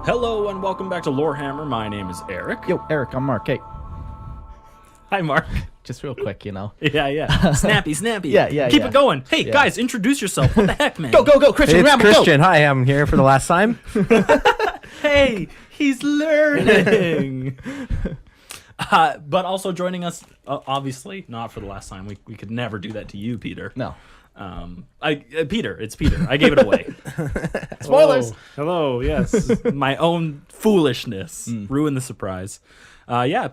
Hello and welcome back to Lorehammer. My name is Eric. Yo, Eric, I'm Mark. Hey, Hi, Mark. just real quick, Yeah. Snappy. Yeah. Keep it going. Hey, guys, introduce yourself. What the heck, man? Go, Christian. It's Rambo, Christian. Hi, I'm here for the last time. Hey, he's learning. But also joining us, obviously, not for the last time. We could never do that to you, Peter. No. Peter. It's Peter. I gave it away. Spoilers. Hello, yes. My own foolishness ruined the surprise.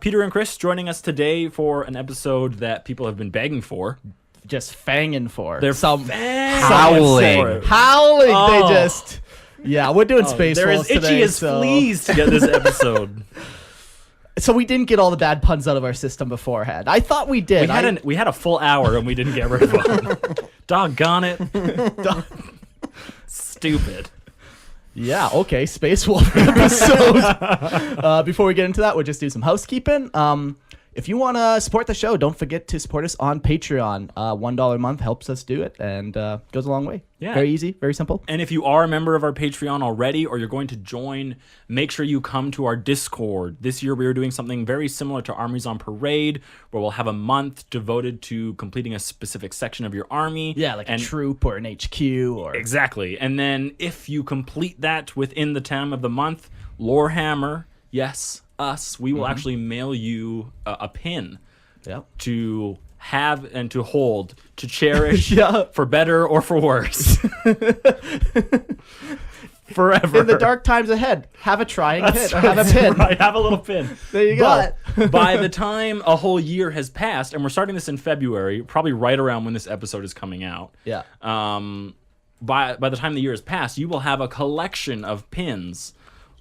Peter and Chris joining us today for an episode that people have been begging for. Just fanging for. They're some Howling. howling. Oh. They just. Yeah, we're doing Space They're Wolves as itchy today, as so. fleas to get this episode. So we didn't get all the bad puns out of our system beforehand. I thought we did. We had a full hour and we didn't get rid of them. Doggone it. Stupid. Yeah, okay, Space Wolf episode. Before we get into that, we'll just do some housekeeping. If you want to support the show, don't forget to support us on Patreon. $1 a month helps us do it and goes a long way. Yeah. Very easy, very simple. And if you are a member of our Patreon already or you're going to join, make sure you come to our Discord. This year we are doing something very similar to Armies on Parade, where we'll have a month devoted to completing a specific section of your army. Yeah, like a troop or an HQ or... Exactly. And then if you complete that within the time of the month, Lorehammer, yes, us, we will actually mail you a pin Yep. to have and to hold, to cherish, Yeah. for better or for worse. Forever. In the dark times ahead, have a trying hit or have a pin. Right, have a little pin. There you go. But by the time a whole year has passed, and we're starting this in February, probably right around when this episode is coming out. Yeah. By the time the year has passed, you will have a collection of pins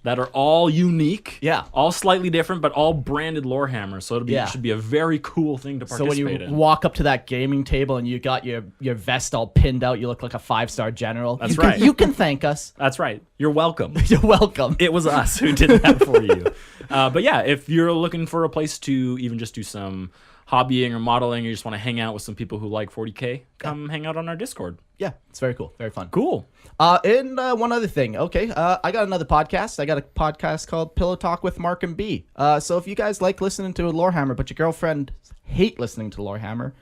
that are all unique. Yeah. All slightly different, but all branded Lorehammer. So it should be a very cool thing to So participate when you in. walk up to that gaming table and you got your vest all pinned out, you look like a 5-star general. That's you right. You can thank us. That's right. You're welcome. You're welcome. It was us who did that for you. But yeah, if you're looking for a place to even just do some hobbying or modeling, or you just want to hang out with some people who like 40K, come hang out on our Discord. Yeah, it's very cool. Very fun. Cool. And one other thing. Okay, I got another podcast. I got a podcast called Pillow Talk with Mark and B. So if you guys like listening to Lorehammer, but your girlfriend hate listening to Lorehammer,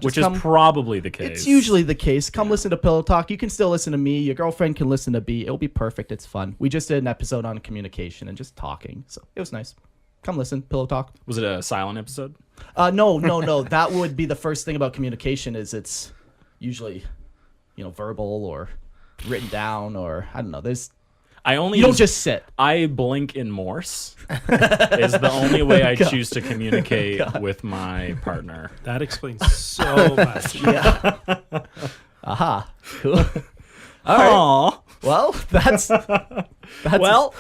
Which is probably the case. It's usually the case. Come listen to Pillow Talk. You can still listen to me. Your girlfriend can listen to B. It'll be perfect. It's fun. We just did an episode on communication and just talking, so it was nice. Come listen, Pillow Talk. Was it a silent episode? No. That would be the first thing about communication is it's usually, verbal or written down or I don't know. You don't just sit. I blink in Morse. Is the only way I choose to communicate with my partner. That explains so much. Yeah. Aha. Cool. All right. Well, that's Well,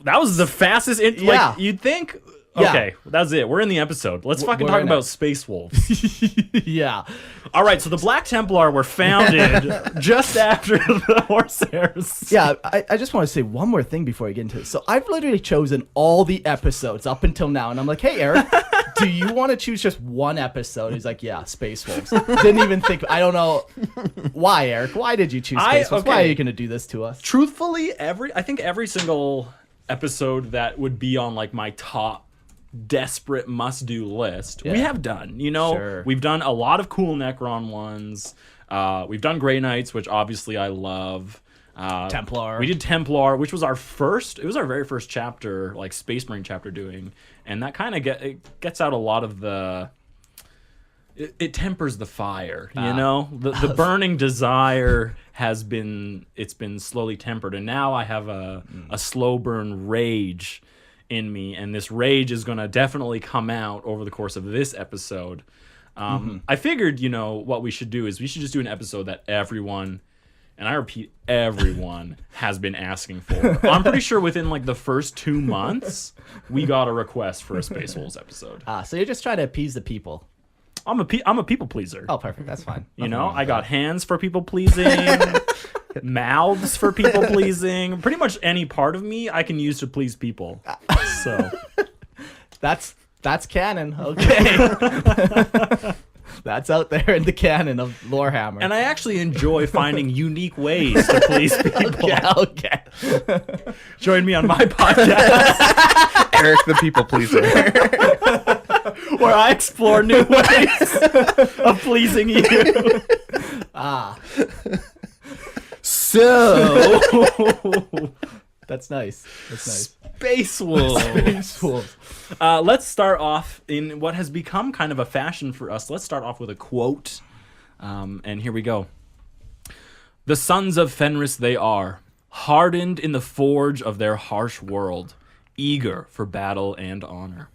that was the fastest. Yeah. You'd think. Yeah. Okay, that's it. We're in the episode. Let's fucking We're talk in about it. Space Wolves. yeah. All right, so the Black Templar were founded just after the Horsehairs. Yeah, I just want to say one more thing before I get into this. So I've literally chosen all the episodes up until now, and I'm like, hey, Eric, do you want to choose just one episode? He's like, yeah, Space Wolves. Didn't even think. I don't know why, Eric. Why did you choose Space Wolves? Why are okay. you going to do this to us? Truthfully, I think every single episode that would be on like my top desperate must-do list, we have done. Sure. We've done a lot of cool Necron ones. We've done Grey Knights, which obviously I love. Templar. We did Templar, which was our very first chapter, like Space Marine chapter doing, and that kind of gets out a lot of the. It tempers the fire, The burning desire has been slowly tempered, and now I have a slow burn rage in me, and this rage is going to definitely come out over the course of this episode. I figured, what we should do is we should just do an episode that everyone, and I repeat, everyone has been asking for. I'm pretty sure within like the first 2 months, we got a request for a Space Wolves episode. So you're just trying to appease the people. I'm a people pleaser. Oh, perfect. That's fine. I got hands for people pleasing, mouths for people pleasing. Pretty much any part of me I can use to please people. So That's canon. Okay. That's out there in the canon of Lorehammer. And I actually enjoy finding unique ways to please people. Okay. Join me on my podcast Eric the people pleaser. where I explore new ways of pleasing you. So, That's nice. That's nice. Space Wolves. Space Wolves. Let's start off in what has become kind of a fashion for us. Let's start off with a quote. And here we go. The sons of Fenris they are, hardened in the forge of their harsh world, eager for battle and honor.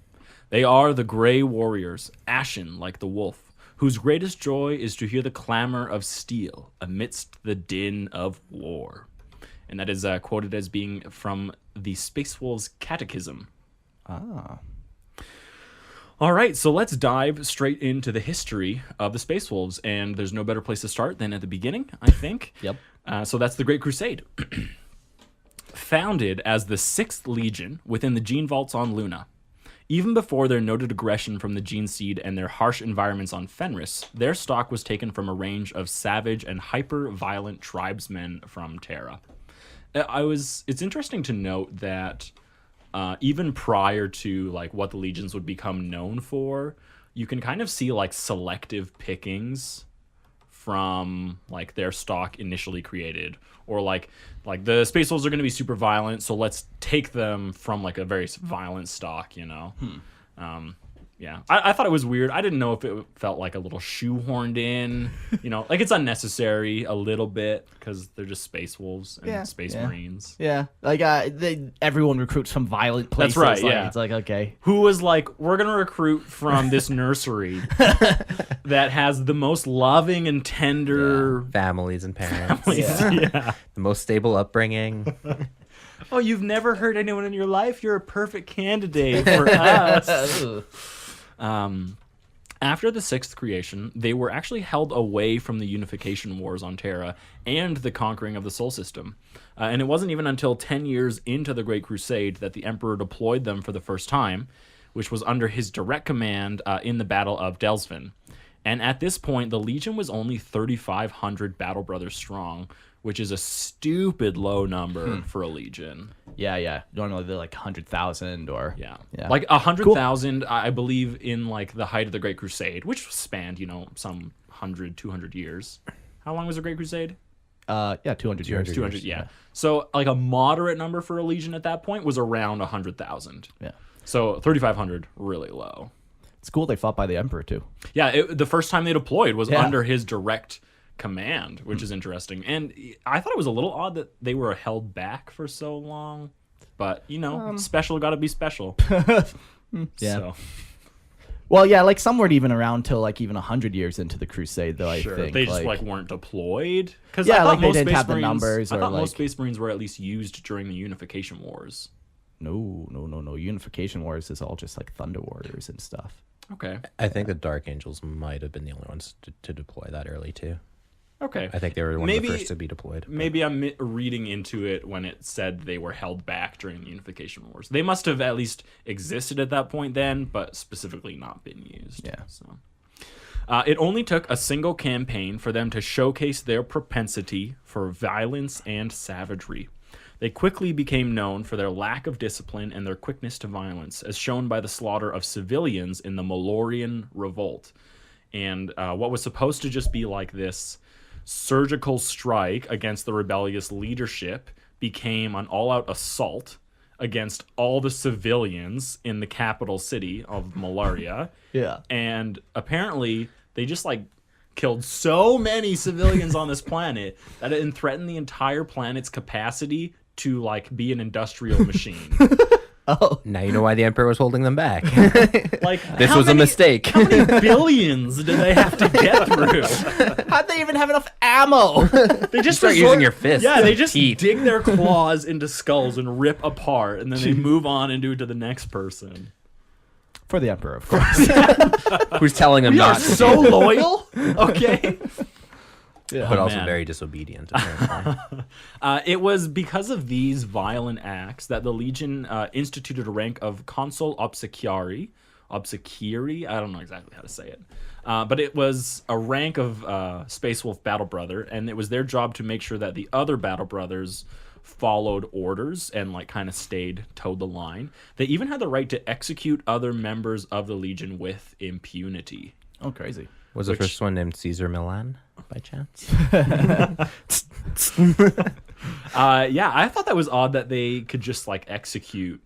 They are the gray warriors, ashen like the wolf, whose greatest joy is to hear the clamor of steel amidst the din of war. And that is quoted as being from the Space Wolves Catechism. Ah. All right, so let's dive straight into the history of the Space Wolves, and there's no better place to start than at the beginning, I think. Yep. So that's the Great Crusade. Founded as the 6th Legion within the Gene Vaults on Luna. Even before their noted aggression from the Gene Seed and their harsh environments on Fenris, their stock was taken from a range of savage and hyper-violent tribesmen from Terra. It's interesting to note that even prior to like what the legions would become known for, you can kind of see like selective pickings from like their stock initially created, or like the Space Wolves are going to be super violent, so let's take them from like a very violent stock, you know. Yeah, I thought it was weird. I didn't know if it felt like a little shoehorned in, you know, like it's unnecessary a little bit because they're just Space Wolves and Space Marines. Yeah, like everyone recruits from violent places. That's right, like, yeah. It's like, okay. Who was like, we're going to recruit from this nursery that has the most loving and tender Families and parents. Yeah. The most stable upbringing. Oh, you've never hurt anyone in your life? You're a perfect candidate for us. After the 6th creation, they were actually held away from the unification wars on Terra and the conquering of the Sol System. And it wasn't even until 10 years into the Great Crusade that the Emperor deployed them for the first time, which was under his direct command in the Battle of Delsvin. And at this point, the Legion was only 3,500 Battle Brothers strong, which is a stupid low number for a Legion. Yeah. Normally they're like 100,000 or... Yeah. Yeah. Like 100,000, I believe, in like the height of the Great Crusade, which spanned, you know, some 100, 200 years. How long was the Great Crusade? 200 years. 200, yeah. So like a moderate number for a Legion at that point was around 100,000. Yeah. So 3,500, really low. It's cool they fought by the Emperor, too. Yeah, the first time they deployed was Yeah. under his direct command, which is interesting. And I thought it was a little odd that they were held back for so long. But, you know, special got to be special. Yeah. So. Well, yeah, like some weren't even around till like even 100 years into the Crusade, though, I think. They just like weren't deployed. Because Yeah, like they didn't have the numbers I or thought like... most Space Marines were at least used during the Unification Wars. No. Unification Wars is all just like Thunder Warriors and stuff. Okay. I think the Dark Angels might have been the only ones to deploy that early, too. Okay. I think they were one of the first to be deployed. Maybe I'm reading into it when it said they were held back during the Unification Wars. They must have at least existed at that point then, but specifically not been used. Yeah. So, it only took a single campaign for them to showcase their propensity for violence and savagery. They quickly became known for their lack of discipline and their quickness to violence, as shown by the slaughter of civilians in the Malorian Revolt. And what was supposed to just be like this surgical strike against the rebellious leadership became an all-out assault against all the civilians in the capital city of Malaria. Yeah. And apparently they just like killed so many civilians on this planet that it threatened the entire planet's capacity to like be an industrial machine. Oh. Now you know why the Emperor was holding them back. Like This was a mistake. How many billions do they have to get through? How'd they even have enough ammo? They just start using your fists Yeah, and they just teeth. dig their claws into skulls and rip apart, and then they move on and do it to the next person. For the Emperor, of course. Who's telling them We are not to, so loyal, okay? but also man. very disobedient, apparently. It was because of these violent acts that the Legion instituted a rank of Consul Obsequiari. I don't know exactly how to say it. But it was a rank of Space Wolf Battle Brother, and it was their job to make sure that the other Battle Brothers followed orders and like kind of towed the line. They even had the right to execute other members of the Legion with impunity. Oh, crazy. Was the first one named Caesar Milan by chance? Yeah, I thought that was odd that they could just like execute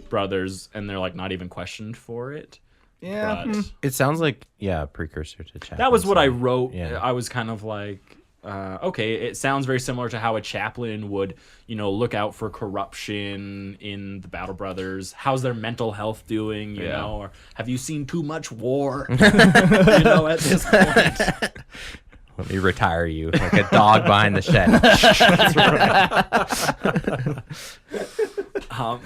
brothers and they're like not even questioned for it. Yeah. But It sounds like a precursor to chaplain. that was what I wrote. Yeah. I was kind of like, okay, it sounds very similar to how a chaplain would, look out for corruption in the Battle Brothers. How's their mental health doing? You know, or have you seen too much war? At this point. Let me retire you like a dog behind the shed. Oh,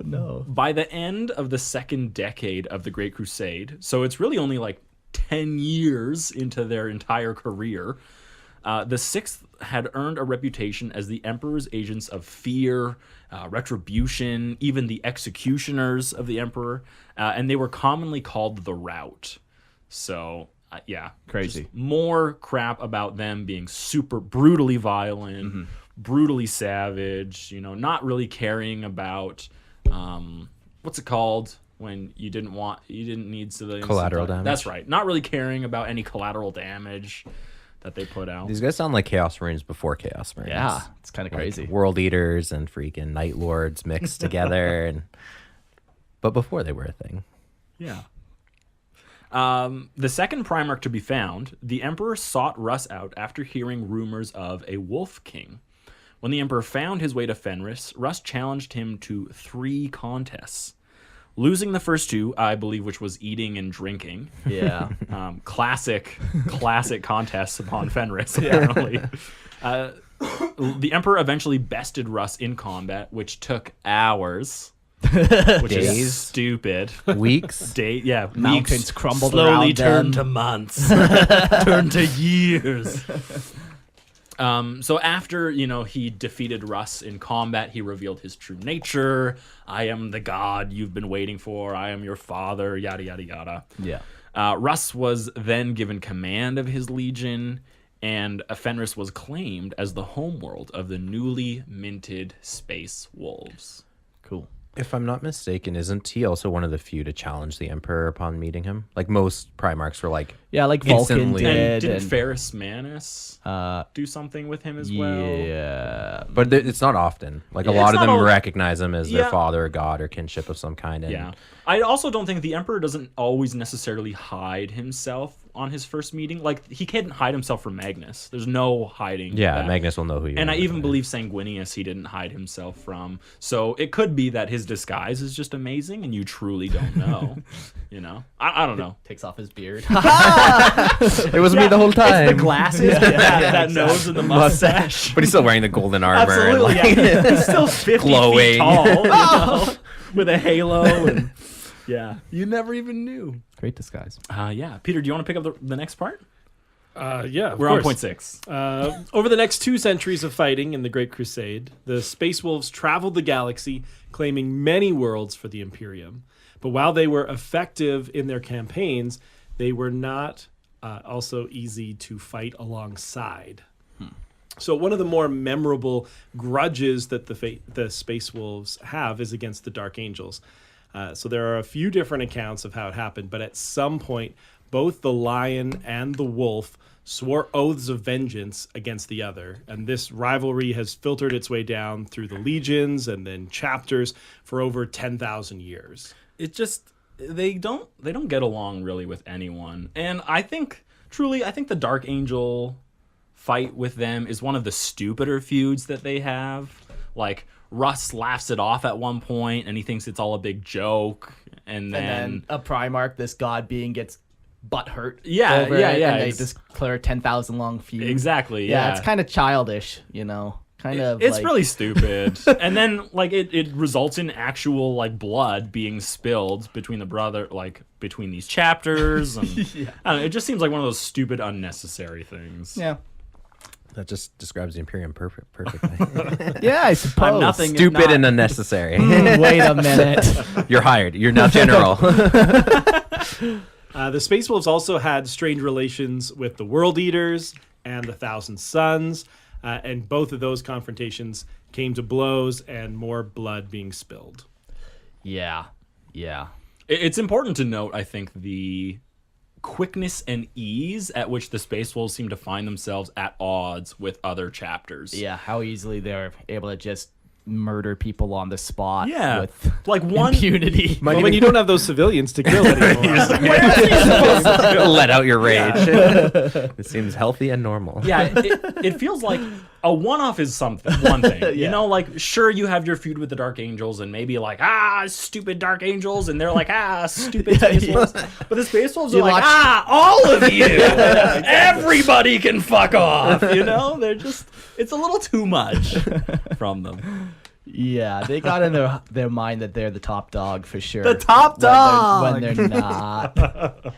no. By the end of the second decade of the Great Crusade, so it's really only like 10 years into their entire career, the Sixth had earned a reputation as the Emperor's agents of fear, retribution, even the executioners of the Emperor, and they were commonly called the Rout. So, Crazy. just more crap about them being super brutally violent, brutally savage, not really caring about, what's it called when you didn't need civilians. Collateral damage. That's right. Not really caring about any collateral damage that they put out. These guys sound like Chaos Marines before Chaos Marines. Yeah, it's kind of Like crazy. World Eaters and freaking Night Lords mixed together, but before they were a thing. Yeah. The second Primarch to be found, the Emperor sought Russ out after hearing rumors of a Wolf King. When the Emperor found his way to Fenris, Russ challenged him to 3 contests. Losing the first 2, I believe, which was eating and drinking. Yeah. Classic contests upon Fenris, apparently. The Emperor eventually bested Russ in combat, which took hours. Which is Days. stupid. Weeks. Mountains Weeks crumbled slowly around turned them. to months, turned to years. So after he defeated Russ in combat, he revealed his true nature. I am the god you've been waiting for. I am your father. Yada yada yada. Yeah. Russ was then given command of his legion, and Fenris was claimed as the homeworld of the newly minted Space Wolves. Cool. If I'm not mistaken, isn't he also one of the few to challenge the Emperor upon meeting him? Like most Primarchs were like, Yeah, like Vulcan Instantly. And did. didn't and, Ferris Manus do something with him as well? Yeah. but it's not often. Like a Yeah, lot it's of not them al- recognize him as Yeah. their father or god or kinship of some kind. And Yeah. I also don't think the Emperor doesn't always necessarily hide himself on his first meeting. Like, he can't hide himself from Magnus. There's no hiding. yeah, that. Magnus will know who you are. And I even believe Sanguinius he didn't hide himself from. So it could be that his disguise is just amazing and you truly don't know. I don't know. Takes off his beard. it was me the whole time. It's the glasses, that nose and the mustache. But he's still wearing the golden armor. Absolutely, And like, yeah. He's still 50 Glowing. feet tall, with a halo. And yeah, you never even knew. Great disguise. Yeah. Peter, do you want to pick up the next part? Yeah, of We're on course. point 6. Over the next 2 centuries of fighting in the Great Crusade, the Space Wolves traveled the galaxy, claiming many worlds for the Imperium. But while they were effective in their campaigns, they were not also easy to fight alongside. So one of the more memorable grudges that the Space Wolves have is against the Dark Angels. So there are a few different accounts of how it happened, but at some point, both the lion and the wolf swore oaths of vengeance against the other. And this rivalry has filtered its way down through the legions and then chapters for over 10,000 years. It just they don't get along really with anyone. And I think the Dark Angel fight with them is one of the stupider feuds that they have. Like, Russ laughs it off at one point and he thinks it's all a big joke, and then a Primarch, this god being, gets butt hurt. Yeah, over yeah, it, yeah, And they it's- declare 10,000 long feud. exactly, Yeah, yeah. it's kind of childish, Kind of. It's like, really stupid. And then like it results in actual like blood being spilled between between these chapters, and I don't know, it just seems like one of those stupid unnecessary things. Yeah. that just describes the Imperium perfectly. Yeah, I suppose. nothing- Stupid not- and unnecessary. Wait a minute. You're hired. You're now general. The Space Wolves also had strained relations with the World Eaters and the Thousand Sons, and both of those confrontations came to blows and more blood being spilled. Yeah. It's important to note, I think, the quickness and ease at which the Space Wolves seem to find themselves at odds with other chapters. Yeah, how easily they're able to just murder people on the spot with like one impunity. Well, when you don't have those civilians to kill anymore. Let out your rage. It seems healthy and normal. Yeah, it feels like a one-off is one thing. You know, like, sure, you have your feud with the Dark Angels and maybe like, stupid Dark Angels, and they're like, stupid Space Wolves. But the Space Wolves are like, all of you! Everybody can fuck off! You know? They're just, it's a little too much from them. Yeah, they got in their mind that they're the top dog for sure. The top dog! When they're not.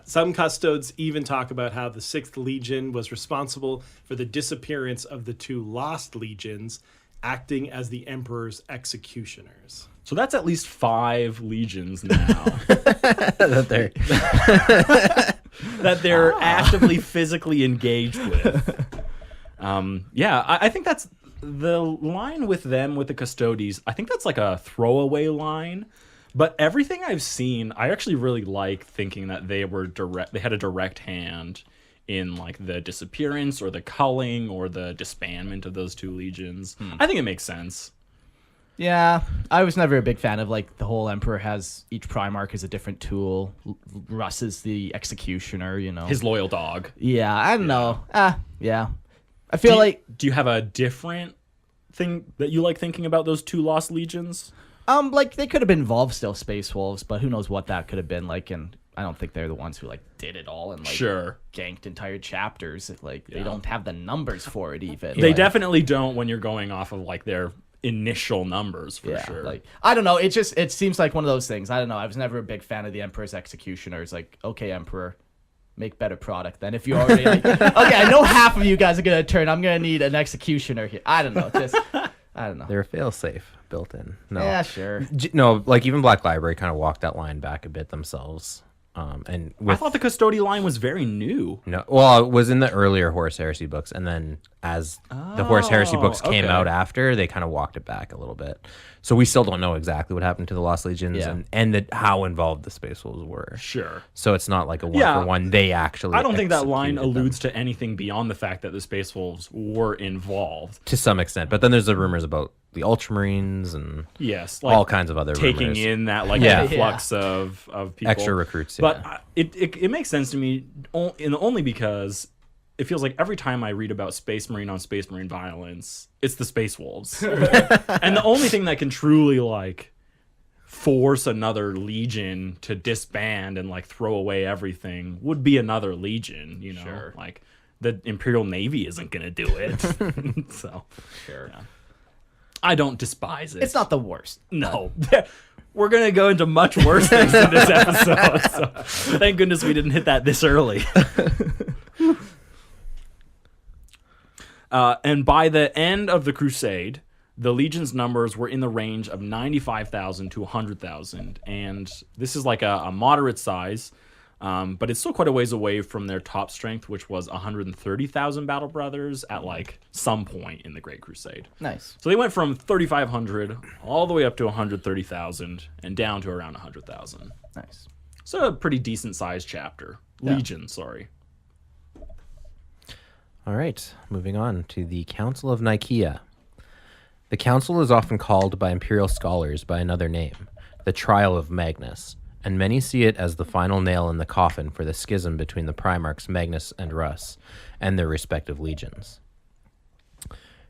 Some custodes even talk about how the 6th Legion was responsible for the disappearance of the 2 lost legions, acting as the Emperor's executioners. So that's at least 5 legions now that they're actively physically engaged with. I think that's the line with them, with the Custodes. I think that's like a throwaway line. But everything I've seen, I actually really like thinking that they had a direct hand in like the disappearance or the culling or the disbandment of those 2 legions. I think it makes sense. Yeah, I was never a big fan of like the whole Emperor has each Primarch is a different tool. Russ is the executioner, you know. His loyal dog. Yeah, I don't know. Yeah. I feel do you have a different thing that you like thinking about those 2 lost legions? Like they could have been involved still, Space Wolves, but who knows what that could have been like. And I don't think they're the ones who like did it all and like ganked entire chapters. Like they don't have the numbers for it even. They definitely don't when you're going off of like their initial numbers for sure. Like I don't know. It seems like one of those things. I don't know. I was never a big fan of the Emperor's executioners. Like, okay, Emperor, make better product then. If you already like, okay, I know half of you guys are gonna turn. I'm gonna need an executioner here. I don't know. I don't know. They're fail-safe built in. No. Yeah, sure. No, like even Black Library kind of walked that line back a bit themselves. And I thought the Custodian line was very new. No, well, it was in the earlier Horus Heresy books, and then as the Horus Heresy books came out after, they kind of walked it back a little bit. So we still don't know exactly what happened to the Lost Legions and how involved the Space Wolves were. Sure. So it's not like a one-for-one. They actually I don't think that line alludes to anything beyond the fact that the Space Wolves were involved. To some extent. But then there's the rumors about the Ultramarines and all kinds of other taking rumors. in that like influx of people. Extra recruits. But it makes sense to me only because it feels like every time I read about Space Marine on Space Marine violence, it's the Space Wolves. And the only thing that can truly like force another legion to disband and like throw away everything would be another legion, you know. Sure. Like the Imperial Navy isn't going to do it. So, Sure. Yeah. I don't despise it. It's not the worst. No. We're going to go into much worse things in this episode. So thank goodness we didn't hit that this early. And by the end of the Crusade, the Legion's numbers were in the range of 95,000 to 100,000. And this is like a moderate size, but it's still quite a ways away from their top strength, which was 130,000 Battle Brothers at like some point in the Great Crusade. Nice. So they went from 3,500 all the way up to 130,000 and down to around 100,000. Nice. So a pretty decent sized chapter. Legion, sorry. All right, moving on to the Council of Nicaea. The council is often called by Imperial scholars by another name, the Trial of Magnus, and many see it as the final nail in the coffin for the schism between the Primarchs Magnus and Russ and their respective legions.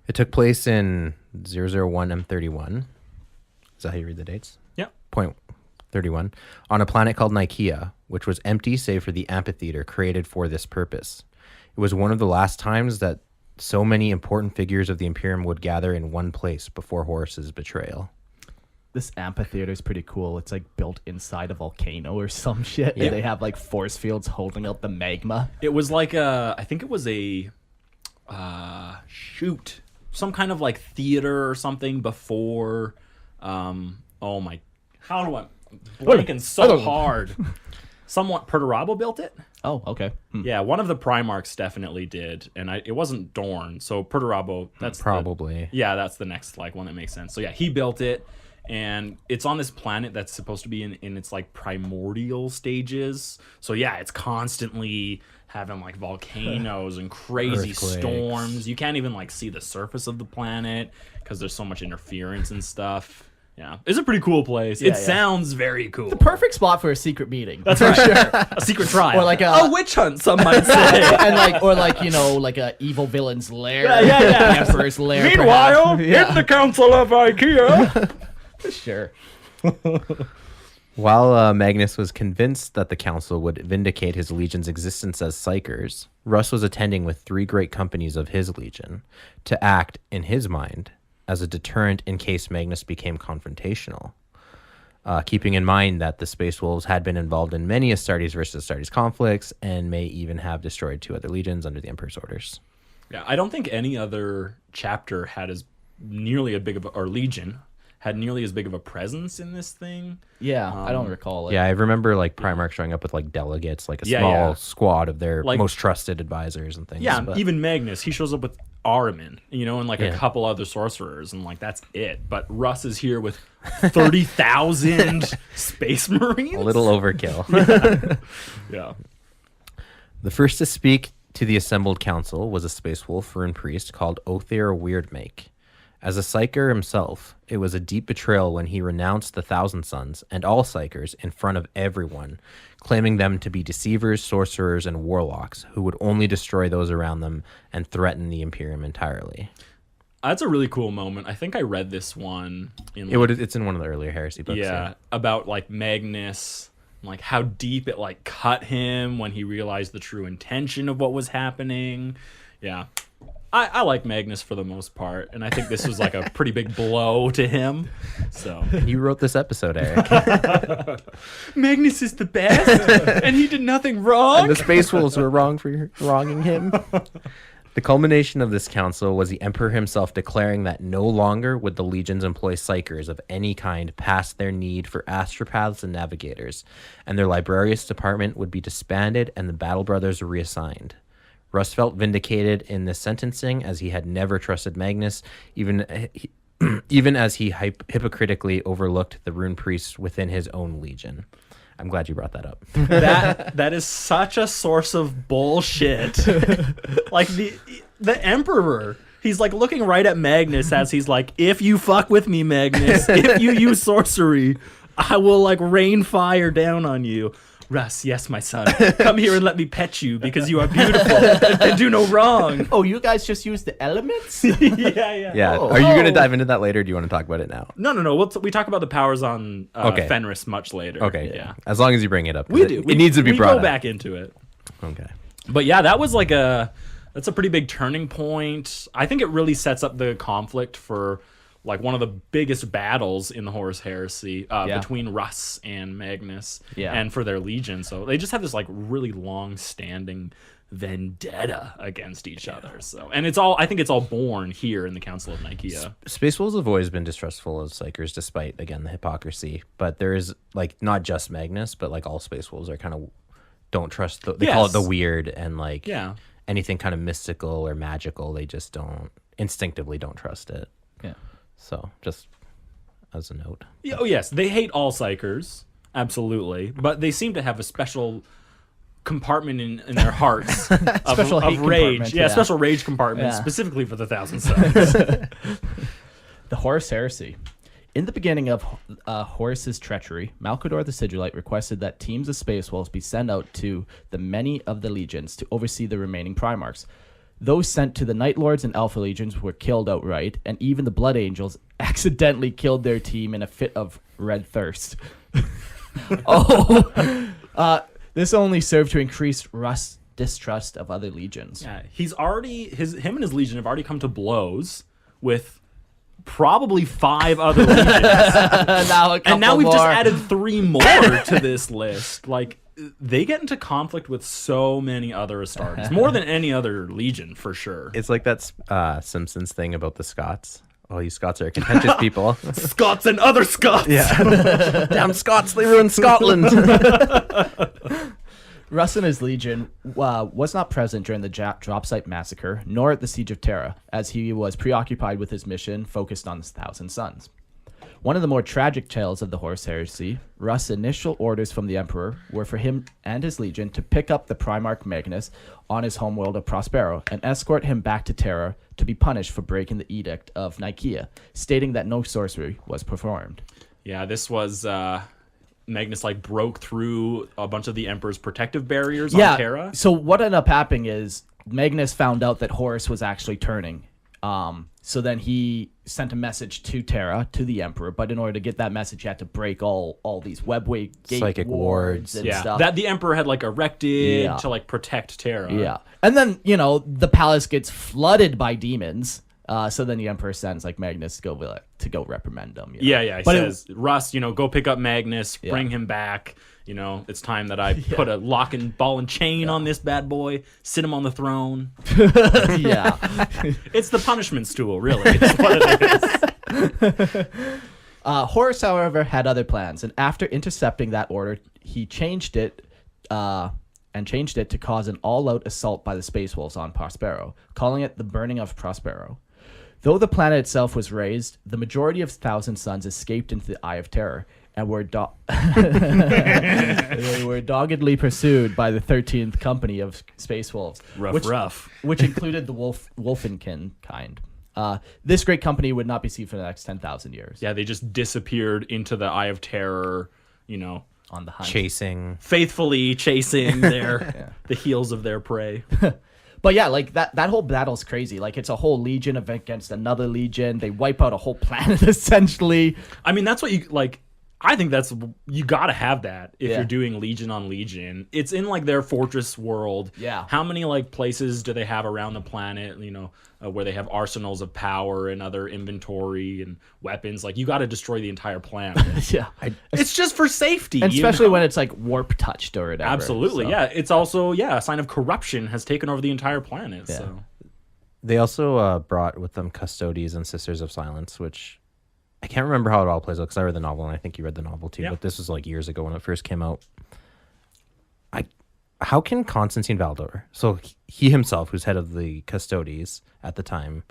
It took place in 001 M31. Is that how you read the dates? Yeah. Point 31. On a planet called Nicaea, which was empty save for the amphitheater created for this purpose. It was one of the last times that so many important figures of the Imperium would gather in one place before Horus's betrayal. This amphitheater is pretty cool. It's like built inside a volcano or some shit. Yeah. And they have like force fields holding out the magma. It was like I think it was a some kind of like theater or something before. blanking so hard. Somewhat Perturabo built it. Oh, okay. Yeah, one of the Primarchs definitely did, and it wasn't Dorn. So Perturabo, that's Probably. that's the next like one that makes sense. So yeah, he built it, and it's on this planet that's supposed to be in its like primordial stages. So yeah, it's constantly having like volcanoes and crazy Earthquakes. storms. You can't even like see the surface of the planet because there's so much interference and stuff. Yeah, it's a pretty cool place. Yeah, it sounds very cool. Perfect spot for a secret meeting. That's for sure. A secret trial. Or like a witch hunt, some might say. and like like a evil villain's lair. Yeah. The Emperor's lair. Meanwhile, perhaps. in the Council of IKEA. Sure. While Magnus was convinced that the council would vindicate his legion's existence as psychers, Russ was attending with 3 great companies of his legion to act, in his mind, as a deterrent in case Magnus became confrontational. Keeping in mind that the Space Wolves had been involved in many Astartes versus Astartes conflicts and may even have destroyed 2 other legions under the Emperor's orders. Yeah, I don't think any other chapter had as nearly a big of or legion had nearly as big of a presence in this thing. Yeah, I don't recall it. Yeah, I remember like Primarch showing up with like delegates, like a Yeah, small yeah. squad of their Like- most trusted advisors and things. Yeah, but- even Magnus, he shows up with Ahriman, and like a Yeah. couple other sorcerers, and like that's it. But Russ is here with 30,000 space marines. a little overkill. Yeah. The first to speak to the assembled council was a space wolf rune priest called Othir Weirdmake. As a psyker himself, it was a deep betrayal when he renounced the Thousand Sons and all psykers in front of everyone, claiming them to be deceivers, sorcerers, and warlocks who would only destroy those around them and threaten the Imperium entirely. That's a really cool moment. I think I read this one in It's in one of the earlier heresy books. yeah, about like Magnus, like how deep it like cut him when he realized the true intention of what was happening. Yeah. I like Magnus for the most part, and I think this was like a pretty big blow to him. So You wrote this episode, Eric. Magnus is the best, and he did nothing wrong. And the Space Wolves were wrong for wronging him. The culmination of this council was the Emperor himself declaring that no longer would the legions employ psychers of any kind past their need for astropaths and navigators, and their librarius department would be disbanded and the Battle Brothers reassigned. Russ felt vindicated in this sentencing as he had never trusted Magnus, even as he hypocritically overlooked the rune priests within his own legion. I'm glad you brought that up. That is such a source of bullshit. Like the Emperor, he's like looking right at Magnus as he's like, if you fuck with me, Magnus, if you use sorcery, I will like rain fire down on you. Russ, yes, my son, come here and let me pet you because you are beautiful and do no wrong. Oh, you guys just use the elements? Yeah. Yeah. Oh. Are you going to dive into that later, or do you want to talk about it now? No. We talk about the powers on Okay. Fenris much later. Okay. Yeah. As long as you bring it up. 'cause We it, do. It needs to be brought go up. back into it. Okay. But yeah, that was like that's a pretty big turning point. I think it really sets up the conflict for like one of the biggest battles in the Horus Heresy between Russ and Magnus and for their legion. So they just have this like really long-standing vendetta against each other. So, and I think it's all born here in the Council of Nicaea. Space Wolves have always been distrustful of psychers, despite, again, the hypocrisy. But there is, like, not just Magnus, but like all Space Wolves are kind of don't trust. They call it the weird, and like anything kind of mystical or magical, they just instinctively don't trust it. Yeah. So, just as a note. Oh yes, they hate all psychers, absolutely, but they seem to have a special compartment in their hearts Special hate of rage. compartment, Yeah, yeah. special rage compartment Yeah. specifically for the Thousand Sons. The Horus Heresy. In the beginning of Horus's treachery, Malkador the Sigillite requested that teams of Space Wolves be sent out to the many of the legions to oversee the remaining Primarchs. Those sent to the Night Lords and Alpha Legions were killed outright, and even the Blood Angels accidentally killed their team in a fit of red thirst. This only served to increase Russ' distrust of other legions. Yeah, him and his legion have already come to blows with probably 5 other legions. And now we've just added 3 more to this list. Like, they get into conflict with so many other Astartes, more than any other legion for sure. It's like that Simpsons thing about the Scots. Oh, you Scots are contentious people. Scots and other Scots. Yeah. Damn Scots, they ruined Scotland. Russ and his legion was not present during the drop site massacre, nor at the Siege of Terra, as he was preoccupied with his mission focused on his Thousand Sons. One of the more tragic tales of the Horus Heresy, Russ' initial orders from the Emperor were for him and his legion to pick up the Primarch Magnus on his homeworld of Prospero and escort him back to Terra to be punished for breaking the Edict of Nicaea, stating that no sorcery was performed. Yeah, this was Magnus broke through a bunch of the Emperor's protective barriers on Terra. So what ended up happening is Magnus found out that Horus was actually turning. So then he sent a message to Terra, to the Emperor, but in order to get that message, he had to break all these webway gate Psychic wards and Yeah, stuff. that the Emperor had erected to protect Terra. Yeah. And then, the palace gets flooded by demons. So then the Emperor sends Magnus to go reprimand them. Yeah. He says, Russ, go pick up Magnus, bring him back. It's time that I put a lock and ball and chain on this bad boy, sit him on the throne. Yeah. It's the punishment stool, really. It's what it is. Horus, however, had other plans, and after intercepting that order, he changed it to cause an all-out assault by the Space Wolves on Prospero, calling it the Burning of Prospero. Though the planet itself was razed, the majority of Thousand Sons escaped into the Eye of Terror and were they were doggedly pursued by the 13th Company of Space Wolves, which included the Wolfinkin kind. This great company would not be seen for the next 10,000 years. Yeah, they just disappeared into the Eye of Terror, on the hunt. Faithfully chasing the heels of their prey. But yeah, that whole battle's crazy. It's a whole legion against another legion. They wipe out a whole planet essentially. I mean, that's what you I think you gotta have that if you're doing Legion on Legion. It's in their fortress world. Yeah. How many places do they have around the planet? Where they have arsenals of power and other inventory and weapons. You got to destroy the entire planet. Yeah. It's just for safety, and especially when it's warp touched or whatever. Absolutely, so. yeah. It's also a sign of corruption has taken over the entire planet. Yeah. So They also brought with them Custodies and Sisters of Silence, which I can't remember how it all plays out because I read the novel and I think you read the novel too. Yeah. But this was years ago when it first came out. How can Constantine Valdor, so he himself, who's head of the Custodies at the time,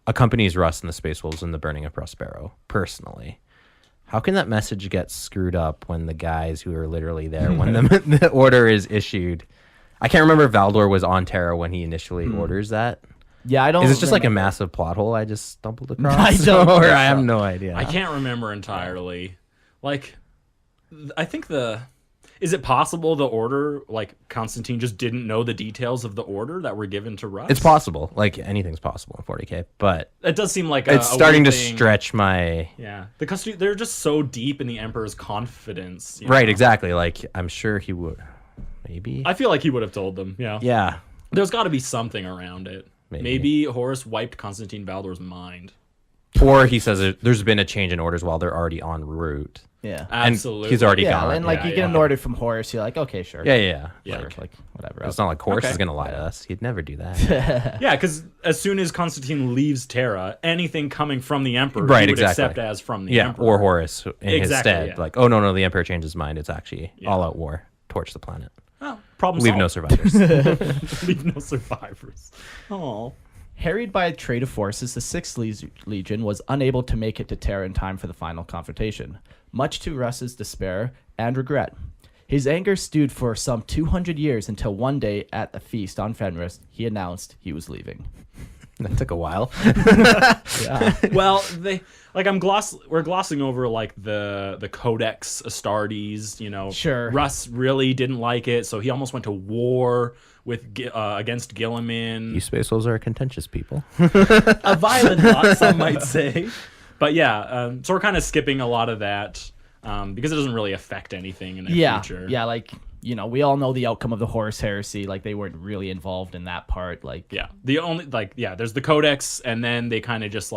accompanies Russ and the Space Wolves in the burning of Prospero personally? How can that message get screwed up when the guys who are literally there when the order is issued? I can't remember if Valdor was on Terra when he initially orders that. Yeah, I don't. Is it just a massive plot hole I just stumbled across? I don't or think I have so. no idea. I can't remember entirely. I think is it possible the order, Constantine just didn't know the details of the order that were given to Russ? It's possible. Anything's possible in 40K, but It does seem like it's a starting to weird thing. stretch my... Yeah, the custody, they're just so deep in the Emperor's confidence. Right, exactly. I'm sure he would. Maybe? I feel like he would have told them. Yeah. Yeah. There's got to be something around it. Maybe Horus wiped Constantine Valdor's mind. Or he says there's been a change in orders while they're already en route. Yeah. Absolutely. And he's already Yeah, gone. and you get an order from Horus, you're okay, sure. Yeah. Yeah. Sure, whatever. It's not like Horus Okay. is going to lie to us. He'd never do that. Yeah, because as soon as Constantine leaves Terra, anything coming from the Emperor Right, he would exactly. accept as from the Yeah, Emperor. or Horus in his Exactly, stead. yeah. Oh, no, the Emperor changed his mind. It's actually all-out war. Torch the planet. Oh, problem Leave no solved. survivors. Leave no survivors. Oh. Harried by a trade of forces, the 6th Legion was unable to make it to Terra in time for the final confrontation, much to Russ's despair and regret. His anger stewed for some 200 years until one day at a feast on Fenris, he announced he was leaving. That took a while. Yeah. Well, we're glossing over the Codex Astartes, Sure. Russ really didn't like it, so he almost went to war with against Guilliman. You Space Wolves are contentious people. A violent lot, some might say. But yeah, so we're kind of skipping a lot of that because it doesn't really affect anything in the future. Yeah, we all know the outcome of the Horus Heresy. They weren't really involved in that part. Yeah, the only there's the Codex, and then they kind of just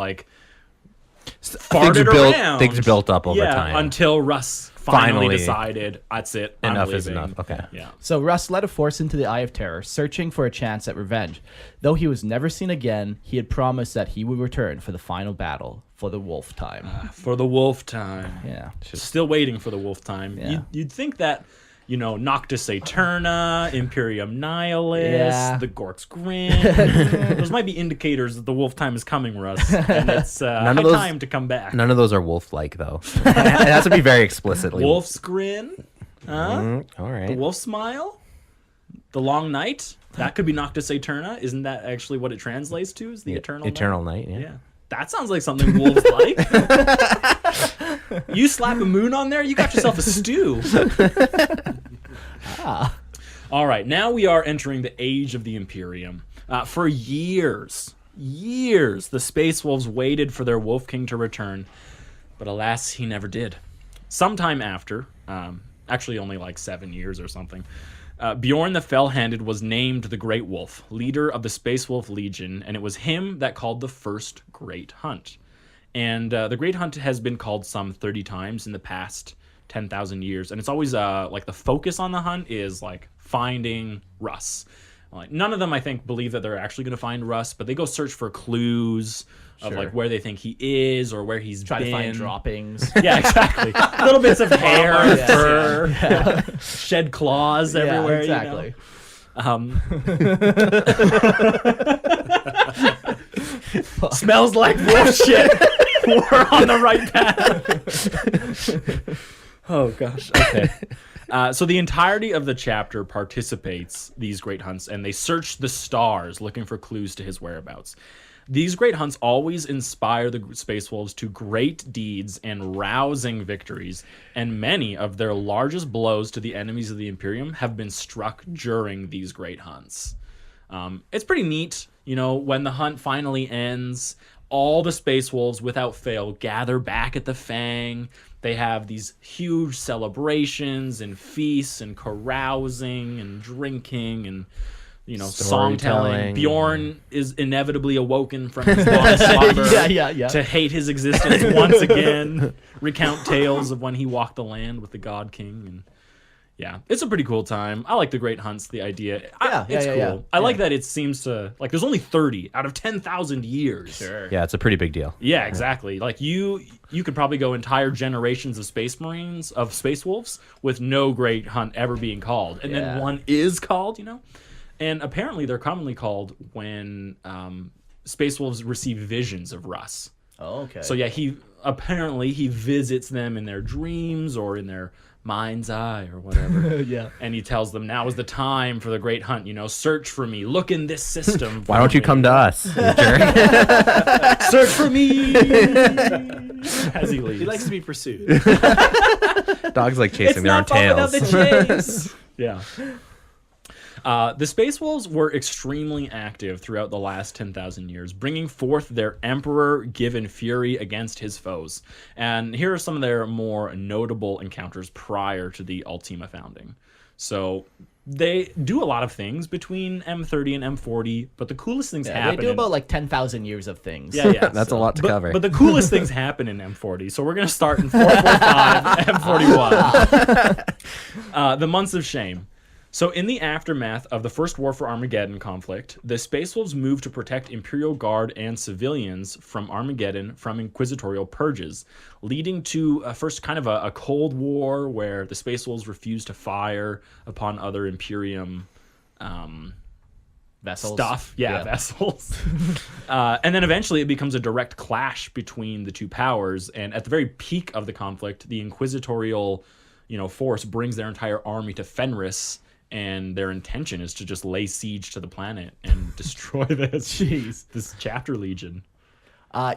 farted around. Things built up over time. Until Russ finally Finally. decided, that's it. Enough I'm is leaving. enough. Okay. Yeah. So Russ led a force into the Eye of Terror, searching for a chance at revenge. Though he was never seen again, he had promised that he would return for the final battle, for the wolf time. For the wolf time. Yeah. Still waiting for the wolf time. Yeah. You'd think that, Noctis Aeterna, Imperium Nihilus, Yeah. the Gork's Grin. Those might be indicators that the wolf time is coming, Russ. And it's high of those- time to come back. None of those are wolf-like, though. It has to be very explicitly. Wolf's Grin? Huh? All right. The wolf smile? The long night? That could be Noctis Aeterna. Isn't that actually what it translates to? Is the eternal night? Eternal night, yeah. Yeah. That sounds like something wolves like. You slap a moon on there, you got yourself a stew. All right, now we are entering the age of the Imperium. For years, the Space Wolves waited for their Wolf King to return, but alas, he never did. Sometime after, actually only like 7 years or something, Bjorn the Fell-Handed was named the Great Wolf, leader of the Space Wolf Legion, and it was him that called the first Great Hunt. And the Great Hunt has been called some 30 times in the past 10,000 years, and it's always like the focus on the hunt is like finding Russ. Like, none of them, I think, believe that they're actually going to find Russ, but they go search for clues of like where they think he is or where he's Try been. to find droppings. Yeah, exactly. Little bits of hair, Yes, fur, shed claws everywhere. exactly. Smells like wolf shit. We're on the right path. Oh gosh. Okay. So the entirety of the chapter participates these great hunts, and they search the stars looking for clues to his whereabouts. These great hunts always inspire the Space Wolves to great deeds and rousing victories, and many of their largest blows to the enemies of the Imperium have been struck during these great hunts. It's pretty neat, when the hunt finally ends, all the Space Wolves, without fail, gather back at the Fang. They have these huge celebrations and feasts and carousing and drinking and song telling. Storytelling. Bjorn is inevitably awoken from his long slumber Yeah. to hate his existence once again, recount tales of when he walked the land with the God King. And yeah, it's a pretty cool time. I like the Great Hunts, the idea. It's cool. Yeah. I like that it seems to, like, there's only 30 out of 10,000 years. Sure. Yeah, it's a pretty big deal. Yeah, exactly. Like, you could probably go entire generations of Space Marines, of Space Wolves, with no Great Hunt ever being called. And then one is called, And apparently they're commonly called when Space Wolves receive visions of Russ. Oh, okay. So yeah, he visits them in their dreams or in their mind's eye or whatever. Yeah. And he tells them, now is the time for the Great Hunt. Search for me. Look in this system. Why don't you come to us, you jerk? Search for me. As he leaves. He likes to be pursued. Dogs like chasing It's their own not fun without tails. the chase. Yeah. The Space Wolves were extremely active throughout the last 10,000 years, bringing forth their emperor-given fury against his foes. And here are some of their more notable encounters prior to the Ultima founding. So they do a lot of things between M30 and M40, but the coolest things happen. They do about like 10,000 years of things. Yeah. That's a lot to cover. But the coolest things happen in M40. So we're going to start in 445, M41. The Months of Shame. So in the aftermath of the First War for Armageddon conflict, the Space Wolves moved to protect Imperial Guard and civilians from Armageddon from inquisitorial purges, leading to first kind of a Cold War where the Space Wolves refused to fire upon other Imperium Vessels. stuff. Yeah, vessels. And then eventually it becomes a direct clash between the two powers, and at the very peak of the conflict, the inquisitorial force brings their entire army to Fenris, and their intention is to just lay siege to the planet and destroy this chapter legion.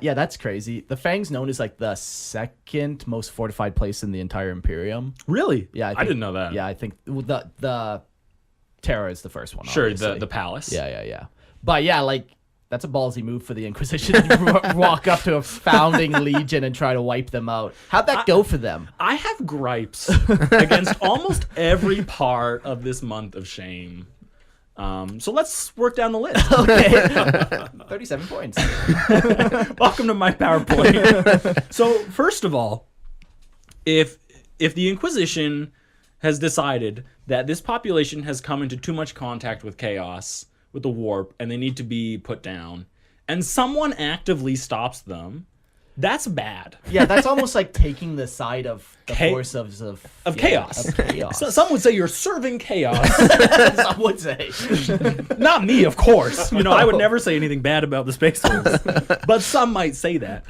Yeah, that's crazy. The Fang's known as like the second most fortified place in the entire Imperium. Really? Yeah, I didn't know that. Yeah, I think the Terra is the first one. Sure, obviously. the palace. Yeah. But yeah, like that's a ballsy move for the Inquisition to walk up to a founding legion and try to wipe them out. How'd that go for them? I have gripes against almost every part of this Month of Shame. So let's work down the list. Okay. 37 points. Welcome to my PowerPoint. So first of all, if the Inquisition has decided that this population has come into too much contact with chaos, with the warp, and they need to be put down, and someone actively stops them, that's bad. Yeah, that's almost like taking the side of the Cha- forces of chaos. Of chaos. So, some would say you're serving chaos. Some would say. Not me, of course. I would never say anything bad about the Space Wolves, but some might say that.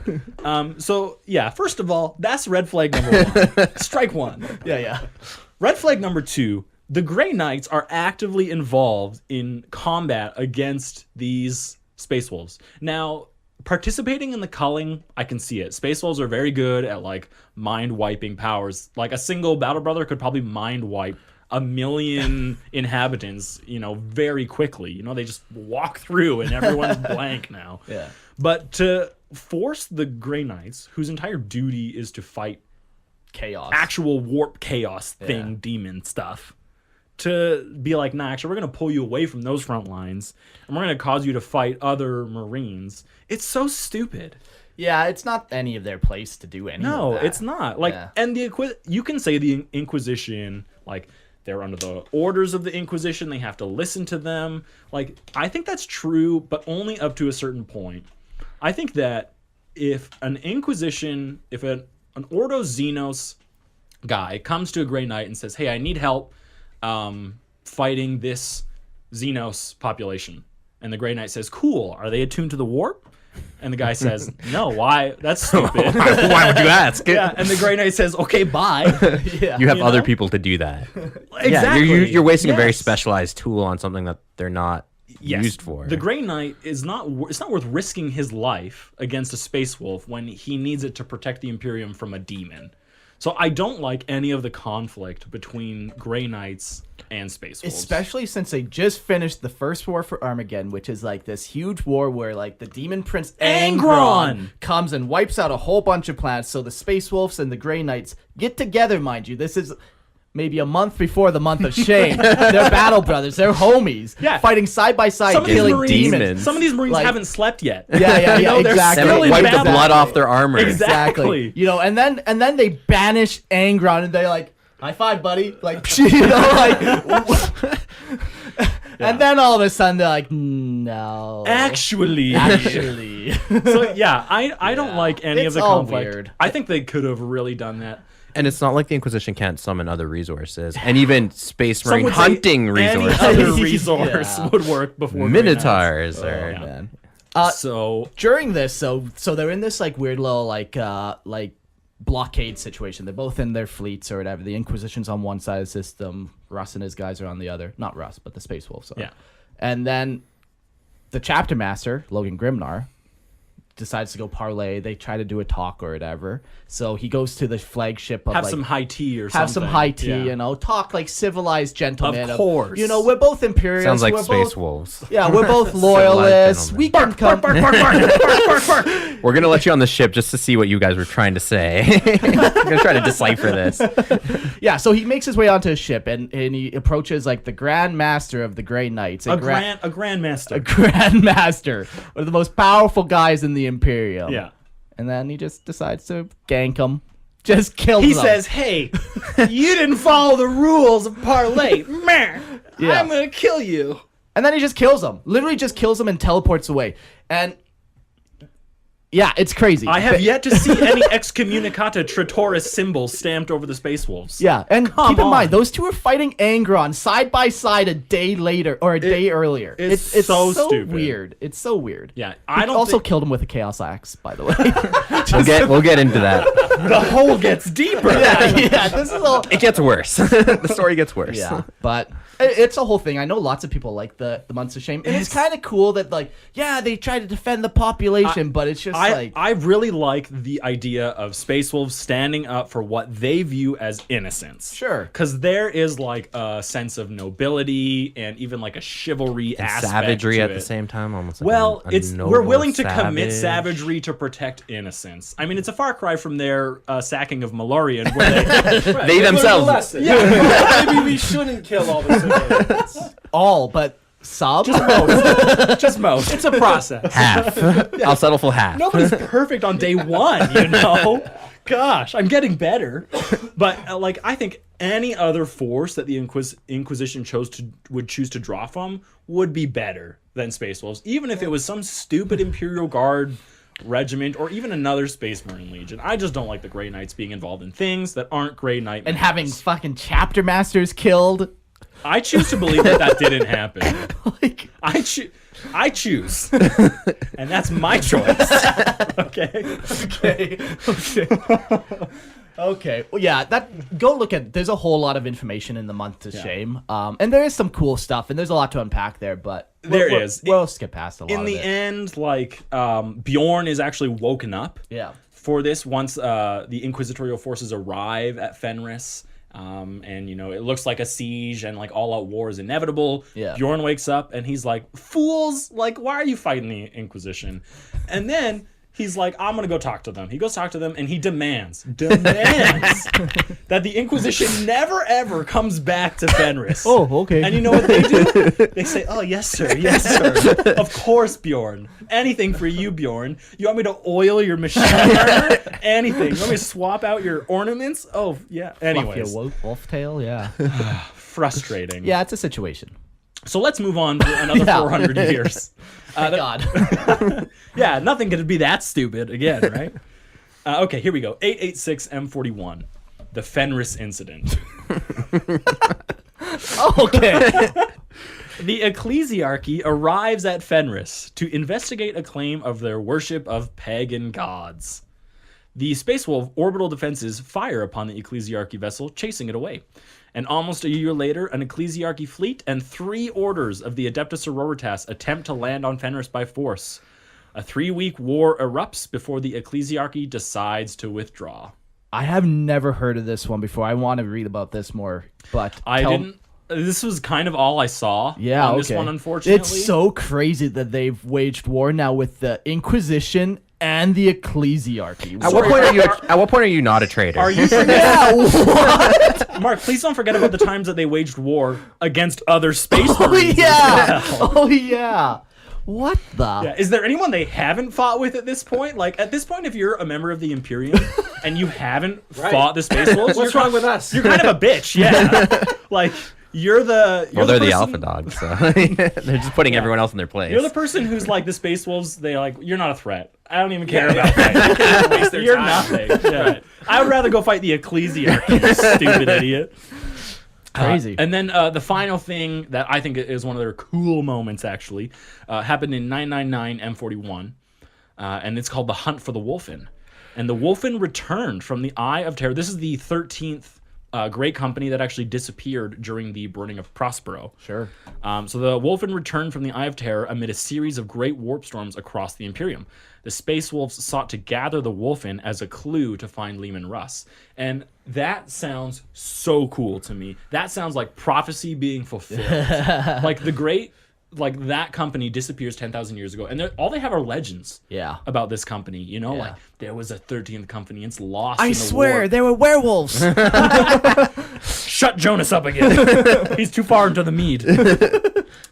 So yeah, first of all, that's red flag number 1. Strike 1. Yeah. Red flag number 2. The Grey Knights are actively involved in combat against these Space Wolves. Now, participating in the culling, I can see it. Space Wolves are very good at like mind wiping powers. Like a single battle brother could probably mind wipe 1 million inhabitants, very quickly. They just walk through and everyone's blank now. Yeah. But to force the Grey Knights, whose entire duty is to fight Chaos. actual warp chaos thing, Yeah. demon stuff, to be like, nah, actually, we're going to pull you away from those front lines, and we're going to cause you to fight other Marines. It's so stupid. Yeah, it's not any of their place to do any No, of that. it's not. Like, Yeah. and you can say the Inquisition, like, they're under the orders of the Inquisition. They have to listen to them. Like, I think that's true, but only up to a certain point. I think that if an Inquisition, if an Ordo Xenos guy comes to a Grey Knight and says, hey, I need help fighting this Xenos population. And the Grey Knight says, cool, are they attuned to the warp? And the guy says, no, why? That's stupid. Why would you ask? Yeah, and the Grey Knight says, okay, bye. Yeah. You have other know? people to do that. Exactly. Yeah, you're wasting a very Yes. specialized tool on something that they're not used for. The Grey Knight is it's not worth risking his life against a Space Wolf when he needs it to protect the Imperium from a demon. So I don't like any of the conflict between Grey Knights and Space Wolves. Especially since they just finished the first war for Armageddon, which is like this huge war where like the demon prince Angron comes and wipes out a whole bunch of planets. So the Space Wolves and the Grey Knights get together, mind you. This is maybe a month before the month of shame. They're battle brothers. They're homies. Yeah. Fighting side by side, Some of these killing Marines, demons. Some of these Marines Like- haven't slept yet. Yeah, They're exactly. still in Wipe the battle. blood off their armor. Exactly. And then they banish Angron and they like, high five, buddy. Like, like and then all of a sudden they're like, no. Actually. So yeah, I don't like any of It's the all conflict. weird. I think they could have really done that. And it's not like the Inquisition can't summon other resources, and even Space Marine would say hunting resources. Any other resource Yeah. would work before Grey Knights. Minotaurs. Oh, or, man. So During this, so they're in this like weird little like blockade situation. They're both in their fleets or whatever. The Inquisition's on one side of the system. Russ and his guys are on the other. Not Russ, but the Space Wolves are. Yeah. And then the chapter master, Logan Grimnar, decides to go parlay. They try to do a talk or whatever. So he goes to the flagship of have like, some high tea or something. have some high tea, Yeah. talk like civilized gentlemen. Of course. We're both Imperials. Sounds like we're Space both, Wolves. Yeah, we're both loyalists. gentlemen. We can come. We're gonna let you on the ship just to see what you guys were trying to say. We're gonna try to decipher this. Yeah, so he makes his way onto his ship and he approaches like the Grand Master of the Grey Knights. A grandmaster. a Grand Master, one of the most powerful guys in the Imperium. Yeah. And then he just decides to gank him. Just kill him. He says, hey, you didn't follow the rules of parlay. Meh. Yeah. I'm going to kill you. And then he just kills him. Literally just kills him and teleports away. And yeah, it's crazy. I have yet to see any excommunicata Tritoris symbols stamped over the Space Wolves. Yeah, and Come keep in mind, on. those two are fighting Angron side by side a day later or a day earlier. it's so stupid. weird. It's so weird. Yeah, I also killed him with a chaos axe, by the way. We'll get into that. the hole gets deeper. yeah, this is all. It gets worse. The story gets worse. Yeah, but it's a whole thing. I know lots of people like the Months of Shame, and it's kind of cool that like, yeah, they try to defend the population, but it's just I really like the idea of Space Wolves standing up for what they view as innocence. Sure. Because there is like a sense of nobility and even like a chivalry And aspect savagery to at it. the same time. Almost like Well, a we're noble willing to commit savage. savagery to protect innocence. I mean, it's a far cry from their sacking of Malorian, where they They themselves. Maybe we shouldn't kill all the civilians. all, but Sub? Just most. It's a process. Half. I'll settle for half. Nobody's perfect on day one, you know? Gosh, I'm getting better. But like, I think any other force that the Inquisition would choose to draw from would be better than Space Wolves, even if it was some stupid Imperial Guard regiment or even another Space Marine Legion. I just don't like the Grey Knights being involved in things that aren't Grey Knight And members. having fucking chapter masters killed. I choose to believe that didn't happen. Like, I choose, and that's my choice. Okay. Okay. Well, yeah. Go look at. There's a whole lot of information in the Month to Shame, and there is some cool stuff, and there's a lot to unpack there. But we'll skip past a lot. In the end, like Bjorn is actually woken up. Yeah. For this, once the Inquisitorial forces arrive at Fenris. And you know, it looks like a siege and like all out war is inevitable. Yeah. Bjorn wakes up and he's like, fools, like, why are you fighting the Inquisition? And then he's like, I'm gonna go talk to them. He goes talk to them and he demands that the Inquisition never ever comes back to Fenris. Oh, okay. And you know what they do? They say, oh, yes, sir. Of course, Bjorn. Anything for you, Bjorn. You want me to oil your machine armor? Anything. You want me to swap out your ornaments? Oh, yeah. Anyways. Fluff your wolf tail, yeah. Frustrating. Yeah, it's a situation. So let's move on to another 400 years. Thank God. Yeah, nothing could be that stupid again, right? Okay, here we go. 886 M41. The Fenris Incident. Okay. The Ecclesiarchy arrives at Fenris to investigate a claim of their worship of pagan gods. The Space Wolf orbital defenses fire upon the Ecclesiarchy vessel, chasing it away. And almost a year later, an Ecclesiarchy fleet and 3 orders of the Adeptus Astartes attempt to land on Fenris by force. A 3-week war erupts before the Ecclesiarchy decides to withdraw. I have never heard of this one before. I want to read about this more, but didn't. This was kind of all I saw on this one, unfortunately. It's so crazy that they've waged war now with the Inquisition and the Ecclesiarchy. At what point are you not a traitor? Are you forgetting? Yeah, what? Mark, please don't forget about the times that they waged war against other Space Oh, Marines. yeah. as well. Oh, yeah. What the? Yeah, is there anyone they haven't fought with at this point? Like, at this point, if you're a member of the Imperium and you haven't fought the Space Wolves, What's wrong with us? You're kind of a bitch, yeah. Like, you're they're the person, alpha dogs, so they're just putting everyone else in their place. You're the person who's like the Space Wolves. They like, you're not a threat. I don't even care about that. You're nothing. Yeah. I would rather go fight the Ecclesiarchy, you stupid idiot. Crazy. And then the final thing that I think is one of their cool moments, actually, happened in 999 M41, and it's called the Hunt for the Wolfen. And the Wolfen returned from the Eye of Terror. This is the 13th great company that actually disappeared during the burning of Prospero. Sure. So the Wolfen returned from the Eye of Terror amid a series of great warp storms across the Imperium. The Space Wolves sought to gather the Wolfen as a clue to find Leman Russ. And that sounds so cool to me. That sounds like prophecy being fulfilled. Like the great, like that company disappears 10,000 years ago. And all they have are legends about this company. You know, like there was a 13th company. It's lost in the swear, war. there were werewolves. Shut Jonas up again. He's too far into the mead.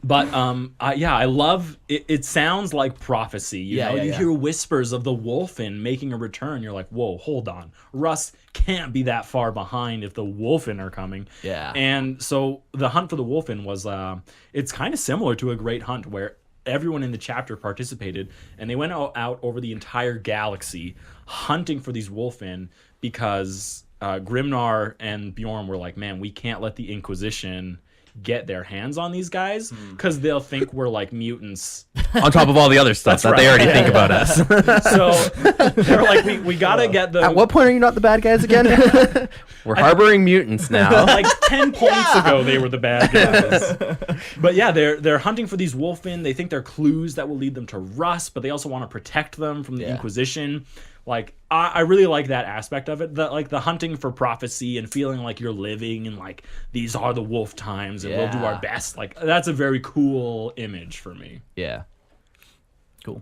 But I love it. It sounds like prophecy. You hear whispers of the Wolfen making a return. You're like, whoa, hold on. Russ can't be that far behind if the Wolfen are coming. Yeah. And so the hunt for the Wolfen was it's kind of similar to a great hunt where everyone in the chapter participated, and they went out over the entire galaxy hunting for these Wolfen because Grimnar and Bjorn were like, man, we can't let the Inquisition get their hands on these guys because they'll think we're like mutants on top of all the other stuff that they already think about us. So they're like, we gotta get the. At what point are you not the bad guys again? We're harboring mutants now. Like 10 points ago, they were the bad guys. But yeah, they're hunting for these Wolfen. They think they're clues that will lead them to Russ, but they also want to protect them from the Inquisition. Like, I really like that aspect of it. The hunting for prophecy and feeling like you're living and like these are the wolf times and we'll do our best. Like, that's a very cool image for me. Yeah. Cool.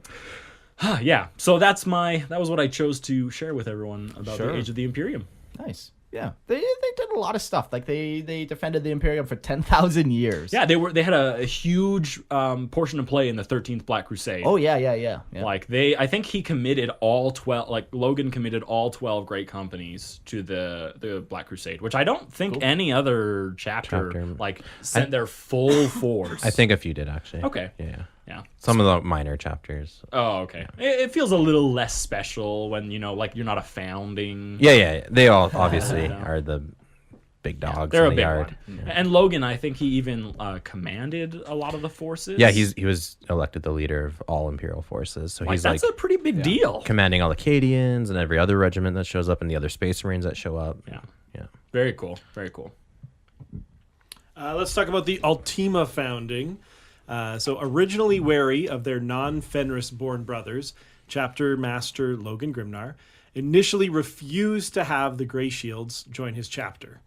Yeah. So that was what I chose to share with everyone about the Age of the Imperium. Nice. Yeah, they did a lot of stuff. Like they defended the Imperium for 10,000 years. Yeah, they had a huge portion to play in the 13th Black Crusade. Oh yeah. Like I think he committed all 12. Like Logan committed all 12 great companies to the Black Crusade, which I don't think any other chapter like sent their full force. I think a few did actually. Okay. Yeah. Yeah. Some of the minor chapters. Oh, okay. It feels a little less special when like you're not a founding. Yeah. They all obviously are the big dogs They're in a the big yard. one. And Logan, I think he even commanded a lot of the forces. Yeah, he was elected the leader of all Imperial forces. So he's that's like a pretty big deal. commanding all the Cadians and every other regiment that shows up and the other Space Marines that show up. Yeah. Yeah. Very cool. Very cool. Let's talk about the Ultima founding. So originally wary of their non-Fenris born brothers, Chapter Master Logan Grimnar initially refused to have the Grey Shields join his chapter.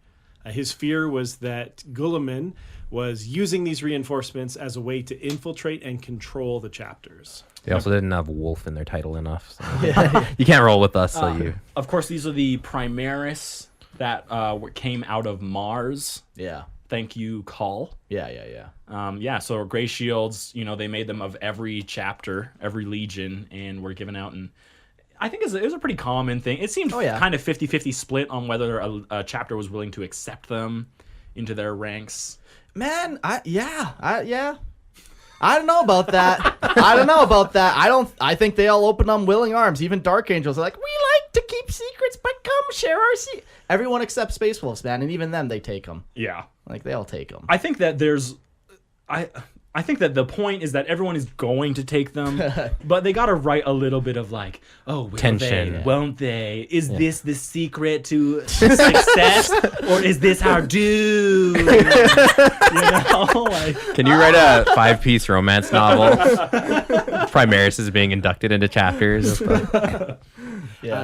His fear was that Guilliman was using these reinforcements as a way to infiltrate and control the chapters. They also didn't have Wolf in their title enough. So. You can't roll with us. Of course, these are the Primaris that came out of Mars. Yeah. Thank you, Call. Yeah. So Grey Shields, they made them of every chapter, every legion, and were given out. And I think it was a pretty common thing. It seemed kind of 50-50 split on whether a chapter was willing to accept them into their ranks. Man, I don't know about that. I think they all opened on willing arms. Even Dark Angels are like, we like to keep secrets, but come share our secrets. Everyone except Space Wolves, man, and even them, they take them. Yeah. Like, they all take them. I think that I think that the point is that everyone is going to take them, but they got to write a little bit of like, will tension. they, won't they? Is this the secret to success, or is this our doom? Can you write a 5-piece romance novel? Primaris is being inducted into chapters.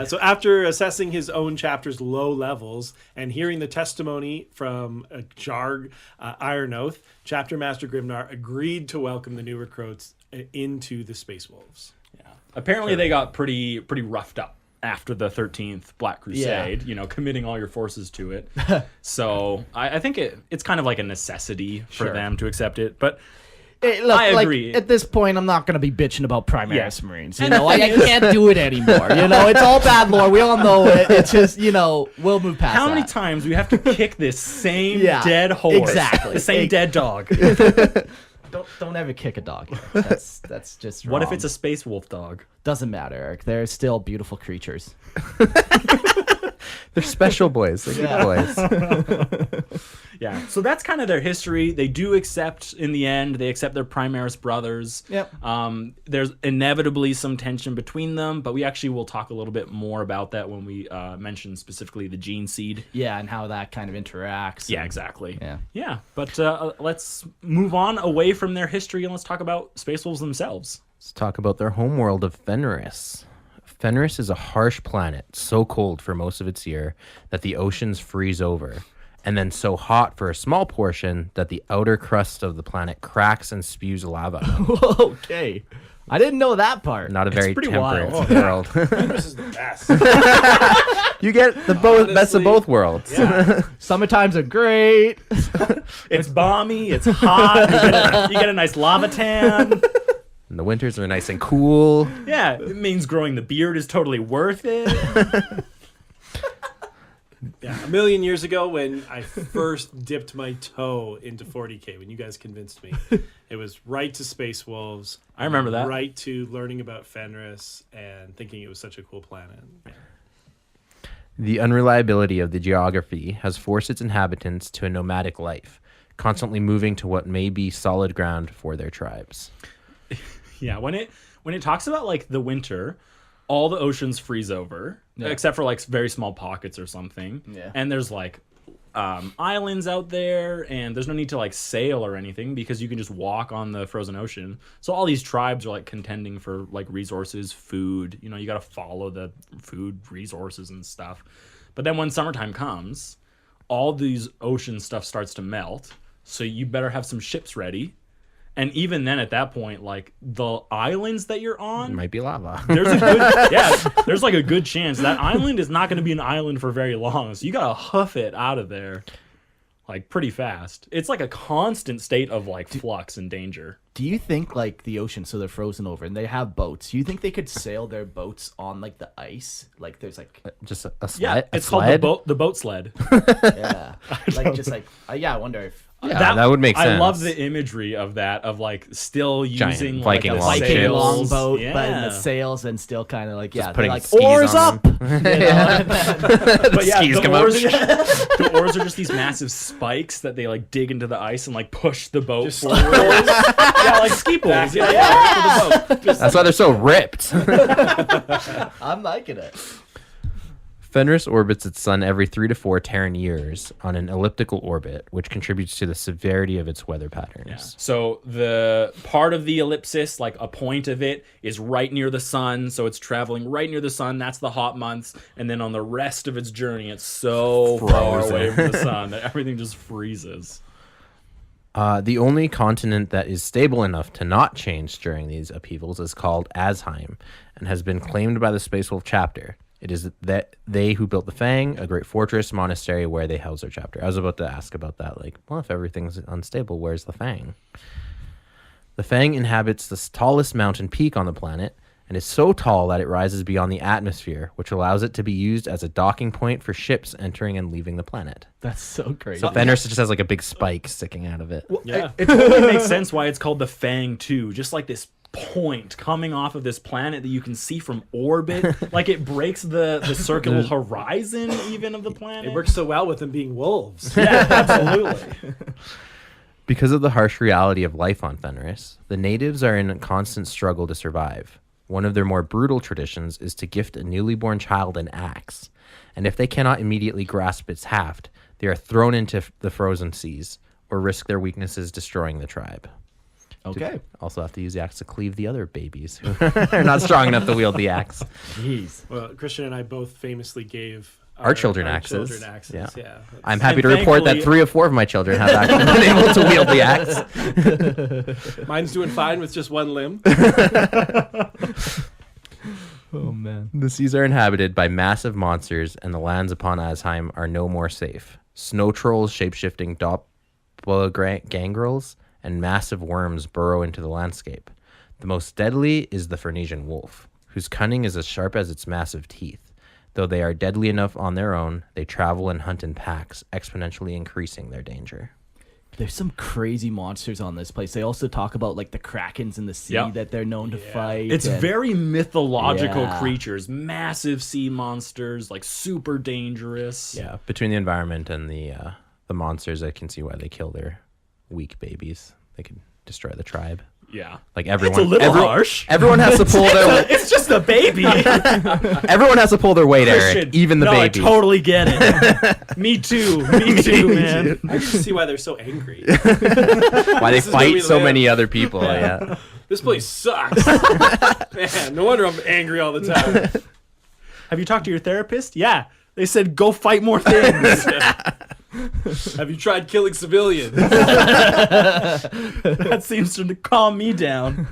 So after assessing his own chapter's low levels and hearing the testimony from Jarg Iron Oath, Chapter Master Grimnar agreed to welcome the new recruits into the Space Wolves. Yeah. Apparently they got pretty roughed up after the 13th Black Crusade, committing all your forces to it. So I think it's kind of like a necessity for them to accept it. But Look, I agree. At this point, I'm not going to be bitching about Primaris Marines. I can't do it anymore. It's all bad lore. We all know it. It's just, we'll move past How that. many times do we have to kick this same dead horse? Exactly. The same dead dog. Don't ever kick a dog. That's just wrong. What if it's a space wolf dog? Doesn't matter, Eric. They're still beautiful creatures. They're special boys. They're good boys. Yeah. So that's kind of their history. They do accept, in the end, they accept their Primaris brothers. Yep. There's inevitably some tension between them, but we actually will talk a little bit more about that when we mention specifically the gene seed. Yeah, and how that kind of interacts. Yeah, exactly. Yeah. But let's move on away from their history and let's talk about Space Wolves themselves. Let's talk about their homeworld of Fenris. Fenris is a harsh planet, so cold for most of its year that the oceans freeze over, and then so hot for a small portion that the outer crust of the planet cracks and spews lava. Okay. I didn't know that part. Not a very pretty temperate wild. world. This is the best. You get the best of both worlds. Yeah. Summertimes are great. It's balmy, it's hot, you get a nice lava tan. And the winters are nice and cool. Yeah, it means growing the beard is totally worth it. Yeah, a million years ago when I first dipped my toe into 40K, when you guys convinced me, it was right to Space Wolves. I remember that. Right to learning about Fenris and thinking it was such a cool planet. The unreliability of the geography has forced its inhabitants to a nomadic life, constantly moving to what may be solid ground for their tribes. Yeah, when it talks about like the winter, all the oceans freeze over, except for like very small pockets or something. Yeah. And there's like islands out there, and there's no need to like sail or anything because you can just walk on the frozen ocean. So all these tribes are like contending for like resources, food. You got to follow the food resources and stuff. But then when summertime comes, all these ocean stuff starts to melt. So you better have some ships ready. And even then, at that point, like the islands that you're on, Might be lava. there's a good there's like a good chance that island is not going to be an island for very long. So you gotta huff it out of there, like pretty fast. It's like a constant state of like flux and danger. Do you think like the ocean, so they're frozen over and they have boats? Do you think they could sail their boats on like the ice? Like there's like Just a Yeah, sled. it's a called sled? the boat sled. yeah, like just like I wonder if Yeah, that would make sense. I love the imagery of that, of like still Giant using Viking like a longboat. Viking sails. longboat, Yeah. but in the sails and still kind of like putting they're like skis oars on up. them. But yeah, skis the come out. oars, the oars are just these massive spikes that they like dig into the ice and like push the boat Just forward. Yeah, like ski poles. Yeah, for the boat. That's why they're so ripped. I'm liking it. Fenris orbits its sun every 3 to 4 Terran years on an elliptical orbit, which contributes to the severity of its weather patterns. Yeah. So the part of the ellipsis, like a point of it, is right near the sun. So it's traveling right near the sun. That's the hot months. And then on the rest of its journey, it's so far Frozen. away from the sun that everything just freezes. The only continent that is stable enough to not change during these upheavals is called Asheim and has been claimed by the Space Wolf chapter. It is that they who built the Fang, a great fortress, monastery where they house their chapter. I was about to ask about that. Like, well, if everything's unstable, where's the Fang? The Fang inhabits the tallest mountain peak on the planet and is so tall that it rises beyond the atmosphere, which allows it to be used as a docking point for ships entering and leaving the planet. That's so crazy. So Fenris just has like a big spike sticking out of it. Yeah. It totally makes sense why it's called the Fang too. Just like this point coming off of this planet that you can see from orbit. Like it breaks the circular horizon even of the planet. It works so well with them being wolves. Yeah, absolutely. Because of the harsh reality of life on Fenris, the natives are in a constant struggle to survive. One of their more brutal traditions is to gift a newly born child an axe, and if they cannot immediately grasp its haft, they are thrown into the frozen seas or risk their weaknesses destroying the tribe. Okay. Also have to use the axe to cleave the other babies who are not strong enough to wield the axe. Jeez. Well, Christian and I both famously gave Our children axes. Children axes. Yeah. Yeah. I'm happy And to report that thankfully- 3 of 4 of my children have actually been able to wield the axe. Mine's doing fine with just one limb. Oh man. The seas are inhabited by massive monsters, and the lands upon Asheim are no more safe. Snow trolls, shape-shifting doppelgangers, and massive worms burrow into the landscape. The most deadly is the Fernesian wolf, whose cunning is as sharp as its massive teeth. Though they are deadly enough on their own, they travel and hunt in packs, exponentially increasing their danger. There's some crazy monsters on this place. They also talk about like the krakens in the sea Yep. that they're known to fight. It's and- very mythological Yeah. creatures, massive sea monsters, like super dangerous. Yeah, between the environment and the monsters, I can see why they kill their weak babies. They could destroy the tribe. Yeah. Like everyone, It's a little harsh. Everyone has to pull their. It's just a baby. Everyone has to pull their weight, Eric. Christian, Even the no, baby. I totally get it. Me too, man. I can see why they're so angry. Why they This is where we fight so live. many other people. Yeah. This place sucks. Man, no wonder I'm angry all the time. Have you talked to your therapist? Yeah. They said go fight more things. Have you tried killing civilians? That seems to calm me down.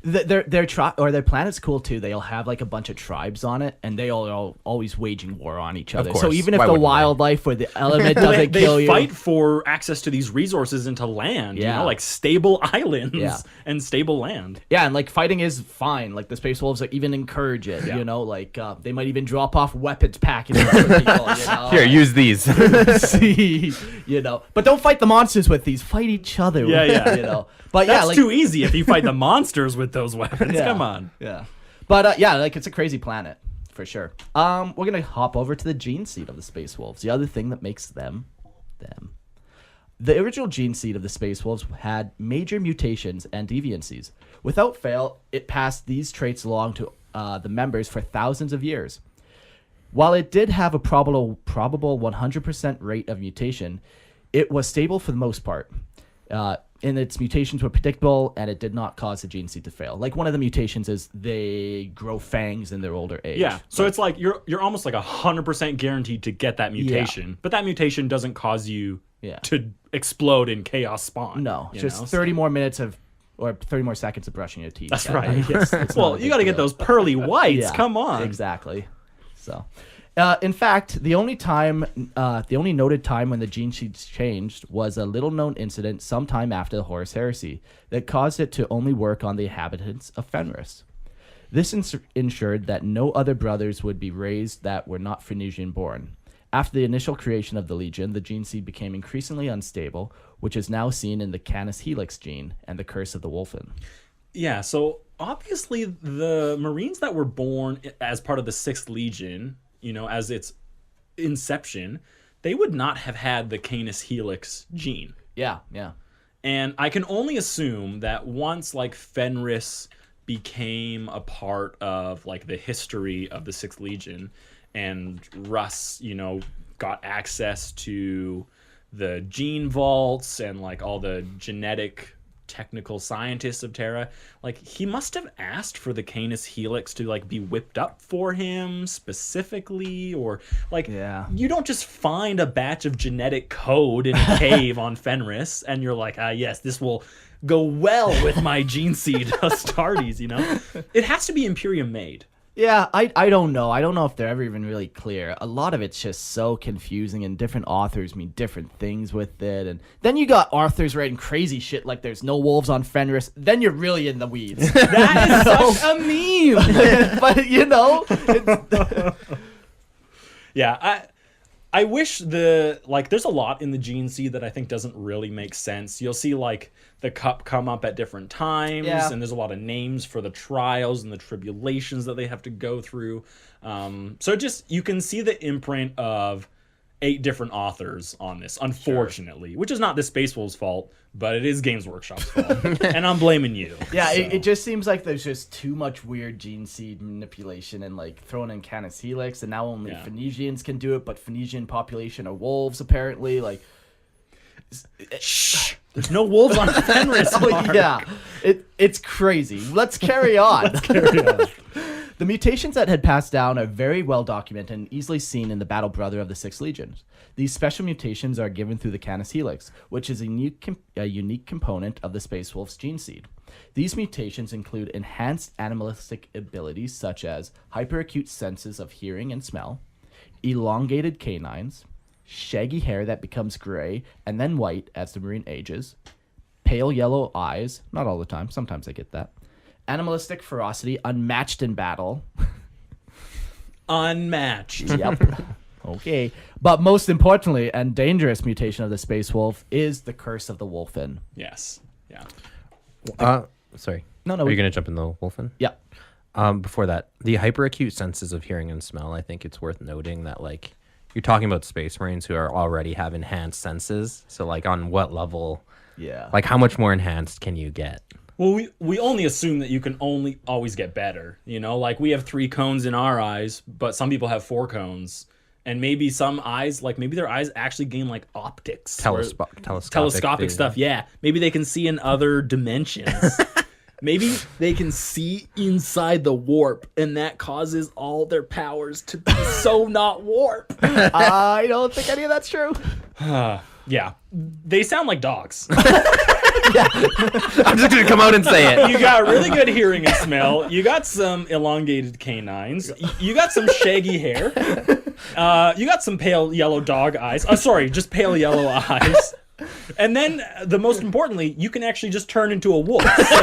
Their planet's cool too. They'll have like a bunch of tribes on it, and they all are always waging war on each other. So course. even if Why the wouldn't they? wildlife or the element doesn't they kill you, fight for access to these resources into land, Yeah. like stable islands Yeah. and stable land. yeah, and like fighting is fine. Like the Space Wolves even encourage it. Yeah. You know, like they might even drop off weapons packages for people. You know? Here, use these. See, you know, but don't fight the monsters with these. Fight each other. Yeah, with, yeah. You know, but That's yeah, like too easy if you fight the monsters with those weapons. Yeah. Come on. yeah, but yeah, like it's a crazy planet for sure. We're gonna hop over to the gene seed of the Space Wolves. The other thing that makes them. The original gene seed of the Space Wolves had major mutations and deviancies. Without fail, it passed these traits along to the members for thousands of years. While it did have a probable 100% rate of mutation, it was stable for the most part. And its mutations were predictable, and it did not cause the gene seed to fail. Like one of the mutations is they grow fangs in their older age. Yeah. So it's like you're almost like 100% guaranteed to get that mutation, but that mutation doesn't cause you Yeah. to explode in chaos spawn. No, you just know? 30 more minutes or 30 more seconds of brushing your teeth. That's Yeah, right. it's Well, not a you big got to get deal. those pearly whites. Yeah, Come on. Exactly. So, in fact, the only noted time when the gene seeds changed was a little-known incident sometime after the Horus Heresy that caused it to only work on the inhabitants of Fenris. This ensured that no other brothers would be raised that were not Phoenician-born. After the initial creation of the Legion, the gene seed became increasingly unstable, which is now seen in the Canis Helix gene and the Curse of the Wolfen. Yeah, so obviously the Marines that were born as part of the 6th Legion, you know, as its inception, they would not have had the Canis Helix gene. Yeah. And I can only assume that once like Fenris became a part of like the history of the 6th Legion and Russ, you know, got access to the gene vaults and like all the genetic technical scientists of Terra, like he must have asked for the Canis Helix to like be whipped up for him specifically, or like you don't just find a batch of genetic code in a cave on Fenris and you're like, yes, this will go well with my gene seed Astartes, you know? It has to be Imperium made. Yeah, I don't know. I don't know if they're ever even really clear. A lot of it's just so confusing, and different authors mean different things with it. And then you got authors writing crazy shit like there's no wolves on Fenris. Then you're really in the weeds. That is such a meme. But, you know, it's... Yeah, I wish there's a lot in the gene seed that I think doesn't really make sense. You'll see like the cup come up at different times, and there's a lot of names for the trials and the tribulations that they have to go through. So just you can see the imprint of 8 different authors on this, unfortunately, which is not the Space Wolves' fault, but it is Games Workshop's fault, and I'm blaming you. Yeah, so. it just seems like there's just too much weird gene seed manipulation and like throwing in Canis Helix, and now only Phoenicians can do it, but Phoenician population are wolves apparently. Like, shh, there's no wolves on Fenris. Yeah, it's crazy. Let's carry on. The mutations that had passed down are very well documented and easily seen in the Battle Brother of the 6th Legion. These special mutations are given through the Canis Helix, which is a unique component of the Space Wolf's gene seed. These mutations include enhanced animalistic abilities such as hyperacute senses of hearing and smell, elongated canines, shaggy hair that becomes gray and then white as the Marine ages, pale yellow eyes, not all the time, sometimes I get that, animalistic ferocity unmatched in battle. Unmatched. Yep. Okay. But most importantly, and dangerous mutation of the Space Wolf is the Curse of the Wolfen. Yes. Yeah. Sorry. No. Are you going to jump in the Wolfen? Yeah. Before that, the hyperacute senses of hearing and smell, I think it's worth noting that, like, you're talking about Space Marines who are already have enhanced senses. So, like, on what level? Yeah. Like, how much more enhanced can you get? Well, we only assume that you can only always get better. You know, like we have 3 cones in our eyes, but some people have 4 cones. And maybe some eyes, like maybe their eyes actually gain like optics. Telescopic stuff, yeah. Maybe they can see in other dimensions. Maybe they can see inside the warp, and that causes all their powers to be so not warp. I don't think any of that's true. Yeah. They sound like dogs. I'm just going to come out and say it. You got really good hearing and smell. You got some elongated canines. You got some shaggy hair. You got some pale yellow dog eyes. Sorry, just pale yellow eyes. And then, the most importantly, you can actually just turn into a wolf. So,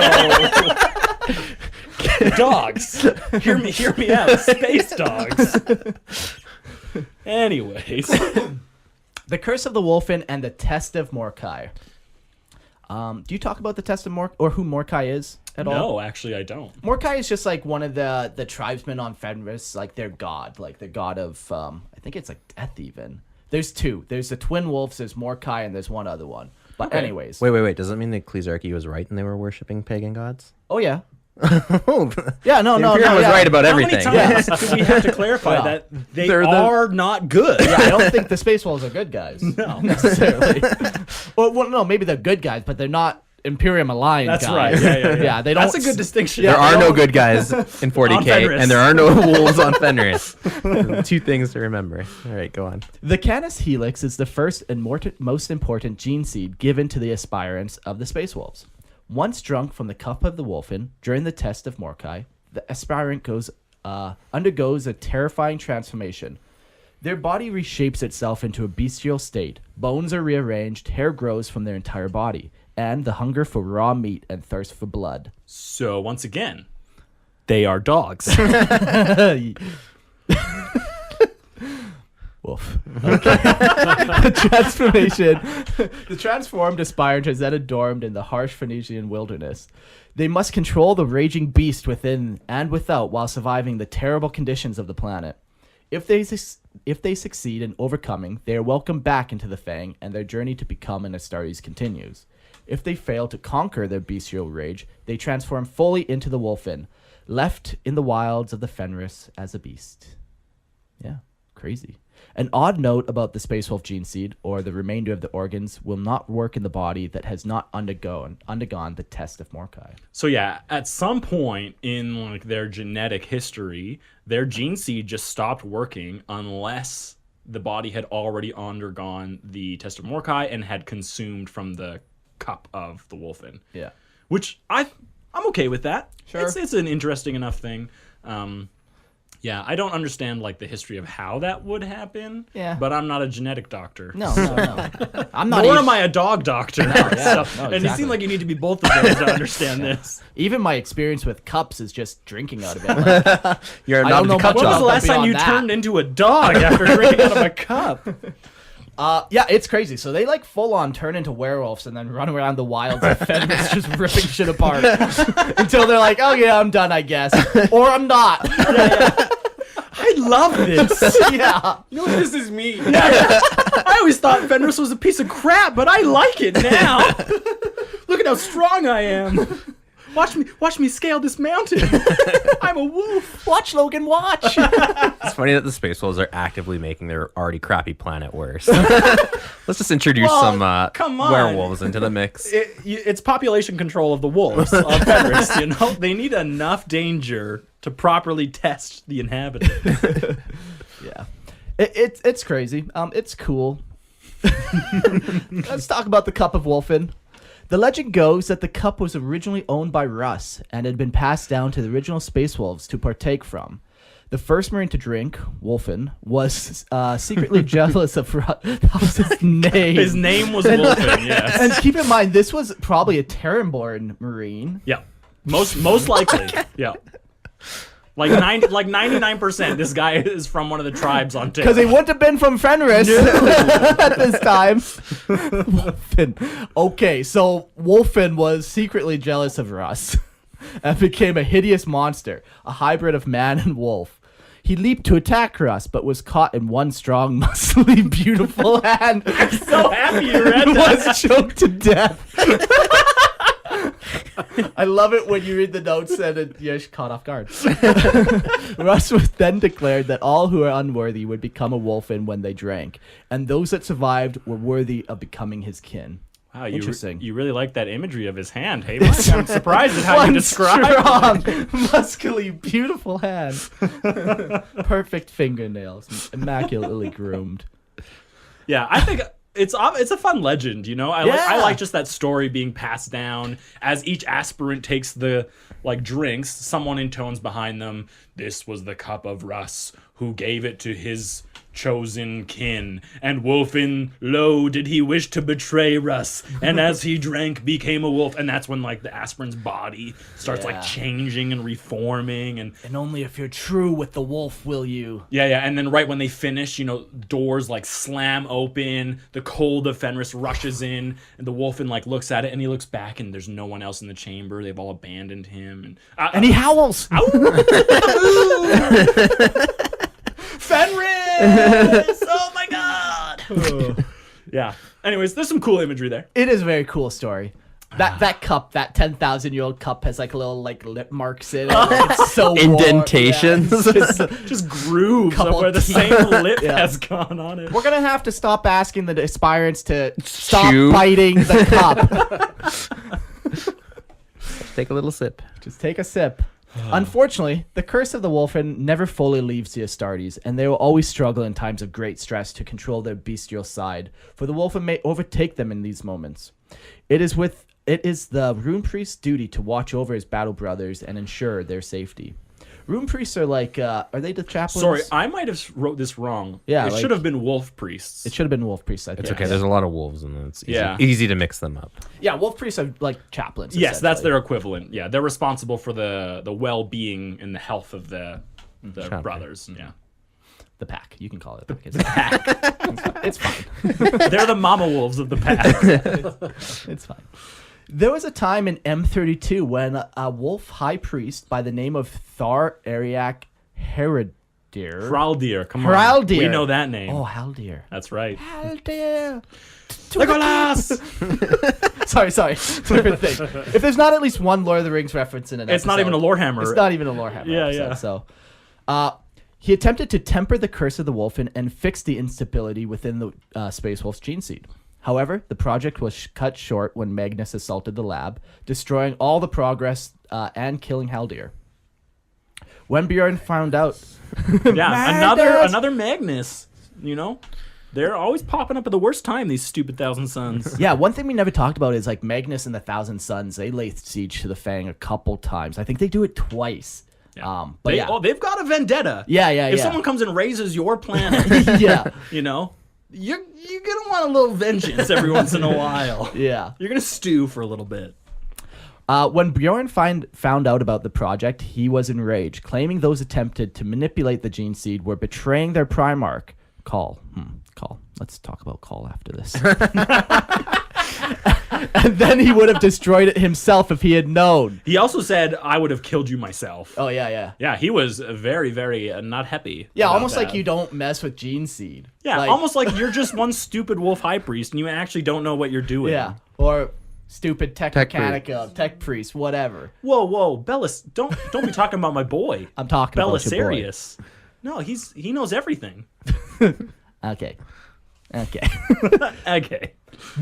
dogs. Hear me out. Space dogs. Anyways. The Curse of the Wolfen and the Test of Mordkai. Do you talk about the Test of Mordkai, or who Mordkai is at all? No, actually, I don't. Mordkai is just like one of the tribesmen on Fenris, like their god, of, I think it's like death even. There's 2. There's the Twin Wolves, there's Mordkai, and there's one other one. But anyways. Wait. Does that mean the Ecclesiarchy was right and they were worshipping pagan gods? Oh, yeah. The Yeah, no. Imperium was right about everything. How many times do we have to clarify that they are not good? Yeah, I don't think the Space Wolves are good guys. No. Necessarily. Well, no, maybe they're good guys, but they're not Imperium aligned That's guys. right. Yeah. Yeah, they don't. That's a good distinction. There are no good guys in 40k, Fenris. and there are no wolves on Fenris. Two things to remember. All right, go on. The Canis Helix is the first and most important gene seed given to the aspirants of the Space Wolves. Once drunk from the cup of the Wolfen during the test of Morkai, the aspirant undergoes a terrifying transformation. Their body reshapes itself into a bestial state. Bones are rearranged, hair grows from their entire body, and the hunger for raw meat and thirst for blood. So once again, they are dogs. Wolf. Okay. The transformed aspirant is then adorned in the harsh Phoenician wilderness. They must control the raging beast within and without while surviving the terrible conditions of the planet. If they succeed in overcoming, they are welcomed back into the Fang, and their journey to become an Astartes continues. If they fail to conquer their bestial rage, they transform fully into the Wolfen, left in the wilds of the Fenris as a beast. Yeah, crazy. An odd note about the Space Wolf gene seed, or the remainder of the organs, will not work in the body that has not undergone the test of Morkai. So yeah, at some point in like their genetic history, their gene seed just stopped working unless the body had already undergone the test of Morkai and had consumed from the cup of the Wolfen. Yeah. Which I'm okay with that. Sure. It's an interesting enough thing. Yeah, I don't understand like the history of how that would happen. Yeah. But I'm not a genetic doctor. No. I'm not. Nor am I a dog doctor. yeah. No, And you exactly. seem like you need to be both of those to understand this. Even my experience with cups is just drinking out of it. Like, You're I not don't know a cup much When was job. the last time beyond you that. turned into a dog after drinking out of a cup? yeah, it's crazy. So they like full on turn into werewolves and then run around the wilds of Fenris just ripping shit apart until they're like, oh yeah, I'm done, I guess, or I'm not. I love this. Yeah. You know, this is me. I always thought Fenris was a piece of crap, but I like it now. Look at how strong I am. Watch me scale this mountain. I'm a wolf. Watch, Logan, watch. It's funny that the Space Wolves are actively making their already crappy planet worse. Let's just introduce Well, some come on. werewolves into the mix. It's population control of the wolves of Fenris. You know, they need enough danger to properly test the inhabitant. Yeah. It's crazy. It's cool. Let's talk about the Cup of Wolfen. The legend goes that the cup was originally owned by Russ and had been passed down to the original Space Wolves to partake from. The first Marine to drink, Wolfen, was secretly jealous of Russ. That was his name. His name was Wolfen, yes. And keep in mind, this was probably a Terran-born Marine. Yeah. Most likely. Yeah. Like 99%, this guy is from one of the tribes on Terra. Because he wouldn't have been from Fenris at this time. Wolfen. Okay, so Wolfen was secretly jealous of Russ and became a hideous monster, a hybrid of man and wolf. He leaped to attack Russ, but was caught in one strong, muscly, beautiful hand. I'm so happy you read and that. was choked to death. I love it when you read the notes and you're caught off guard. Russ was then declared that all who are unworthy would become a wolfen when they drank, and those that survived were worthy of becoming his kin. Wow, Interesting. You really like that imagery of his hand, hey Mike? I'm surprised at how you One describe it. strong, muscly, beautiful hand. Perfect fingernails, immaculately groomed. Yeah, I think it's a fun legend, you know. I Yeah. like just that story being passed down as each aspirant takes the drinks. Someone intones behind them, "This was the cup of Russ, who gave it to his chosen kin, and Wolfen, lo, did he wish to betray Russ, and as he drank became a wolf." And that's when the aspirant's body starts Yeah. changing and reforming, and And only if you're true with the wolf will you. yeah, and then right when they finish, doors slam open, the cold of Fenris rushes in, and the Wolfen looks at it, and he looks back, and there's no one else in the chamber. They've all abandoned him, And he howls. Fenris! Oh my god! Yeah. Anyways, there's some cool imagery there. It is a very cool story. That cup, that 10,000-year-old cup, has little lip marks in it. It's so worn. Indentations. Yeah, it's just- Just grooves Couple of where the teeth. same lip Yeah. has gone on it. we're gonna have to stop asking the aspirants to stop Chew. biting the cup. take a little sip. Just take a sip. Unfortunately, the curse of the Wolfen never fully leaves the Astartes, and they will always struggle in times of great stress to control their bestial side, for the Wolfen may overtake them in these moments. It is the Rune Priest's duty to watch over his battle brothers and ensure their safety. Rune Priests are like, are they the chaplains? Sorry, I might have wrote this wrong. Yeah, it like- should have been wolf priests. It should have been Wolf Priests, I think. It's okay. There's a lot of wolves, and it's Yeah. easy to mix them up. Yeah, Wolf Priests are like chaplains. Yes, that's essentially. their equivalent. Yeah, they're responsible for the well-being and the health of the Chapter. brothers. Yeah, The pack. You can call it the pack. It's fine. they're the mama wolves of the pack. It's fine. There was a time in M32 when a wolf high priest by the name of Thar Ariak Heradir. Hraldir, come on. Hraldir. We know that name. Oh, Haldir. That's right. Haldir. Legolas! Sorry. Different thing. If there's not at least one Lord of the Rings reference in an It's not even a lore hammer. It's not even a Lorehammer Yeah, episode, yeah. So, he attempted to temper the curse of the Wolfen and fix the instability within the Space Wolf's gene seed. However, the project was cut short when Magnus assaulted the lab, destroying all the progress and killing Haldir. When Bjorn found out... Yeah, Magnus! another Magnus, you know? They're always popping up at the worst time, these stupid Thousand Sons. Yeah, one thing we never talked about is like Magnus and the Thousand Sons, they lay siege to the Fang a couple times. I think they do it twice. Yeah. But yeah. They've got a vendetta. Yeah. If someone comes and raises your planet, Yeah. you know, you're gonna want a little vengeance every once in a while. Yeah. You're gonna stew for a little bit. When Bjorn found out about the project, he was enraged, claiming those attempted to manipulate the gene seed were betraying their Primarch. Call. Let's talk about Call after this. And then he would have destroyed it himself if he had known. He also said, "I would have killed you myself." Oh, yeah. Yeah, he was very, very not happy. Yeah, about almost that. like you don't mess with gene seed. Yeah, Like- almost like you're just one stupid wolf high priest and you actually don't know what you're doing. Yeah. Or stupid tech Tech mechanica, tech priest, whatever. Whoa, Bellis, don't be talking about my boy. I'm talking about your boy. Belisarius. No, he knows everything. Okay. Okay.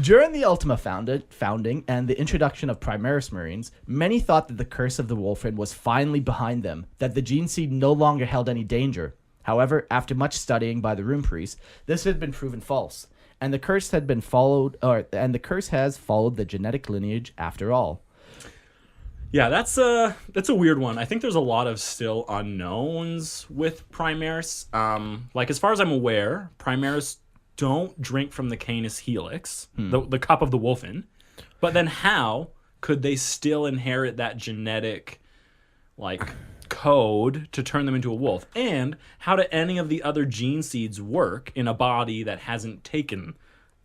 During the Ultima founding and the introduction of Primaris Marines, many thought that the curse of the Wolfen was finally behind them, that the gene seed no longer held any danger. However, after much studying by the Rune Priest, this had been proven false, and the curse has followed the genetic lineage after all. Yeah, that's a weird one. I think there's a lot of still unknowns with Primaris. Like as far as I'm aware, Primaris don't drink from the Canis Helix, the cup of the Wolfen. But then how could they still inherit that genetic like code to turn them into a wolf? And how do any of the other gene seeds work in a body that hasn't taken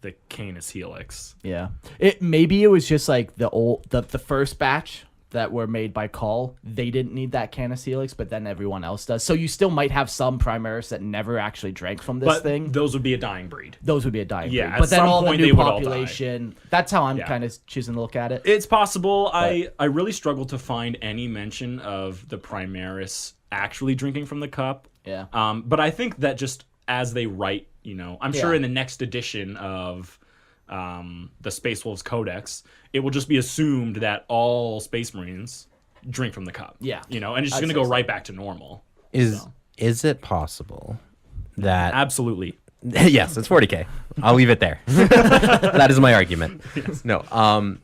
the Canis Helix? Yeah. Maybe it was just like the first batch that were made by Call. They didn't need that Canis Helix, but then everyone else does. So you still might have some Primaris that never actually drank from this But thing. those would be a dying breed. Those would be a dying Yeah, breed. at But then some all the point new they would all die. population. That's how I'm Yeah. kind of choosing to look at it. It's possible. I really struggle to find any mention of the Primaris actually drinking from the cup. Yeah. But I think that just as they write, you know, I'm sure Yeah. in the next edition of the Space Wolves Codex, it will just be assumed that all Space Marines drink from the cup. Yeah. You know, and it's just I'd going to say go so. right back to normal. Is it possible that Absolutely. yes, it's 40K. I'll leave it there. That is my argument. No,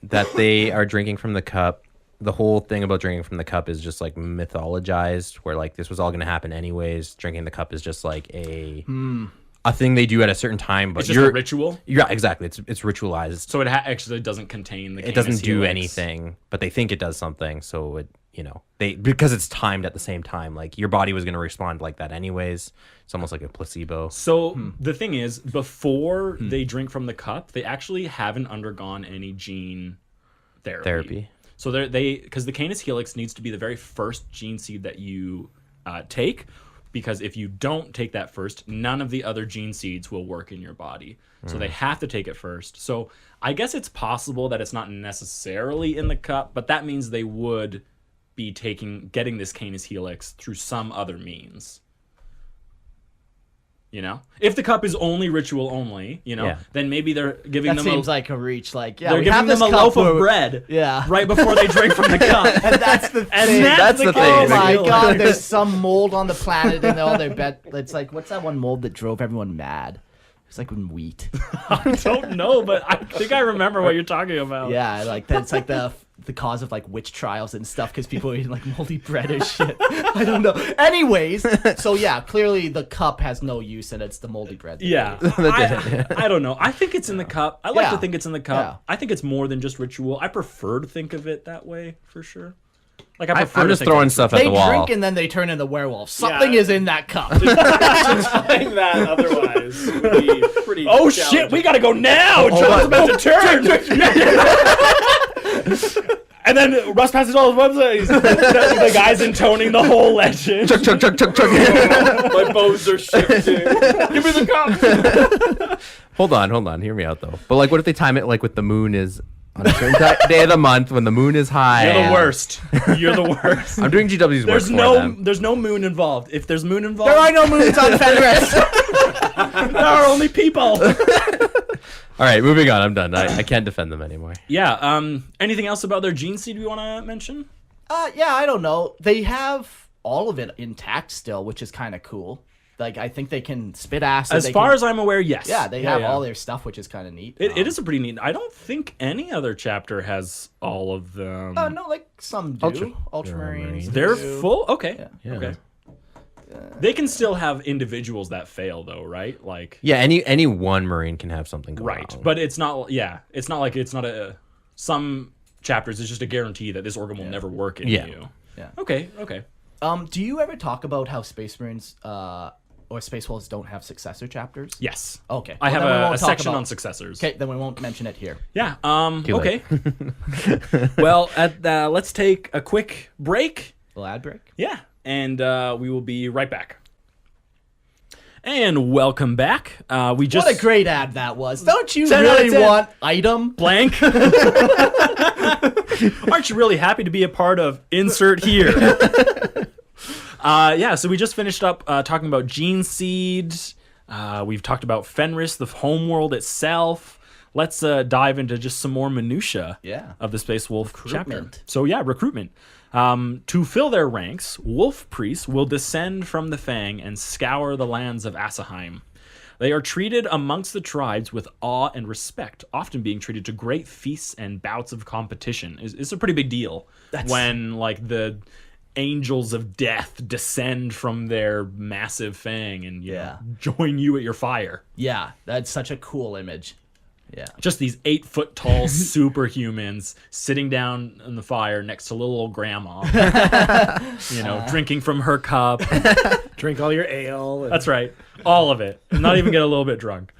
that they are drinking from the cup. The whole thing about drinking from the cup is just like mythologized, where like this was all going to happen anyways. Drinking the cup is just like a thing they do at a certain time, but It's just a ritual. Yeah, exactly. It's ritualized. So it actually doesn't contain the It doesn't Canis do Helix. anything, but they think it does something. So it, because it's timed at the same time. Like your body was going to respond like that anyways. It's almost like a placebo. So the thing is, before they drink from the cup, they actually haven't undergone any gene therapy. So because the Canis Helix needs to be the very first gene seed that you take, because if you don't take that first, none of the other gene seeds will work in your body. So they have to take it first. So I guess it's possible that it's not necessarily in the cup, but that means they would be getting this Canis Helix through some other means. You know, if the cup is only ritual only, you know, Yeah. then maybe they're giving That them seems like a reach. Like, yeah, they're we giving have them this a cup loaf of where- bread, Yeah. right before they drink from the cup. And that's the And thing. that's the thing. Oh case. my Really. god, there's some mold on the planet and all their bed. It's like, what's that one mold that drove everyone mad? It's like when wheat. I don't know, but I think I remember what you're talking about. Yeah, like that's like the cause of like witch trials and stuff because people are eating like moldy bread or shit. I don't know. Anyways, so yeah, clearly the cup has no use and it's the moldy bread. Yeah, I don't know. I think it's in the cup. I like to think it's in the cup. Yeah. I think it's more than just ritual. I prefer to think of it that way for sure. Like I prefer I'm to just think throwing of it. stuff at They the wall. drink and then they turn into werewolves. Something Yeah. is in that cup. Denying that otherwise would be pretty. Oh shit, we gotta go now. John's about to turn. And then Russ passes all his websites. The guy's intoning the whole legend. Chug, chug, chug, chug, chug. My bones are shifting. Give me the cup. Hold on. Hear me out, though. But, like, what if they time it, like, with the moon is on a certain day of the month when the moon is high? You're the worst. You're the worst. I'm doing GW's work There's no moon involved. If there's moon involved, There are no moons on Fenris. there are only people. All right, moving on. I'm done. I can't defend them anymore. Yeah. Anything else about their gene seed we want to mention? Yeah, I don't know. They have all of it intact still, which is kind of cool. Like, I think they can spit acid. As far as I'm aware, yes. yeah, they have all their stuff, which is kind of neat. It is a pretty neat. I don't think any other chapter has all of them. No, like some do. Ultramarines. They're do. full. Okay. Yeah. Okay. They can still have individuals that fail, though, right? Like, Yeah, any one Marine can have something go right. wrong. But it's not. Yeah, it's not like it's not a. Some chapters it's just a guarantee that this organ will never work in you. Yeah. Okay. Okay. Do you ever talk about how Space Marines or Space Wolves don't have successor chapters? Yes. Okay. I Well, have then we a won't talk section about- on successors. Okay, then we won't mention it here. Yeah. Too Okay. late. Well, let's take a quick break. Little ad break. Yeah, and we will be right back. And welcome back. We just What a great ad that was. Don't you 10 out of really 10. want item? blank. Aren't you really happy to be a part of insert here? Yeah, so we just finished up talking about Gene Seed. We've talked about Fenris, the homeworld itself. Let's dive into just some more minutia of the Space Wolf chapter. Recruitment. So yeah, recruitment. To fill their ranks, wolf priests will descend from the Fang and scour the lands of Asaheim. They are treated amongst the tribes with awe and respect, often being treated to great feasts and bouts of competition. It's a pretty big deal when like the angels of death descend from their massive Fang and you know, join you at your fire. Yeah, that's such a cool image. Yeah. Just these 8-foot tall superhumans sitting down in the fire next to little old grandma, you know, drinking from her cup. Drink all your ale. That's right. All of it. Not even get a little bit drunk.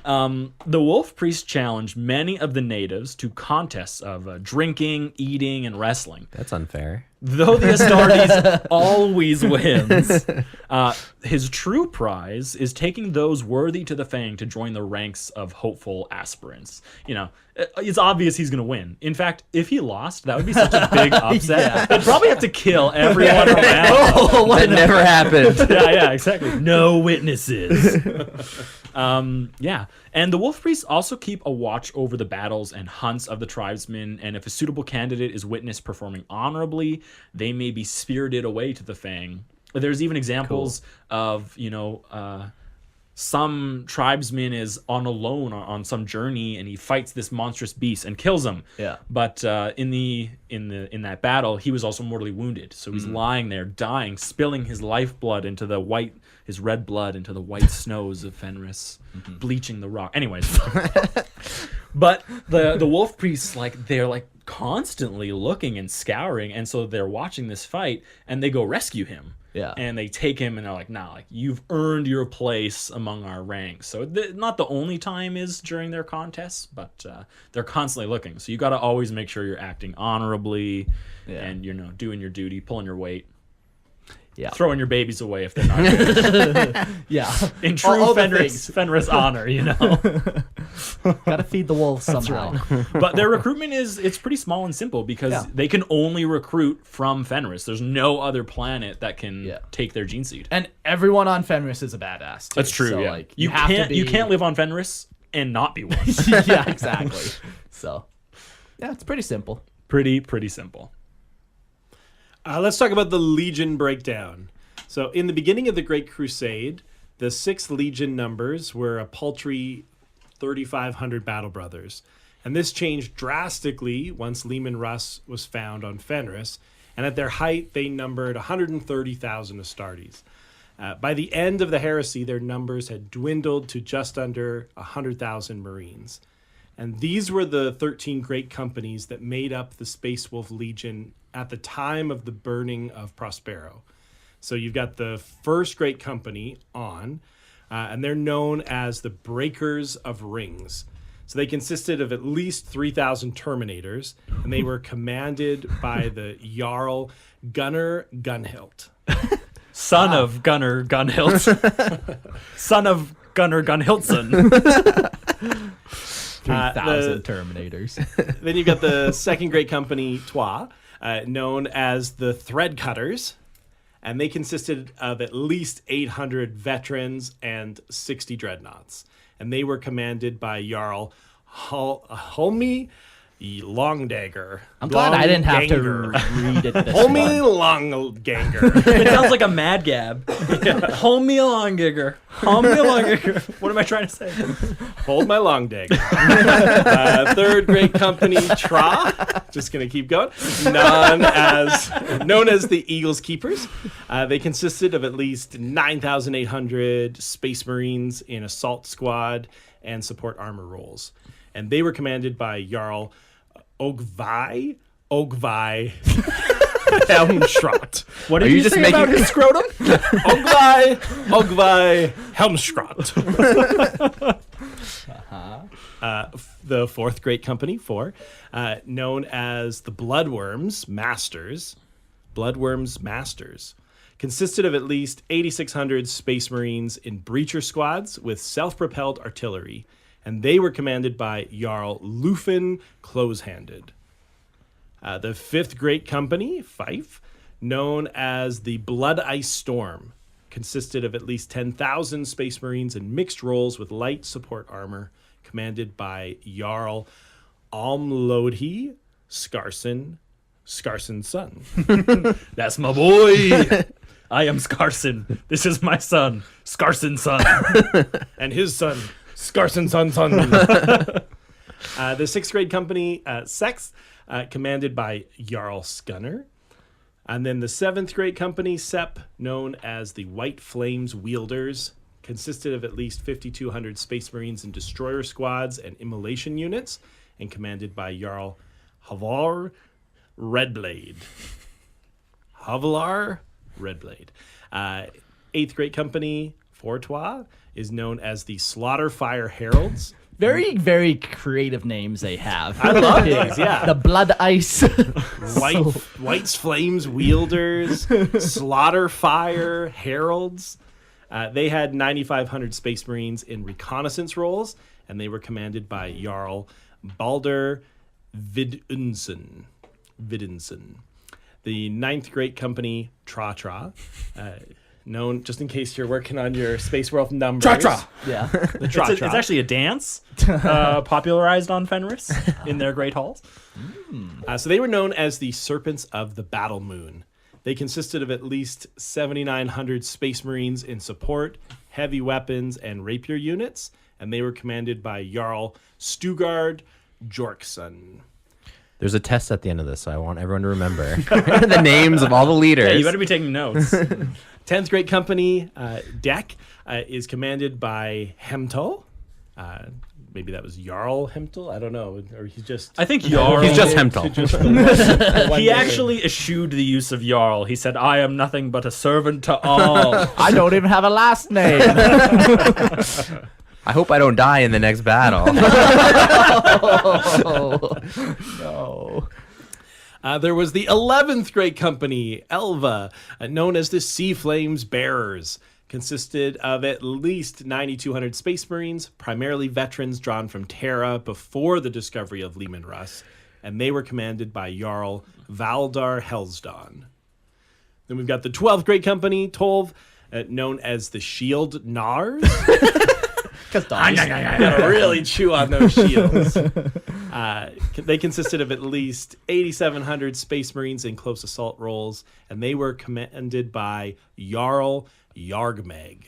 The wolf priest challenged many of the natives to contests of drinking, eating, and wrestling. That's unfair. Though the Astartes always wins, his true prize is taking those worthy to the Fang to join the ranks of hopeful aspirants. You know, it's obvious he's going to win. In fact, if he lost, that would be such a big upset. They'd probably have to kill everyone around. That never happened. Yeah, exactly. No witnesses. Yeah. And the wolf priests also keep a watch over the battles and hunts of the tribesmen, and if a suitable candidate is witnessed performing honorably, they may be spirited away to the Fang. There's even examples of, you know, some tribesman is on alone on some journey and he fights this monstrous beast and kills him. Yeah. But in that battle, he was also mortally wounded. So he's lying there, dying, spilling his lifeblood into his red blood into the white snows of Fenris, bleaching the rock. Anyways, but the wolf priests, like, they're like constantly looking and scouring, and so they're watching this fight, and they go rescue him. Yeah. And they take him, and they're like, nah, like, you've earned your place among our ranks. So not the only time is during their contests, but they're constantly looking. So you got to always make sure you're acting honorably and, you know, doing your duty, pulling your weight. Yeah. Throwing your babies away if they're not good. Yeah. In true All the Fenris honor, you know. Gotta feed the wolves somehow. But their recruitment it's pretty small and simple because they can only recruit from Fenris. There's no other planet that can take their gene seed. And everyone on Fenris is a badass too. That's true. So, Yeah. like, You have can't to be... you can't live on Fenris and not be one. Yeah, exactly. So, yeah, it's pretty simple. Pretty simple. Let's talk about the Legion breakdown. So in the beginning of the Great Crusade, the 6th Legion numbers were a paltry 3,500 battle brothers. And this changed drastically once Leman Russ was found on Fenris. And at their height, they numbered 130,000 Astartes. By the end of the heresy, their numbers had dwindled to just under 100,000 Marines. And these were the 13 great companies that made up the Space Wolf Legion at the time of the burning of Prospero. So you've got the first great company on, and they're known as the Breakers of Rings. So they consisted of at least 3,000 Terminators, and they were commanded by the Jarl Gunnar Gunhilt. Son of Gunnar Gunhilt. Son of Gunnar Gunhiltson. 3,000 Terminators. Then you've got the second great company, Trois, known as the Thread Cutters, and they consisted of at least 800 veterans and 60 dreadnoughts. And they were commanded by Jarl Holmi Longdagger. I'm glad I didn't have to read it this Holmi one. Longganger. It sounds like a mad gab. Hold me along, Gigger. Hold me along, Gigger. What am I trying to say? Hold my long dagger. Third great company, Tra. Just gonna keep going. Known as the Eagles Keepers. They consisted of at least 9,800 Space Marines in assault squad and support armor roles, and they were commanded by Jarl Ogvai Helmstrot. What did Are you you just say making- about his scrotum? Ogvai Helmstrot. The fourth great company, known as the Bloodworms Masters, consisted of at least 8,600 Space Marines in breacher squads with self-propelled artillery, and they were commanded by Jarl Lufin Close-Handed. The fifth great company, Fife, known as the Blood Ice Storm, consisted of at least 10,000 Space Marines in mixed roles with light support armor, commanded by Jarl Almlodhi Skarsen, Skarson's son. That's my boy. I am Skarson. This is my son, Skarson's son. And his son, Skarson's son. The sixth grade company, Sex, commanded by Jarl Skunner. And then the seventh grade company, Sep, known as the White Flames Wielders, consisted of at least 5,200 Space Marines in destroyer squads and immolation units, and commanded by Jarl Havar Redblade. Eighth great company, Fortois, is known as the Slaughterfire Heralds. Very, very creative names they have. I love these, yeah. The Blood Ice. White's Flames Wielders, Slaughterfire Heralds. They had 9,500 Space Marines in reconnaissance roles, and they were commanded by Jarl Balder Vidunsen. The ninth great company, Tra, known, just in case you're working on your Space Wolf numbers. Tra. Yeah. The Tra. It's actually a dance popularized on Fenris in their great halls. So they were known as the Serpents of the Battle Moon. They consisted of at least 7,900 Space Marines in support, heavy weapons, and rapier units, and they were commanded by Jarl Stugard Jorkson. There's a test at the end of this, so I want everyone to remember the names of all the leaders. Yeah, you better be taking notes. 10th Great Company, Deck, is commanded by Hemtal. Maybe that was Jarl Hemtal? I don't know. Or he's just... I think Jarl. He's just Hemtal. He actually eschewed the use of Jarl. He said, I am nothing but a servant to all. I don't even have a last name. I hope I don't die in the next battle. Oh, no. There was the 11th Great Company, Elva, known as the Sea Flames Bearers. Consisted of at least 9,200 Space Marines, primarily veterans drawn from Terra before the discovery of Leman Russ, and they were commanded by Jarl Valdar Helsdawn. Then we've got the 12th Great Company, Tolv, known as the Shield Nars. Because dogs. Gotta really chew on those shields. They consisted of at least 8,700 Space Marines in close assault roles, and they were commanded by Jarl Yargmeg.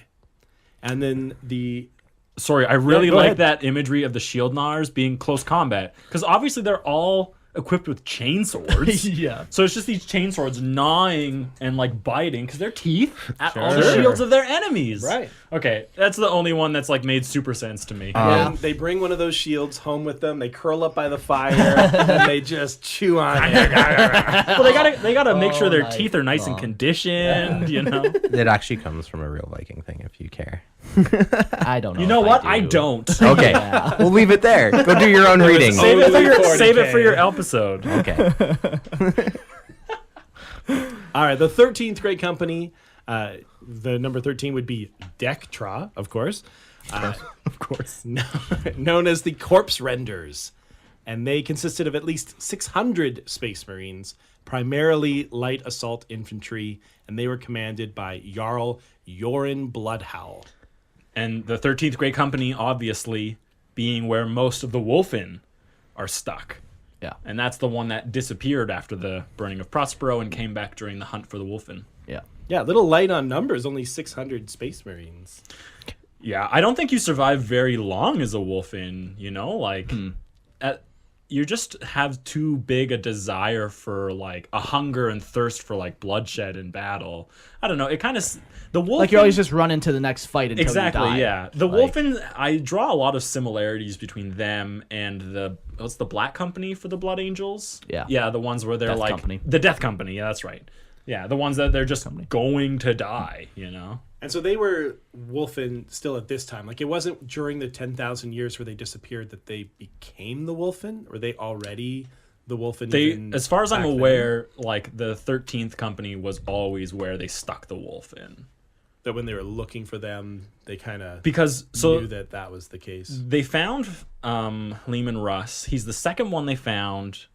And then the... Sorry, I really go like ahead. that imagery of the shield Nars being close combat. Because obviously they're all equipped with chainswords. Yeah. So it's just these chainswords gnawing and like biting because they're teeth at all the Sure. shields of their enemies. Right. Okay, that's the only one that's like made super sense to me. And they bring one of those shields home with them. They curl up by the fire and they just chew on it. Well, they gotta make sure their my teeth are nice and conditioned. You know. It actually comes from a real Viking thing, if you care. I don't know. You know if what? I I do. don't. Okay, we'll leave it there. Go do your own reading. Save it for your Only 40K. episode. Okay. All right, the 13th Great Company, the number 13 would be Dektra, of course. Of course. Known as the Corpse Renders. And they consisted of at least 600 Space Marines, primarily light assault infantry, and they were commanded by Jarl Yorin Bloodhowl. And the 13th Great Company, obviously, being where most of the Wolfen are stuck. Yeah. And that's the one that disappeared after the burning of Prospero and came back during the hunt for the Wolfen. Yeah. Yeah, a little light on numbers, only 600 Space Marines. Yeah, I don't think you survive very long as a Wolfen, you know? Like, you just have too big a desire for, like, a hunger and thirst for, like, bloodshed and battle. I don't know. It kind of... The Wolfen... Like you always just run into the next fight until Exactly, you die. yeah. The Like- Wolfen, I draw a lot of similarities between them and the... What's the Black Company for the Blood Angels? Yeah. Yeah, the ones where they're Death like... Company. The Death Company, yeah, that's right. Yeah, the ones that they're just going to die, you know? And so they were Wolfen still at this time. Like, it wasn't during the 10,000 years where they disappeared that they became the Wolfen? Or they already the Wolfen? They, as far as I'm back then? aware, like, the 13th Company was always where they stuck the Wolfen. That when they were looking for them, they kind of Because, so... knew that was the case. They found Leman Russ. He's the second one they found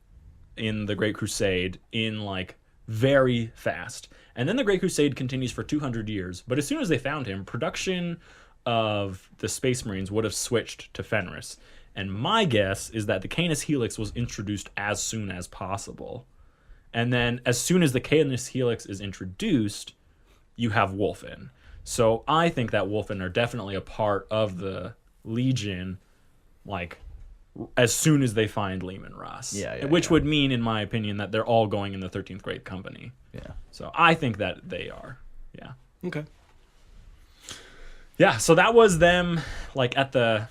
in the Great Crusade in, like, very fast. And then the Great Crusade continues for 200 years. But as soon as they found him, production of the Space Marines would have switched to Fenris. And my guess is that the Canis Helix was introduced as soon as possible. And then as soon as the Canis Helix is introduced, you have Wolfen. So I think that Wolfen are definitely a part of the Legion, like, as soon as they find Leman Russ. Which would mean, in my opinion, that they're all going in the 13th Great Company. Yeah. So I think that they are. Yeah. Okay. Yeah, so that was them, like, at the...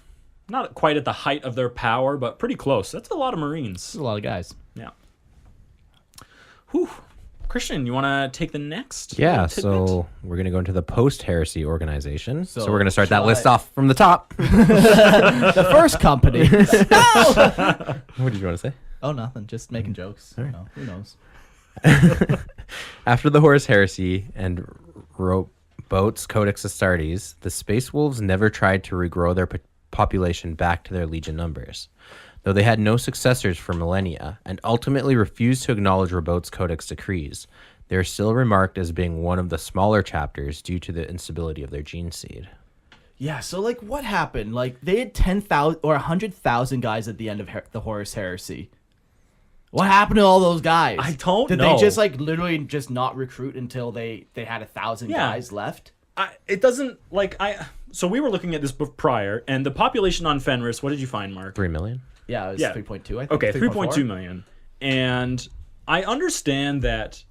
Not quite at the height of their power, but pretty close. That's a lot of Marines. There's a lot of guys. Yeah. Whew. Christian, you want to take the next? Yeah, little tidbit? so we're going to go into the post-heresy organization. So So we're going to start that shall list I- off from the top. The first company. What did you want to say? Oh, nothing. Just making jokes. You know, who knows? After the Horus Heresy and Boat's Codex Astartes, the Space Wolves never tried to regrow their population back to their Legion numbers, though they had no successors for millennia and ultimately refused to acknowledge Rabot's Codex decrees. They are still remarked as being one of the smaller chapters due to the instability of their gene seed. Yeah, so, like, what happened? Like, they had 10,000 or 100,000 guys at the end of the Horus Heresy. What happened to all those guys? I don't Did know. they just, like, literally just not recruit until they had 1,000 Yeah. guys left? It doesn't, like, So we were looking at this prior, and the population on Fenris, what did you find, Mark? 3 million? Yeah, it was Yeah. 3.2, I think. Okay, 3.4. 3.2 million. And I understand that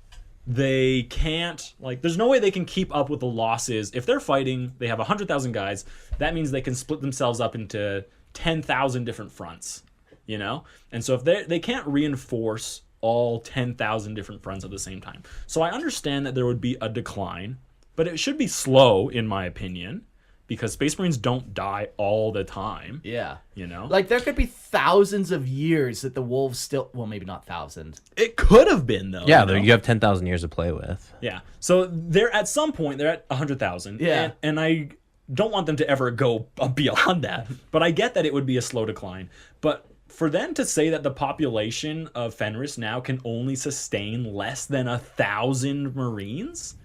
they can't, like, there's no way they can keep up with the losses. If they're fighting, they have 100,000 guys, that means they can split themselves up into 10,000 different fronts, you know? And so if they can't reinforce all 10,000 different fronts at the same time. So I understand that there would be a decline, but it should be slow, in my opinion, because Space Marines don't die all the time. Yeah. You know? Like, there could be thousands of years that the wolves still... Well, maybe not thousands. It could have been, though. Yeah, you know? you have 10,000 years to play with. Yeah. So they're at some point, they're at 100,000. Yeah. And I don't want them to ever go beyond that. But I get that it would be a slow decline. But for them to say that the population of Fenris now can only sustain less than 1,000 Marines,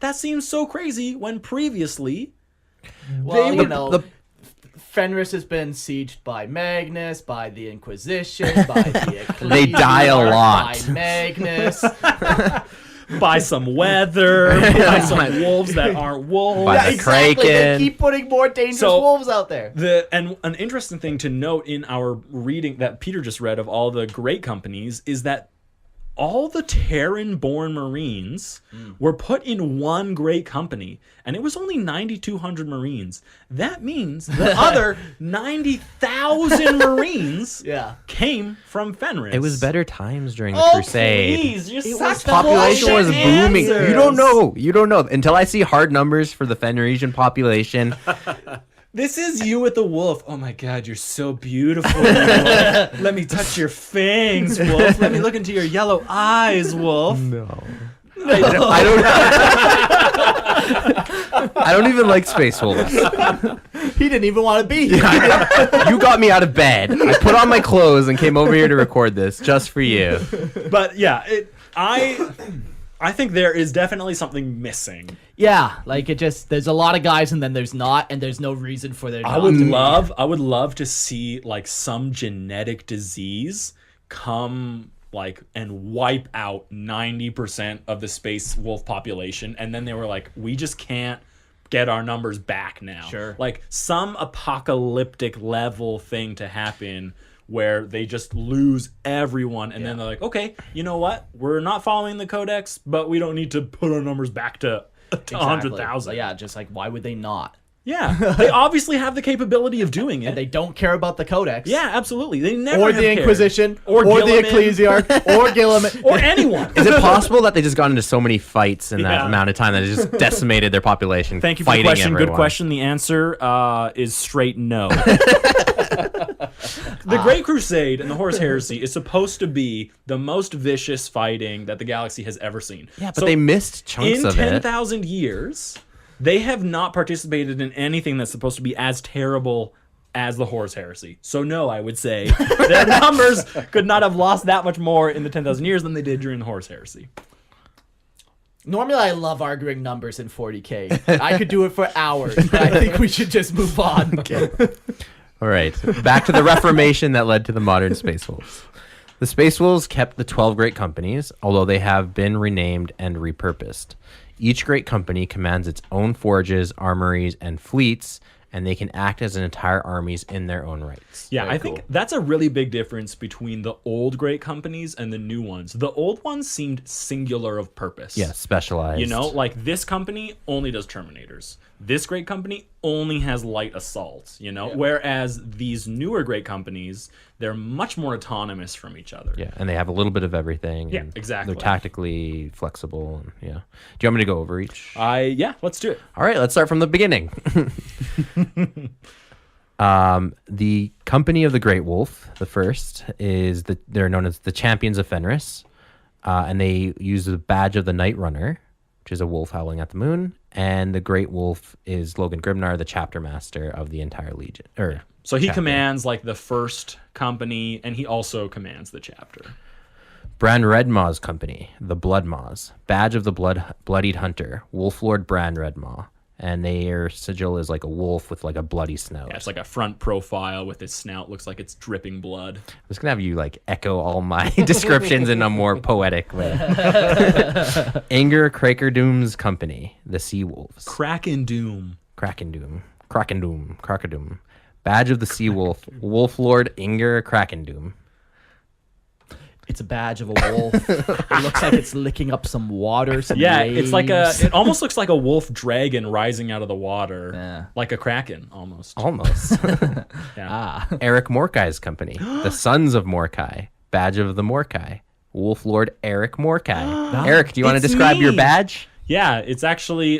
that seems so crazy when previously Well, you know, Fenris has been sieged by Magnus, by the Inquisition, by the Ecclesiarch, They die a lot. by Magnus. by some weather, by some wolves that aren't wolves. By the Exactly. They Kraken. keep putting more dangerous So- wolves out there. And an interesting thing to note in our reading that Peter just read of all the great companies is that all the Terran-born Marines were put in one great company, and it was only 9,200 Marines. That means the other 90,000 Marines Yeah. came from Fenris. It was better times during the Oh, Crusade. please! You're It such was Population was bullshit booming. answers. You don't know. You don't know until I see hard numbers for the Fenrisian population. This is you with the wolf. Oh my god, you're so beautiful, Wolf. Let me touch your fangs, Wolf. Let me look into your yellow eyes, Wolf. No. I don't. I don't even like Space Wolves. He didn't even want to be here. You got me out of bed. I put on my clothes and came over here to record this just for you. But yeah, I think there is definitely something missing. Yeah, like it just, there's a lot of guys and then there's not, and there's no reason for there I not would to be. love to see like some genetic disease come like and wipe out 90% of the space wolf population, and then they were like, we just can't get our numbers back now. Sure. Like some apocalyptic level thing to happen where they just lose everyone, and then they're like, okay, you know what? We're not following the codex, but we don't need to put our numbers back to 100,000. Yeah, just like, why would they not? Yeah, they obviously have the capability of doing it. And they don't care about the codex. Yeah, absolutely. They never Or have the cared. Inquisition, Or the Gilliman. Ecclesiarch, or Gilliman. or anyone. Is it possible that they just got into so many fights in that Yeah. amount of time that it just decimated their population? Thank you for the fighting question. everyone? Good question. The answer is straight no. The Great Crusade and the Horus Heresy is supposed to be the most vicious fighting that the galaxy has ever seen. Yeah, but they missed chunks in of it. 10,000 years, they have not participated in anything that's supposed to be as terrible as the Horus Heresy. So no, I would say their numbers could not have lost that much more in the 10,000 years than they did during the Horus Heresy. Normally, I love arguing numbers in 40K. I could do it for hours, but I think we should just move on. All right, back to the Reformation that led to the modern Space Wolves. The Space Wolves kept the 12 great companies, although they have been renamed and repurposed. Each great company commands its own forges, armories, and fleets, and they can act as an entire armies in their own rights. Yeah, Very I think cool. that's a really big difference between the old great companies and the new ones. The old ones seemed singular of purpose. Yeah, specialized. You know, like this company only does Terminators. This great company only has light assaults, you know? Whereas these newer great companies, they're much more autonomous from each other. Yeah, and they have a little bit of everything. Yeah, and exactly. They're tactically flexible. And, yeah. Do you want me to go over each? Yeah, let's do it. All right, let's start from the beginning. The Company of the Great Wolf, the first, they're known as the Champions of Fenris, and they use the badge of the Night Runner, which is a wolf howling at the moon, and the Great Wolf is Logan Grimnar, the chapter master of the entire legion. So he chapter. commands like the first company, and he also commands the chapter. Bran Redmaw's company, the Bloodmaws, badge of the Bloodied Hunter, Wolf Lord Bran Redmaw, and their sigil is like a wolf with like a bloody snout. Yeah, it's like a front profile with his snout. Looks like it's dripping blood. I'm just gonna have you like echo all my descriptions in a more poetic way. Anger Krakerdoom's company, the Sea Wolves. Kraken Doom. Krakendoom. Badge of the Sea Wolf, Wolf Lord Inger Krakendoom. It's a badge of a wolf. It looks like it's licking up some water. Some Yeah, it's like waves. it almost looks like a wolf dragon rising out of the water. Yeah. Like a kraken, almost. Almost. Yeah. Eric Morkai's company, the Sons of Morkai. Badge of the Morkai, Wolf Lord Eric Morkai. Eric, do you want to It's describe your me. badge? Yeah, it's actually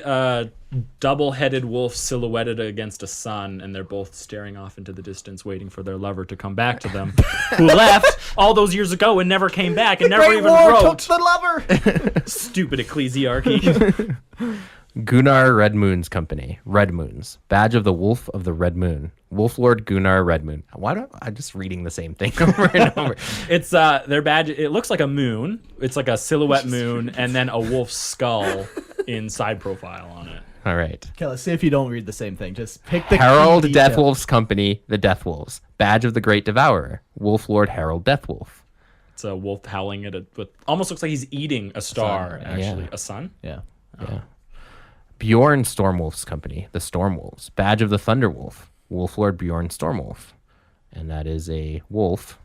double-headed wolf silhouetted against a sun, and they're both staring off into the distance, waiting for their lover to come back to them, who left all those years ago and never came back and never Great even War wrote. took the lover. Stupid ecclesiarchy. Gunnar Red Moon's company. Red Moons. Badge of the Wolf of the Red Moon. Wolf Lord Gunnar Red Moon. Why don't I'm just reading the same thing over and over? It's their badge. It looks like a moon. It's like a silhouette moon, and then a wolf's skull in side profile on it. All right. Okay, let's see if you don't read the same thing. Just pick the Harold key detail. Deathwolf's company. The Deathwolves. Badge of the Great Devourer. Wolf Lord Harold Deathwolf. It's a wolf howling at it, but almost looks like he's eating a star. Sun, Actually, yeah. a sun. Yeah. Yeah. Bjorn Stormwolf's company. The Stormwolves. Badge of the Thunderwolf. Wolf Lord Bjorn Stormwolf. And that is a wolf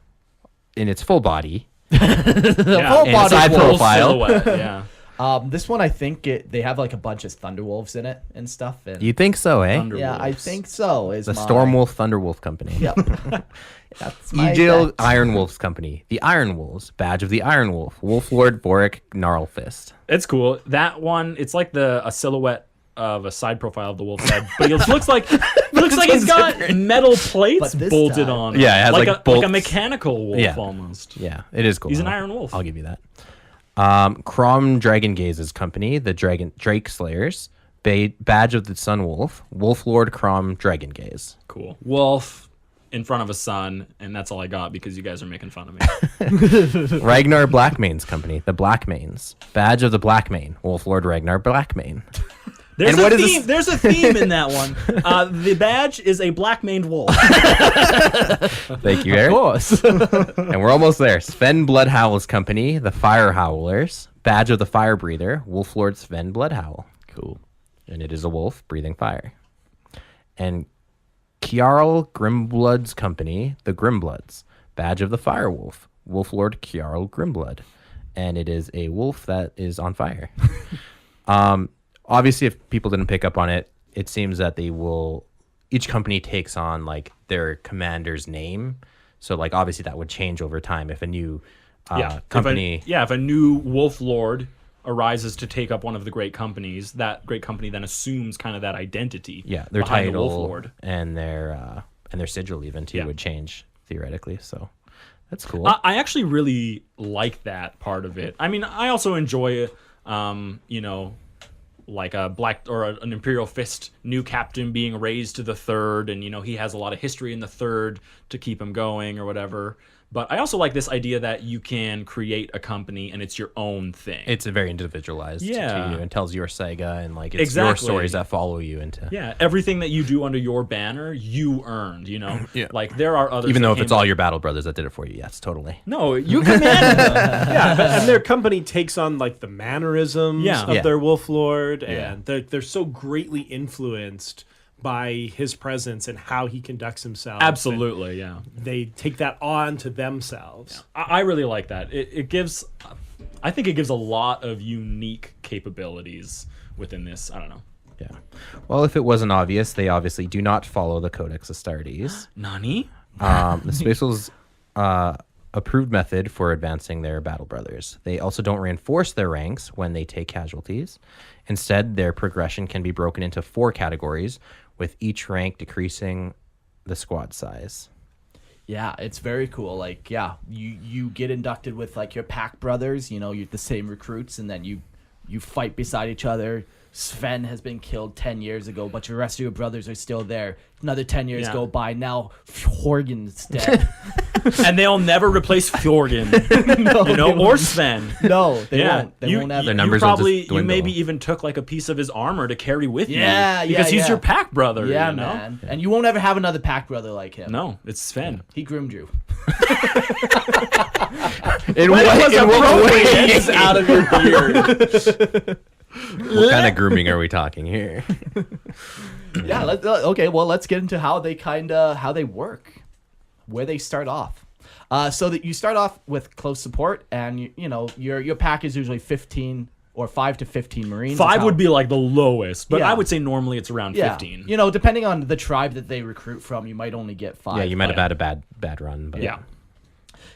in its full body. Full And body side wolf. profile. Silhouette, yeah. This one, I think they have like a bunch of Thunderwolves in it and stuff. And You think so, eh? yeah, I think so. Is The my... Stormwolf Thunderwolf company. Yep. That's my Egil bet. Iron Wolf's company. The Iron Wolves. Badge of the Iron Wolf. Wolf Lord Boric Gnarlfist. It's cool. That one, it's like a silhouette of a side profile of the wolf's head, but it looks like he's got metal plates But this bolted time- on. Yeah, it has, like, like a bolts. mechanical wolf Yeah. almost. Yeah, it is cool. He's an Iron Wolf. I'll give you that. Crom Dragon Gaze's company, the Drake Slayers. Badge of the Sun Wolf. Wolf Lord Crom Dragon Gaze. Cool. Wolf in front of a sun, and that's all I got because you guys are making fun of me. Ragnar Blackmane's company, the Blackmanes. Badge of the Blackmane. Wolf Lord Ragnar Blackmane. There's And a what is theme. this- There's a theme in that one. The badge is a black-maned wolf. Thank you, Eric. Of course. And we're almost there. Sven Bloodhowl's company, the Fire Howlers. Badge of the Fire Breather. Wolf Lord Sven Bloodhowl. Cool. And it is a wolf breathing fire. And Kjarl Grimblood's company, the Grimbloods. Badge of the Fire Wolf. Wolf Lord Kjarl Grimblood. And it is a wolf that is on fire. Obviously, if people didn't pick up on it, it seems that each company takes on like their commander's name. So like obviously that would change over time if a new company. If a new wolf lord arises to take up one of the great companies, that great company then assumes kind of that identity. Yeah, their behind the title wolf lord. and their sigil even too Yeah. would change theoretically. So that's cool. I actually really like that part of it. I mean, I also enjoy, like a black or an Imperial Fist new captain being raised to the third, and he has a lot of history in the third to keep him going or whatever. But I also like this idea that you can create a company and it's your own thing. It's a very individualized to Yeah. you and tells your saga and like it's your Exactly. stories that follow you into. Yeah, everything that you do under your banner, you earned. Yeah. Like there are others. Even that though if came it's all your battle brothers that did it for you, yes, totally. No, you commanded them. Yeah, and their company takes on like the mannerisms Yeah. of Yeah. their wolf lord, Yeah. and they're so greatly influenced by his presence and how he conducts himself. Absolutely, yeah. And they take that on to themselves. I really like that. It gives, I think it gives a lot of unique capabilities within this. I don't know. Yeah. Well, if it wasn't obvious, they obviously do not follow the Codex Astartes. Nani? The Space Wolves approved method for advancing their battle brothers. They also don't reinforce their ranks when they take casualties. Instead, their progression can be broken into 4 categories, with each rank decreasing the squad size. Yeah, it's very cool. Like, yeah, you get inducted with like your pack brothers, you're the same recruits, and then you fight beside each other. Sven has been killed 10 years ago, but your rest of your brothers are still there. Another 10 years Yeah. go by. Now Horgan's dead. And they'll never replace Fjorgen, or Sven. No, they Yeah, won't. They won't ever. Their numbers will just you dwindle. maybe even took like a piece of his armor to carry with Yeah, you. Because yeah, he's yeah. your pack brother. Yeah, you know? man. And you won't ever have another pack brother like him. No, it's Sven. He groomed you. In what way? It's out of your beard. What kind of grooming are we talking here? Yeah. Okay. Well, let's get into how they work, where they start off. So that you start off with close support, and your pack is usually 15 or 5 to 15 Marines. 5 would be like the lowest, but Yeah. I would say normally it's around 15. Depending on the tribe that they recruit from, you might only get 5. Yeah, you might have had a bad run. But Yeah.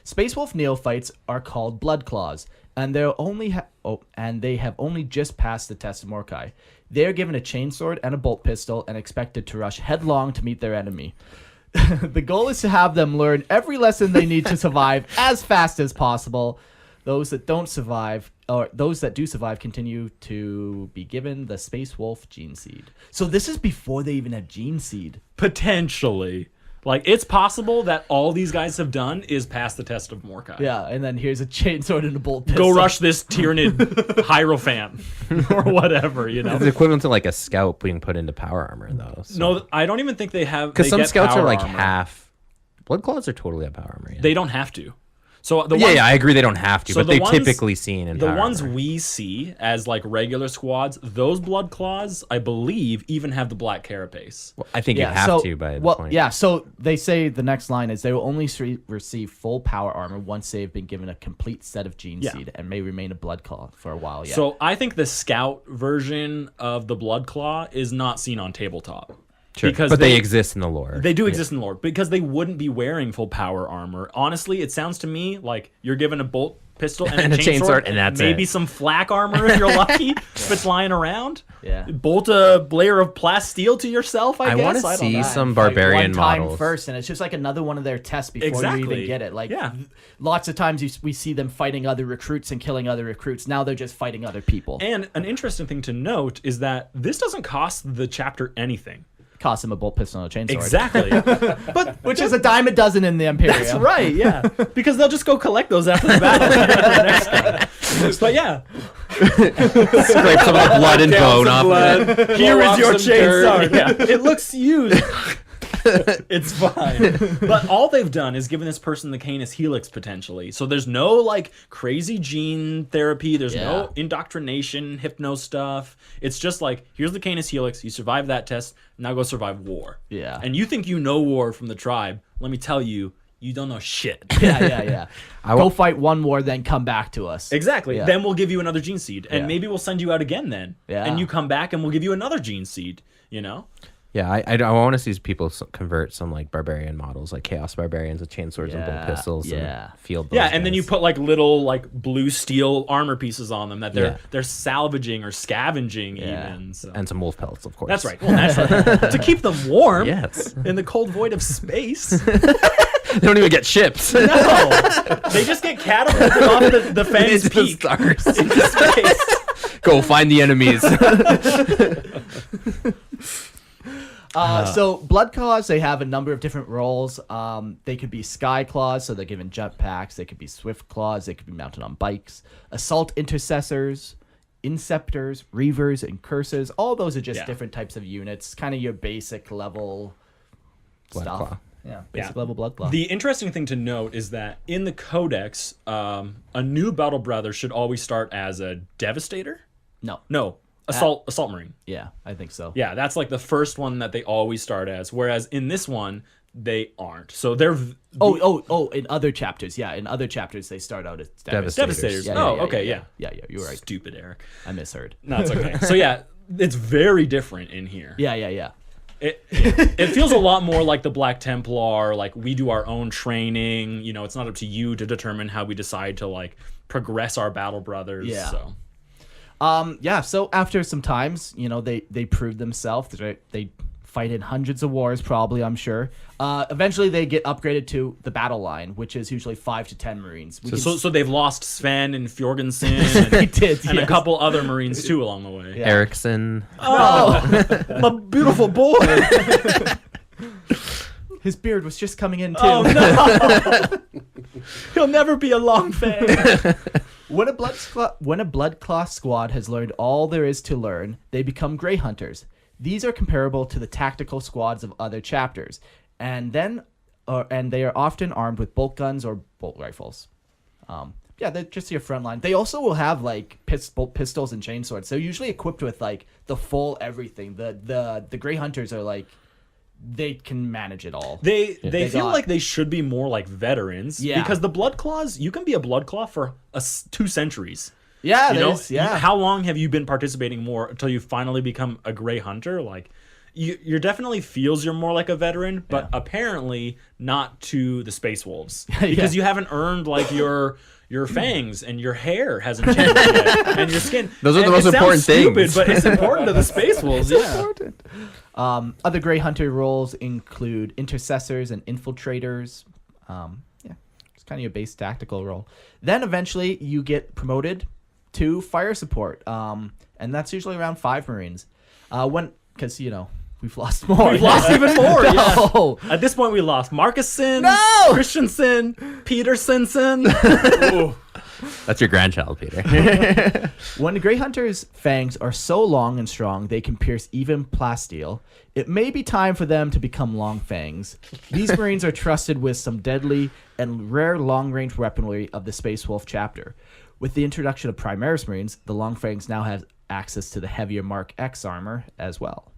Space Wolf neophytes are called Blood Claws. and they have only just passed the test of Mordecai. They are given a chainsword and a bolt pistol and expected to rush headlong to meet their enemy. The goal is to have them learn every lesson they need to survive as fast as possible. Those that don't survive, or those that do survive, continue to be given the Space Wolf gene seed. So this is before they even have gene seed. Potentially. Like, it's possible that all these guys have done is pass the test of Mordecai. Yeah, and then here's a chainsword and a bolt pistol. Go rush this Tyranid Hierophant or whatever, you know? It's equivalent to like a scout being put into power armor, though. So. No, I don't even think they have. Because some get scouts are power like armor. half. Blood claws are totally at power armor. Yeah. They don't have to. So the yeah, ones, yeah, I agree they don't have to, so but the they ones- typically seen in the power ones armor. we see as like regular squads, those blood claws, I believe, even have the black carapace. Well, I think you have to by the point. Yeah, so they say the next line is they will only receive full power armor once they've been given a complete set of gene Yeah. seed and may remain a blood claw for a while yet. So I think the scout version of the blood claw is not seen on tabletop. Sure. Because but they exist in the lore. They do exist in lore because they wouldn't be wearing full power armor. Honestly, it sounds to me like you're given a bolt pistol and, And a chainsword, and that's maybe it. some flak armor if you're lucky, if it's lying around. Yeah. Bolt a layer of plasteel to yourself, I I guess. want to I don't see know. some Fight barbarian one time models. first, and it's just like another one of their tests before you Exactly. even get it. Like, Yeah. lots of times we see them fighting other recruits and killing other recruits. Now they're just fighting other people. And an interesting thing to note is that this doesn't cost the chapter anything. Cost them a bolt pistol and a chainsword. Exactly. But Which is a dime a dozen in the Imperium. that's right, yeah. Because they'll just go collect those after the battle. But yeah, Scrape some of the blood and bone off of it. here Blow is off your some dirt. chainsaw. Yeah. It looks used. It's fine. But all they've done is given this person the Canis Helix potentially. So there's no like crazy gene therapy. There's no indoctrination, hypno stuff. It's just like, here's the Canis Helix. You survive that test. Now go survive war. Yeah. And you think you know war from the tribe. Let me tell you, you don't know shit. Yeah. Go fight one war, then come back to us. Exactly. Yeah. Then we'll give you another gene seed. And Yeah. maybe we'll send you out again then. Yeah. And you come back and we'll give you another gene seed, you know? Yeah, I want to see people convert some like barbarian models, like chaos barbarians with chainswords and bolt Yeah, pistols. yeah. And field. Yeah, those and then guys. you put like little like blue steel armor pieces on them that they're Yeah. salvaging or scavenging Yeah. even. So. and some wolf pelts, of course. That's right. Well, naturally, to keep them warm Yes. in the cold void of space. They don't even get ships. No, they just get catapulted off the Fenris Into the peak stars. into space. Go find the enemies. So blood claws, they have a number of different roles. They could be sky claws, so they're given jetpacks. They could be swift claws. They could be mounted on bikes. Assault intercessors, inceptors, reavers, and cursors. All those are just Yeah. different types of units. Kind of your basic level Blood stuff. claw. Yeah, basic Yeah. level blood claw. The interesting thing to note is that in the Codex, a new battle brother should always start as a Devastator. No. Assault Marine. Yeah, I think so. Yeah, that's like the first one that they always start as. Whereas in this one, they aren't. So they're In other chapters, in other chapters they start out as Devastators. Devastators. Yeah, Oh, yeah, okay, yeah. yeah. Yeah, you're right. Stupid Eric. I misheard. No, it's okay. So yeah, it's very different in here. Yeah. It feels a lot more like the Black Templar. Like we do our own training. You know, it's not up to you to determine how we decide to like progress our battle brothers. Yeah. So So after some times, they prove themselves. They fight in hundreds of wars, probably, I'm sure. Eventually, they get upgraded to the battle line, which is usually 5 to 10 Marines. So they've lost Sven and Fjorgensen They and, did, and a yes. couple other Marines too along the way. Yeah. Erickson. Oh, my beautiful boy. His beard was just coming in, too. Oh no. He'll never be a long fang. When a blood claw squad has learned all there is to learn, they become Grey Hunters. These are comparable to the tactical squads of other chapters, and they are often armed with bolt guns or bolt rifles. They're just your front line. They also will have like bolt pistols and chainswords. They're usually equipped with like the full everything. The Grey Hunters are like, they can manage it all. They They feel got- like they should be more like veterans. Yeah. Because the Blood Claws, you can be a Blood Claw for 2 centuries. Yeah, You know, yeah. how long have you been participating more until you finally become a Grey Hunter? Like, you're definitely feels you're more like a veteran, but apparently not to the Space Wolves because you haven't earned like your your fangs and your hair hasn't changed yet, and your skin. Those are the And most it sounds important stupid, things. but it's important to the Space Wolves. Yeah. Important. Other Grey Hunter roles include intercessors and infiltrators. Yeah, it's kind of your base tactical role. Then eventually you get promoted to fire support, and that's usually around 5 Marines. Because we've lost more. We've lost even more. No. Yeah. At this point, we lost Marcuson, No! Christensen, Petersensen. Ooh. That's your grandchild, Peter. When the Grey Hunter's fangs are so long and strong they can pierce even plasteel, it may be time for them to become long fangs. These Marines are trusted with some deadly and rare long-range weaponry of the Space Wolf chapter. With the introduction of Primaris Marines, the long fangs now have access to the heavier Mark X armor as well.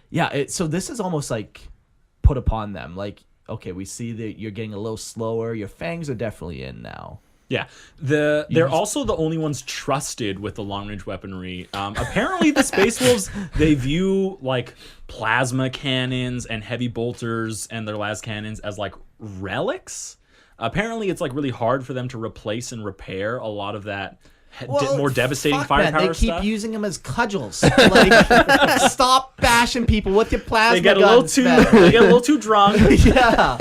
Yeah, so this is almost like put upon them. Like, okay, we see that you're getting a little slower. Your fangs are definitely in now. Yeah, they're also the only ones trusted with the long-range weaponry. Apparently, the Space Wolves, they view like plasma cannons and heavy bolters and their las cannons as like relics. Apparently, it's like really hard for them to replace and repair a lot of that more devastating firepower They keep stuff. using them as cudgels. Like, stop bashing people with your plasma They get guns. they get a little too drunk. Yeah.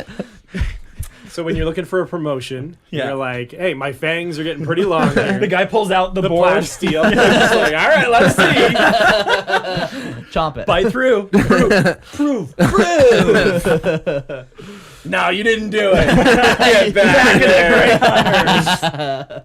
So when you're looking for a promotion, Yeah. you're like, hey, my fangs are getting pretty long here. The guy pulls out the board. plasteel. It's like, all right, let's see. Chomp it. Bite through. Prove. No, you didn't do it. Get back there.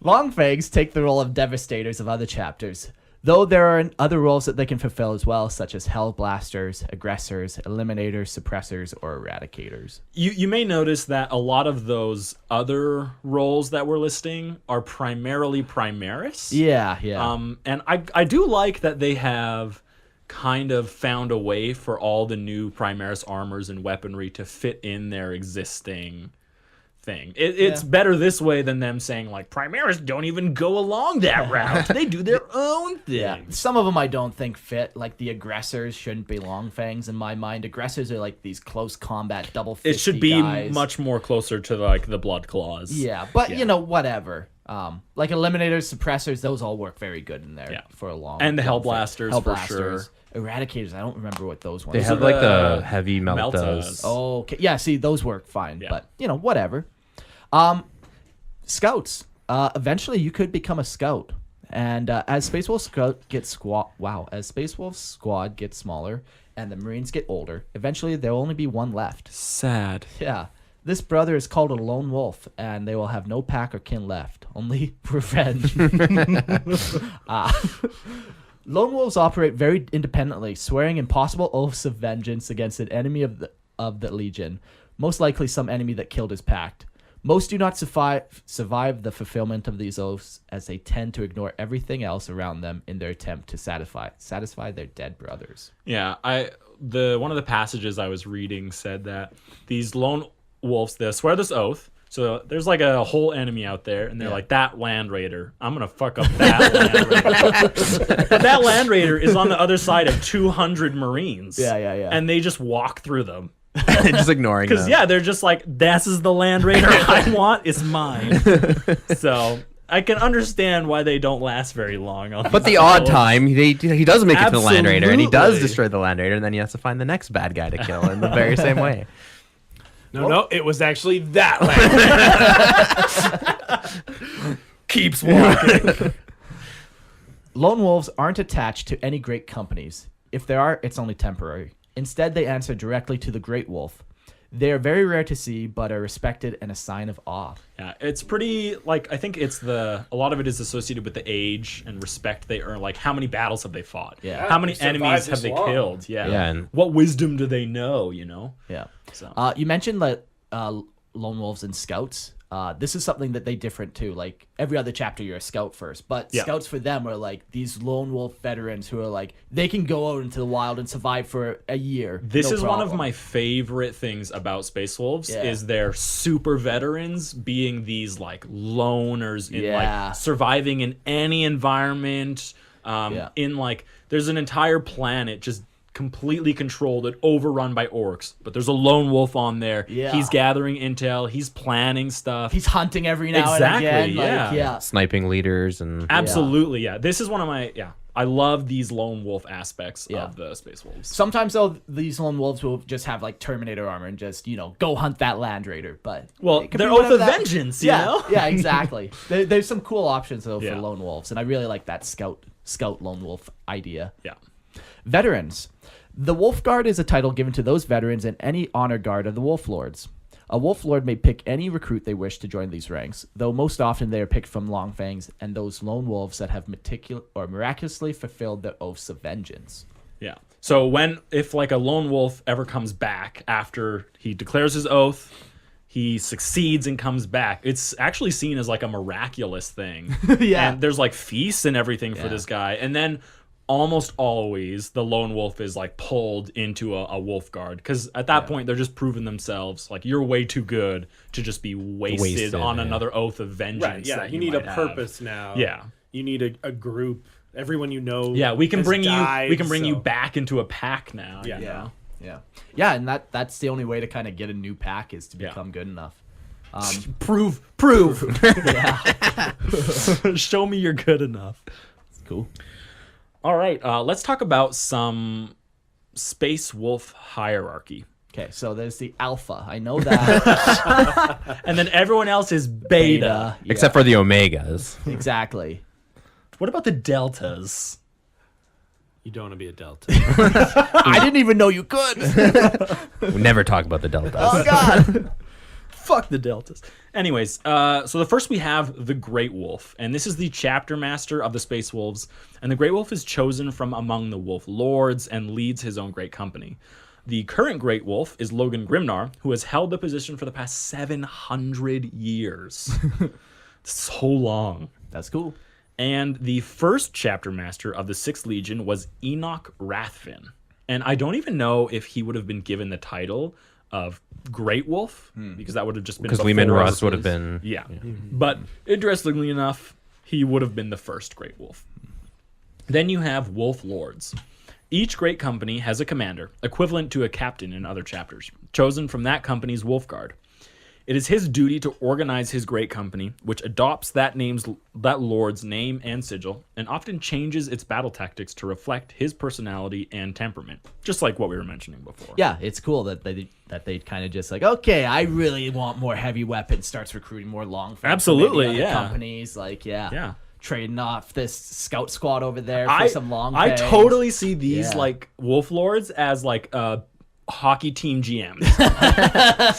Long fangs take the role of devastators of other chapters, though there are other roles that they can fulfill as well, such as hell blasters, aggressors, eliminators, suppressors, or eradicators. You may notice that a lot of those other roles that we're listing are primarily Primaris. Yeah. And I do like that they have kind of found a way for all the new Primaris armors and weaponry to fit in their existing thing. It's better this way than them saying like Primaris don't even go along that route. They do their own thing. Yeah, some of them I don't think fit. Like the aggressors shouldn't be long fangs in my mind. Aggressors are like these close combat double 50 It should be guys. much more closer to like the blood claws. Yeah, but whatever. Like eliminators, suppressors, those all work very good in there for a long. And the long hellblasters phase. for sure. Eradicators, I don't remember what those ones. They are. have are like the the heavy meltas. meltas. Oh, okay. Yeah, see, those work fine, Yeah. but whatever. Scouts. Eventually, you could become a scout, and as Space Wolf as Space Wolf's squad gets smaller and the Marines get older, eventually there will only be one left. Sad. Yeah, this brother is called a lone wolf, and they will have no pack or kin left, only revenge. Lone wolves operate very independently, swearing impossible oaths of vengeance against an enemy of the Legion, most likely some enemy that killed his pact. Most do not survive the fulfillment of these oaths, as they tend to ignore everything else around them in their attempt to satisfy their dead brothers. Yeah, one of the passages I was reading said that these lone wolves, they swear this oath. So there's like a whole enemy out there, and they're like, that Land Raider, I'm going to fuck up that Land Raider. But that Land Raider is on the other side of 200 Marines. Yeah. And they just walk through them. Just ignoring them. Because, they're just like, this is the Land Raider I want, it's mine. So I can understand why they don't last very long. But the odd time, he does make it to the Land Raider, and he does Absolutely. destroy the Land Raider, and then he has to find the next bad guy to kill in the very same way. No, it was actually that land. Keeps walking. Lone wolves aren't attached to any great companies. If there are, it's only temporary. Instead, they answer directly to the Great Wolf. They are very rare to see, but are respected and a sign of awe. Yeah, it's pretty, like, I think it's a lot of it is associated with the age and respect they earn. Like, how many battles have they fought? Yeah. How many Survived enemies this have they long. killed? Yeah. Yeah, and- what wisdom do they know, you know? Yeah. So. You mentioned that lone wolves and scouts. This is something that they different too. Like every other chapter, you're a scout first, but scouts for them are like these lone wolf veterans who are like they can go out into the wild and survive for a year. This no is one of problem. my favorite things about Space Wolves Yeah. is their super veterans being these like loners in Yeah. like surviving in any environment. In like there's an entire planet just completely controlled and overrun by orcs. But there's a lone wolf on there. Yeah. He's gathering intel. He's planning stuff. He's hunting every now Exactly, and again. yeah. Like, yeah. Sniping leaders and Absolutely, yeah. This is one of my I love these lone wolf aspects Yeah. of the Space Wolves. Sometimes though, these lone wolves will just have like Terminator armor and just go hunt that Land Raider. But Well, it could they're be one oath of that- vengeance, you yeah, know? yeah, exactly. There's some cool options though for Yeah. lone wolves, and I really like that scout lone wolf idea. Yeah. Veterans. The Wolf Guard is a title given to those veterans in any honor guard of the Wolf Lords. A Wolf Lord may pick any recruit they wish to join these ranks, though most often they are picked from Longfangs and those lone wolves that have miraculously fulfilled their oaths of vengeance. Yeah. So if like a lone wolf ever comes back after he declares his oath, he succeeds and comes back, it's actually seen as like a miraculous thing. Yeah. And there's like feasts and everything for Yeah. this guy. And then almost always the lone wolf is like pulled into a wolf guard, because at that point they're just proving themselves like you're way too good to just be wasted on another oath of vengeance. Right, yeah. that You need a might have. purpose now. Yeah. You need a group. Everyone you know. Yeah, we can has bring died, you so- back into a pack now. Yeah. you know? Yeah, and that's the only way to kind of get a new pack is to Yeah. become good enough. Prove. Yeah. Show me you're good enough. Cool. All right, let's talk about some Space Wolf hierarchy. Okay, so there's the alpha. I know that. And then everyone else is beta. Yeah, except for the Omegas. exactly. What about the deltas? You don't want to be a Delta. I didn't even know you could. We never talk about the Deltas. Oh God. Fuck the deltas. Anyways, so the first we have the Great Wolf, and this is the chapter master of the Space Wolves, and the Great Wolf is chosen from among the Wolf Lords and leads his own great company. The current Great Wolf is Logan Grimnar, who has held the position for the past 700 years. So long. That's cool. And the first chapter master of the 6th Legion was Enoch Rathfin. And I don't even know if he would have been given the title of Great Wolf, because that would have just been Because before Leman Russ his- would have been. Yeah. But interestingly enough, he would have been the first Great Wolf. Then you have Wolf Lords. Each great company has a commander, equivalent to a captain in other chapters, chosen from that company's Wolf Guard. It is his duty to organize his great company, which adopts that lord's name and sigil, and often changes its battle tactics to reflect his personality and temperament, just like what we were mentioning before. Yeah, it's cool that they kind of just like, okay, I really want more heavy weapons. Starts recruiting more long. Absolutely, other yeah. Companies like Yeah. trading off this scout squad over there for some long. I fangs. totally see these Yeah. like Wolf Lords as like hockey team GMs.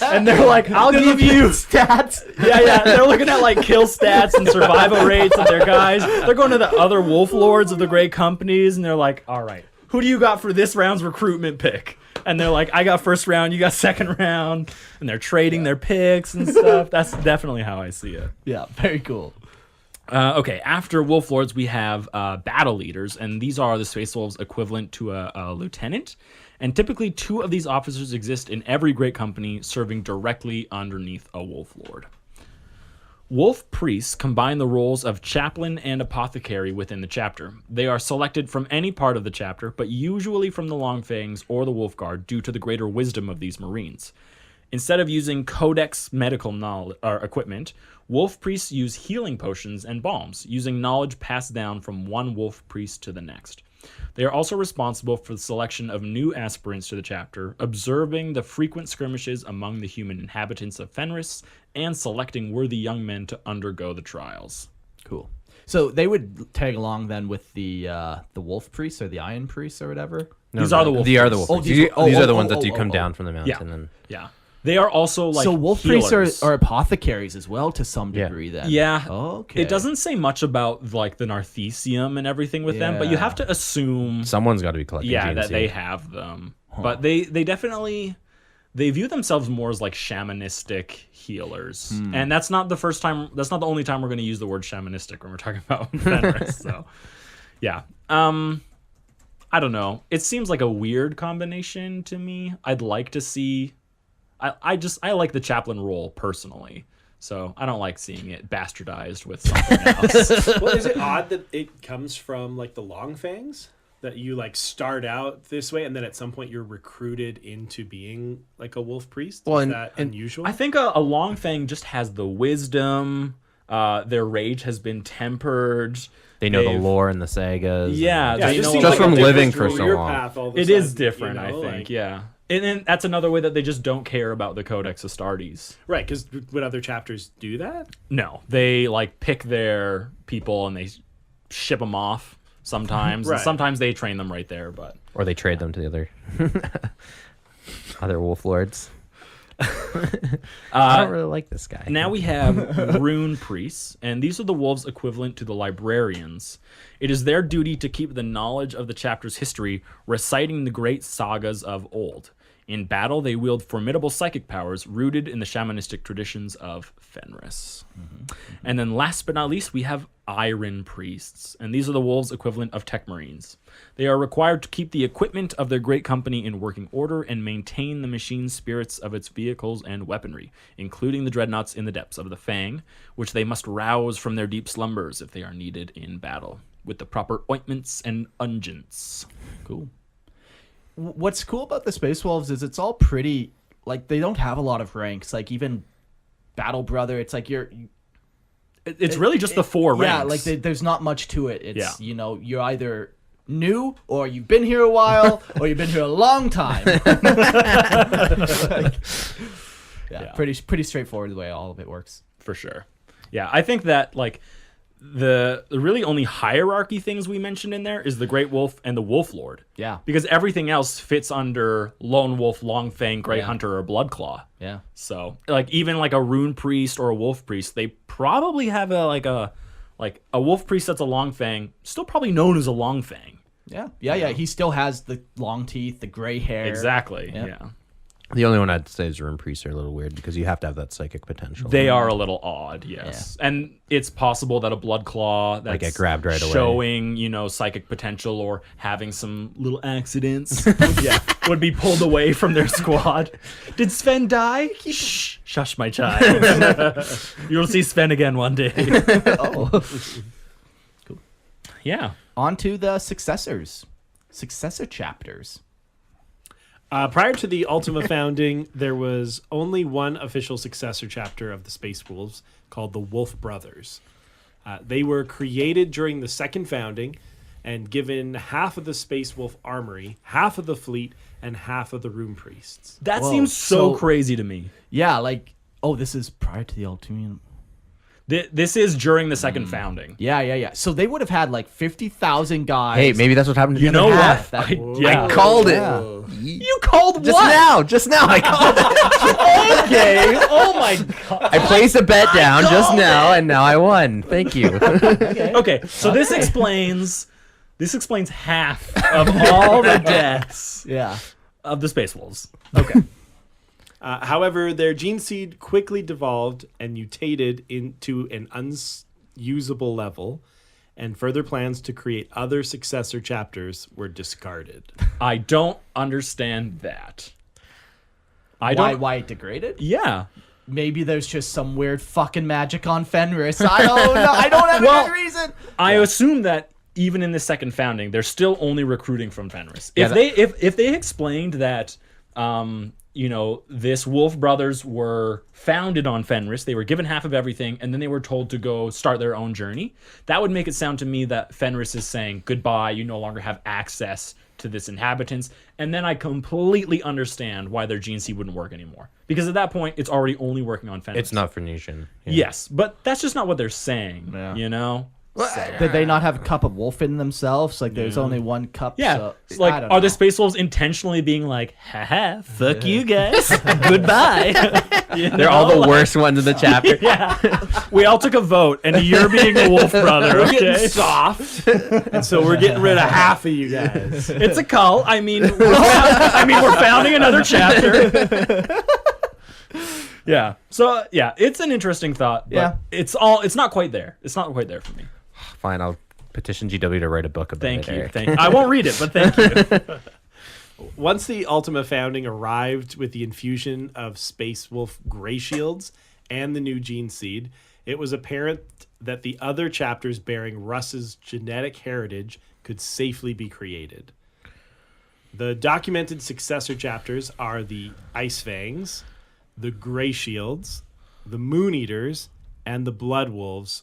And they're like, I'll give you stats. yeah, they're looking at like kill stats and survival rates of their guys. They're going to the other Wolf Lords of the great companies, and they're like, all right, who do you got for this round's recruitment pick? And they're like, I got first round, you got second round, and they're trading their picks and stuff. That's definitely how I see it. Yeah, very cool. Okay, after Wolf Lords, we have battle leaders, and these are the Space Wolves equivalent to a lieutenant. And typically, 2 of these officers exist in every great company, serving directly underneath a Wolf Lord. Wolf priests combine the roles of chaplain and apothecary within the chapter. They are selected from any part of the chapter, but usually from the Longfangs or the Wolf Guard due to the greater wisdom of these Marines. Instead of using codex medical knowledge or equipment, wolf priests use healing potions and balms, using knowledge passed down from one wolf priest to the next. They are also responsible for the selection of new aspirants to the chapter, observing the frequent skirmishes among the human inhabitants of Fenris, and selecting worthy young men to undergo the trials. Cool. So they would tag along then with the wolf priests or the iron priests or whatever. These are the wolf These are the priests. wolf Oh, priests. these- These are the oh, ones oh, that you oh, come oh. down from the mountain and Yeah. They are also like so wolf healers. priests are apothecaries as well to some degree then. Yeah. Okay. It doesn't say much about like the Narthesium and everything with them, but you Yeah. have to assume someone's got to be collecting that genes they here. have them. But they definitely they view themselves more as like shamanistic healers. And that's not the only time we're going to use the word shamanistic when we're talking about Fenris. So yeah. I don't know. It seems like a weird combination to me. I'd like to see I like the chaplain role personally. So I don't like seeing it bastardized with something else. Well, is it odd that it comes from like the Longfangs? that you like start out this way and then at some point you're recruited into being like a wolf priest? Well, Is that unusual? I think a Longfang just has the wisdom. Their rage has been tempered. They know the They've- lore and the sagas. Yeah, and- yeah, they it just know seems a just like from a living different for so career long. path all of a It is sudden, different, I think. like- Yeah. And then that's another way that they just don't care about the Codex Astartes. Right, because would other chapters do that? No, they like pick their people and they ship them off sometimes. Right. And sometimes they train them right there, but Or they trade them to the other other wolf lords. I don't really like this guy. now we have rune priests, and these are the wolves equivalent to the librarians. It is their duty to keep the knowledge of the chapter's history, reciting the great sagas of old. In battle, they wield formidable psychic powers rooted in the shamanistic traditions of Fenris. And then last but not least, we have iron priests, and these are the wolves equivalent of tech marines. They are required to keep the equipment of their great company in working order and maintain the machine spirits of its vehicles and weaponry, including the dreadnoughts in the depths of the Fang, which they must rouse from their deep slumbers if they are needed in battle, with the proper ointments and unguents. Cool. What's cool about the Space Wolves is it's all pretty, like, they don't have a lot of ranks. Like, even Battle Brother, it's like It's really just the four ranks. Yeah, like, there's not much to it. It's, Yeah. you know, you're either new, or you've been here a while, or you've been here a long time. Yeah. Pretty straightforward the way all of it works. For sure. Yeah, I think that, like, the really only hierarchy things we mentioned in there is the Great Wolf and the Wolf Lord. Yeah. Because everything else fits under Lone Wolf, Longfang, Great Yeah. Hunter, or Bloodclaw. Yeah. So, like, even like a Rune Priest or a Wolf Priest, they probably have a Wolf Priest that's a Longfang, still probably known as a Longfang. Yeah. He still has the long teeth, the gray hair. Exactly. Yeah. Yeah. The only one I'd say is rune priests are a little weird because you have to have that psychic potential. They are a little odd, yes. And it's possible that a blood claw that's get grabbed right away. showing, psychic potential or having some little accidents would be pulled away from their squad. Did Sven die? Shh, shush, my child. You'll see Sven again one day. Oh. Yeah. On to the successor chapters. Prior to the Ultima founding, there was only one official successor chapter of the Space Wolves called the Wolf Brothers. They were created during the second founding and given half of the Space Wolf armory, half of the fleet, and half of the Rune Priests. That Whoa, seems so so- crazy to me. Yeah, like, this is prior to the Ultima. This is during the second founding. Yeah. So they would have had like 50,000 guys. Hey, maybe that's what happened to You the know other what? half. That- I called it. Yeah. You called Just what? now I called it. Okay. Oh my god. I placed a bet down just now, and now I won. Thank you. Okay, so this explains half of all the deaths Yeah. of the Space Wolves. Okay. However, their gene seed quickly devolved and mutated into an unusable level, and further plans to create other successor chapters were discarded. I don't understand that. I don't. Why it degraded? Yeah. Maybe there's just some weird fucking magic on Fenris. I don't know. I don't have a Well, good reason. I assume that even in the second founding, they're still only recruiting from Fenris. Yeah, If they explained that, this Wolf Brothers were founded on Fenris, they were given half of everything, and then they were told to go start their own journey, that would make it sound to me that Fenris is saying, goodbye, you no longer have access to this inhabitants, and then I completely understand why their gene seed wouldn't work anymore. Because at that point, it's already only working on Fenris. It's not Phoenician. Yeah. Yes, but that's just not what they're saying, Did they not have a cup of wolf in themselves? Like, there's only one cup. Yeah, So, it's like, I don't are know. the Space Wolves intentionally being like, haha, fuck you guys, goodbye? They're all the worst ones in the chapter. Yeah, we all took a vote, and you're being a wolf brother. We're getting Okay, soft, and so we're getting rid of half of you guys. it's a cult. I mean, we're founding another chapter. Yeah. So yeah, it's an interesting thought. But Yeah. it's not quite there. It's not quite there for me. Fine, I'll petition GW to write a book about Thank it. you. Eric. Thank you. I won't read it, but thank you. Once the Ultima founding arrived with the infusion of Space Wolf Grey Shields and the new gene seed, it was apparent that the other chapters bearing Russ's genetic heritage could safely be created. The documented successor chapters are the Ice Fangs, the Grey Shields, the Moon Eaters, and the Blood Wolves,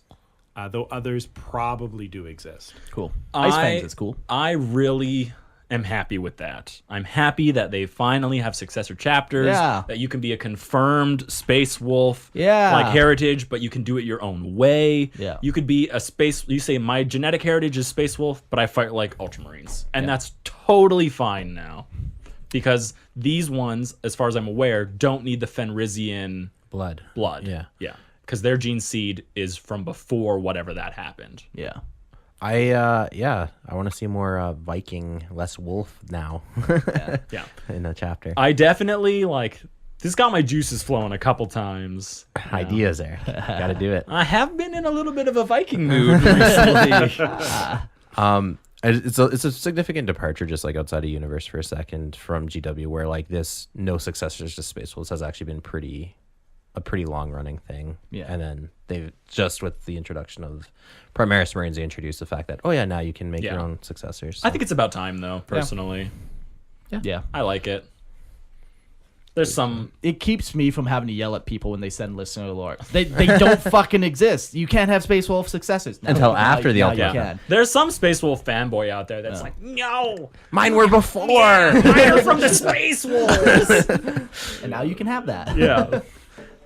though others probably do exist. Cool. Ice Fangs is cool. I really am happy with that. I'm happy that they finally have successor chapters. Yeah. That you can be a confirmed space wolf. Yeah. Like heritage, but you can do it your own way. Yeah. You could be a space. You say my genetic heritage is space wolf, but I fight like Ultramarines, and that's totally fine now, because these ones, as far as I'm aware, don't need the Fenrisian Blood. Yeah. Because their gene seed is from before whatever that happened. Yeah. I want to see more Viking, less wolf now. Yeah. In a chapter. I definitely this got my juices flowing a couple times. Ideas there. Gotta do it. I have been in a little bit of a Viking mood recently. It's a significant departure, just like outside of universe for a second, from GW, where like this no successors to Space Wolves has actually been a pretty long running thing. Yeah. And then they've just with the introduction of Primaris Marines, they introduced the fact that now you can make your own successors. I think it's about time though, personally. Yeah. I like it. There's some It keeps me from having to yell at people when they send listener lore. They don't fucking exist. You can't have Space Wolf successors. Until after the now Ultra. you can. There's some Space Wolf fanboy out there that's like, no, Mine were before. mine are from the Space Wolves. And now you can have that. Yeah.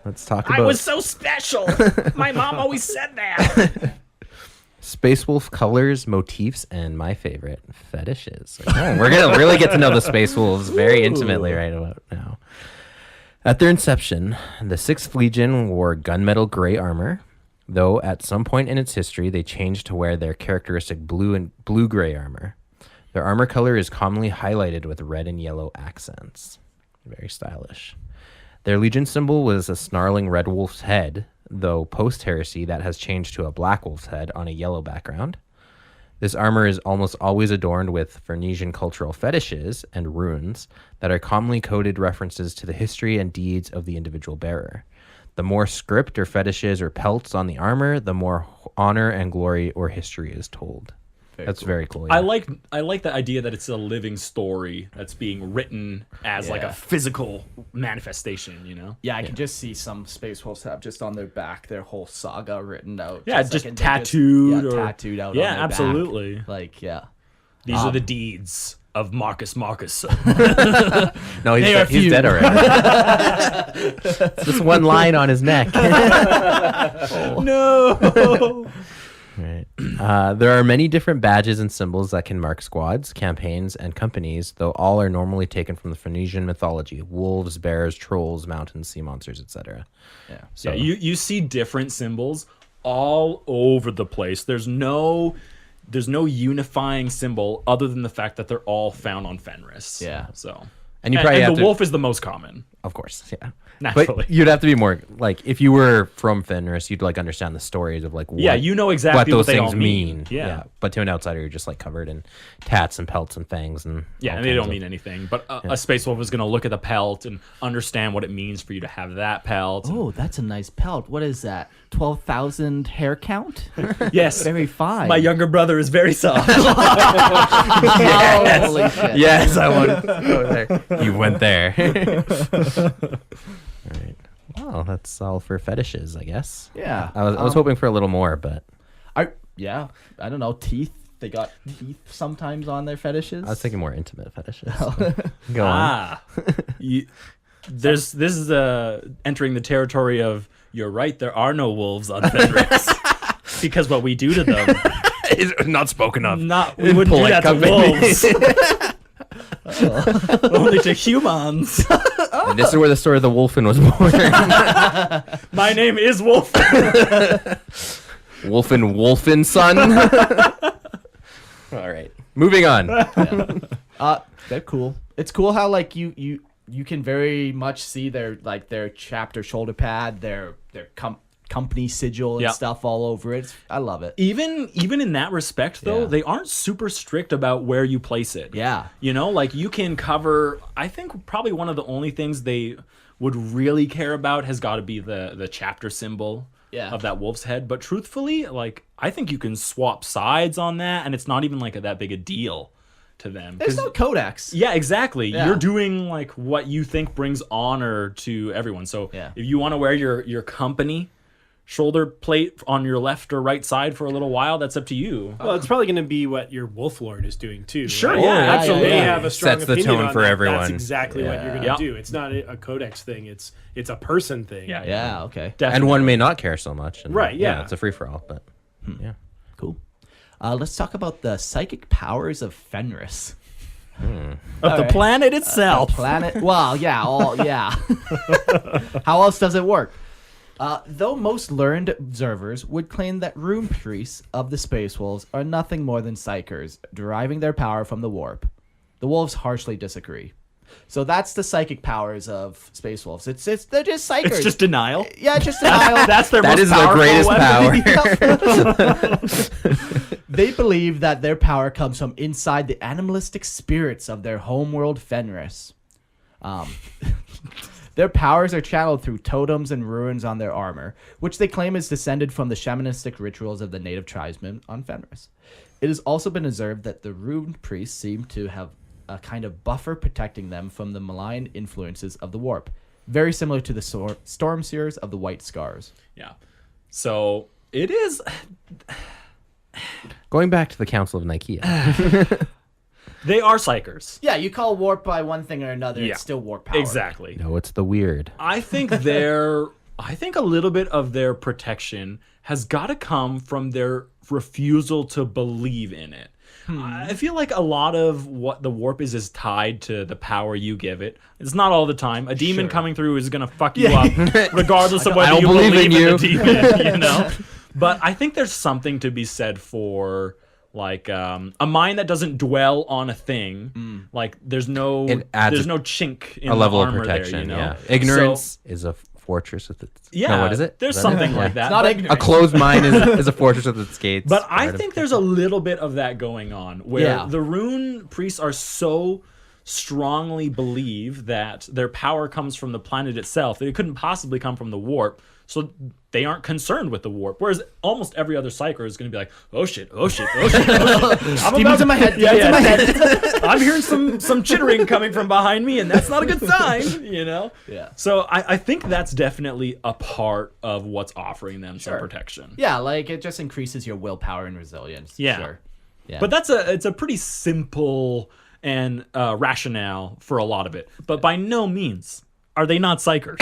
Let's talk I about was so special. My mom always said that. Space Wolf colors, motifs, and my favorite, fetishes. We're going to really get to know the Space Wolves very intimately right about now. At their inception, the 6th Legion wore gunmetal gray armor, though at some point in its history, they changed to wear their characteristic blue and blue-gray armor. Their armor color is commonly highlighted with red and yellow accents. Very stylish. Their Legion symbol was a snarling red wolf's head, though post-heresy that has changed to a black wolf's head on a yellow background. This armor is almost always adorned with Fernesian cultural fetishes and runes that are commonly coded references to the history and deeds of the individual bearer. The more script or fetishes or pelts on the armor, the more honor and glory or history is told. That's very cool. I like the idea that it's a living story that's being written as like a physical manifestation, you know? Yeah, I can just see some Space Wolves have just on their back their whole saga written out. Yeah, just just like, and tattooed or tattooed out. Yeah, on their absolutely. Back. Like, yeah. These are the deeds of Marcus. No, he's dead already. Just one line on his neck. No. Right. There are many different badges and symbols that can mark squads, campaigns, and companies, though all are normally taken from the Phoenician mythology: wolves, bears, trolls, mountains, sea monsters, etc. Yeah. So you see different symbols all over the place. There's no unifying symbol other than the fact that they're all found on Fenris. Yeah. So And you probably have the to- wolf is the most common. Of course, yeah. Naturally. But you'd have to be more like if you were from Fenris, you'd like understand the stories of like Yeah, you know exactly what what those they things all mean. Yeah. Yeah. But to an outsider, you're just like covered in tats and pelts and fangs and Yeah, all and they kinds don't of- mean anything. But a space wolf is going to look at the pelt and understand what it means for you to have that pelt. Oh, that's a nice pelt. What is that? 12,000 hair count? Yes, Very fine. my younger brother is very soft. Holy shit. Yes, I wanted to go there. You went there. All right. Well, that's all for fetishes, I guess. Yeah. I was hoping for a little more, but I don't know. Teeth. They got teeth sometimes on their fetishes. I was thinking more intimate fetishes. Go on. This is entering the territory of you're right. There are no wolves on Fenris because what we do to them, Is not spoken of. we wouldn't do polite that to company. wolves. Only to humans. And this is where the story of the Wolfen was born. My name is Wolf. Wolfen son. All right. Moving on. They're cool. It's cool how like you can very much see their chapter shoulder pad, their company sigil and Yeah. stuff all over it. I love it. Even in that respect, though, Yeah. they aren't super strict about where you place it. Yeah. You know, like you can cover. I think probably one of the only things they would really care about has got to be the chapter symbol. of that wolf's head. But truthfully, like, I think you can swap sides on that, and it's not even like that big a deal to them. There's no codex. Yeah, exactly. Yeah. You're doing like what you think brings honor to everyone. So Yeah. if you want to wear your company shoulder plate on your left or right side for a little while, that's up to you. Well, it's probably going to be what your Wolf Lord is doing too. Sure, right? yeah, If absolutely. They have a strong Sets the opinion tone on for that, everyone. That's exactly what you're going to Yeah. do. It's not a codex thing. It's a person thing. Yeah. Yeah, okay. Definitely. And one may not care so much. And, Right, yeah. It's a free for all, but yeah. Cool. Let's talk about the psychic powers of Fenris. of the Alright. planet itself. Planet. Well, yeah, yeah. How else does it work? Though most learned observers would claim that rune priests of the Space Wolves are nothing more than psychers, deriving their power from the warp. The wolves harshly disagree. So that's the psychic powers of Space Wolves. They're just psychers. It's just denial. yeah, just denial. That's their That most is the powerful greatest weapon. power. They believe that their power comes from inside the animalistic spirits of their homeworld Fenris. Their powers are channeled through totems and runes on their armor, which they claim is descended from the shamanistic rituals of the native tribesmen on Fenris. It has also been observed that the rune priests seem to have a kind of buffer protecting them from the malign influences of the warp, very similar to the storm seers of the White Scars. Yeah. So it is. Going back to the Council of Nicaea. They are psychers. Yeah, you call warp by one thing or another, Yeah. it's still warp power. Exactly. No, it's the weird. I think I think a little bit of their protection has got to come from their refusal to believe in it. I feel like a lot of what the warp is tied to the power you give it. It's not all the time. A demon coming through is going to fuck you up regardless of whether don't you believe believe in in you. the demon, you know? But I think there's something to be said for like a mind that doesn't dwell on a thing. Like there's no It adds there's no chink in A level the of armor protection, there, you know? yeah. Ignorance So, is a fortress with its... yeah, No, what is it? There's Is that something it? like Yeah. that. It's not but- ignorant. A closed mind is a fortress with its gates. But I guarded think by- there's a little bit of that going on where Yeah. the rune priests are so strongly believe that their power comes from the planet itself that it couldn't possibly come from the warp. So they aren't concerned with the warp. Whereas almost every other psyker is going to be like, oh shit, oh shit, oh shit, oh shit. I'm Demons in my head. Yeah, Demons in my yeah. head. I'm hearing some chittering coming from behind me, and that's not a good sign, you know? Yeah. So I think that's definitely a part of what's offering them some Sure. protection. Yeah, like it just increases your willpower and resilience. Yeah. Sure. Yeah. But it's a pretty simple and rationale for a lot of it. But by no means are they not psychers.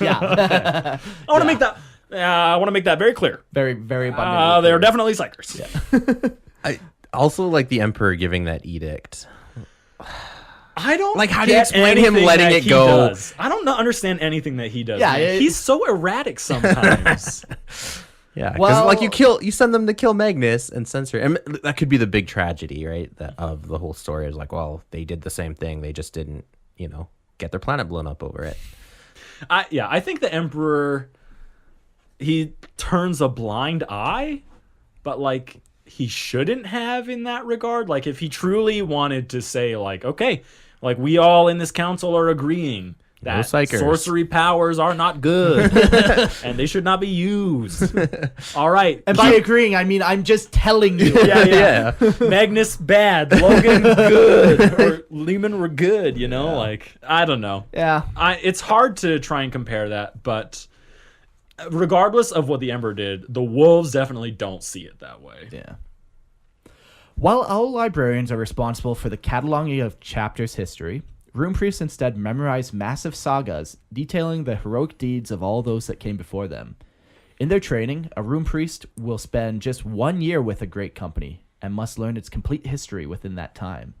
yeah. I want to make that. I want to make that very clear. Very, very abundant. They're definitely psychers. I also like the Emperor giving that edict. I don't Like, how do you get explain him anything letting that it he go? does. I don't understand anything that he does. Yeah, man. He's so erratic sometimes. Yeah, because Well- like you send them to kill Magnus and censor, and that could be the big tragedy, right? That of the whole story is like, well, they did the same thing, they just didn't, get their planet blown up over it. I think the Emperor, he turns a blind eye, but like he shouldn't have in that regard. Like if he truly wanted to say like, okay, like we all in this council are agreeing that psychers. sorcery powers are not good and they should not be used. All right. And by agreeing, I mean I'm just telling you. yeah. Magnus bad, Logan good, or Leman were good, like I don't know. Yeah. It's hard to try and compare that, but regardless of what the Emperor did, the wolves definitely don't see it that way. Yeah. While all librarians are responsible for the cataloging of chapters' history, rune priests instead memorize massive sagas detailing the heroic deeds of all those that came before them. In their training, a rune priest will spend just 1 year with a great company and must learn its complete history within that time.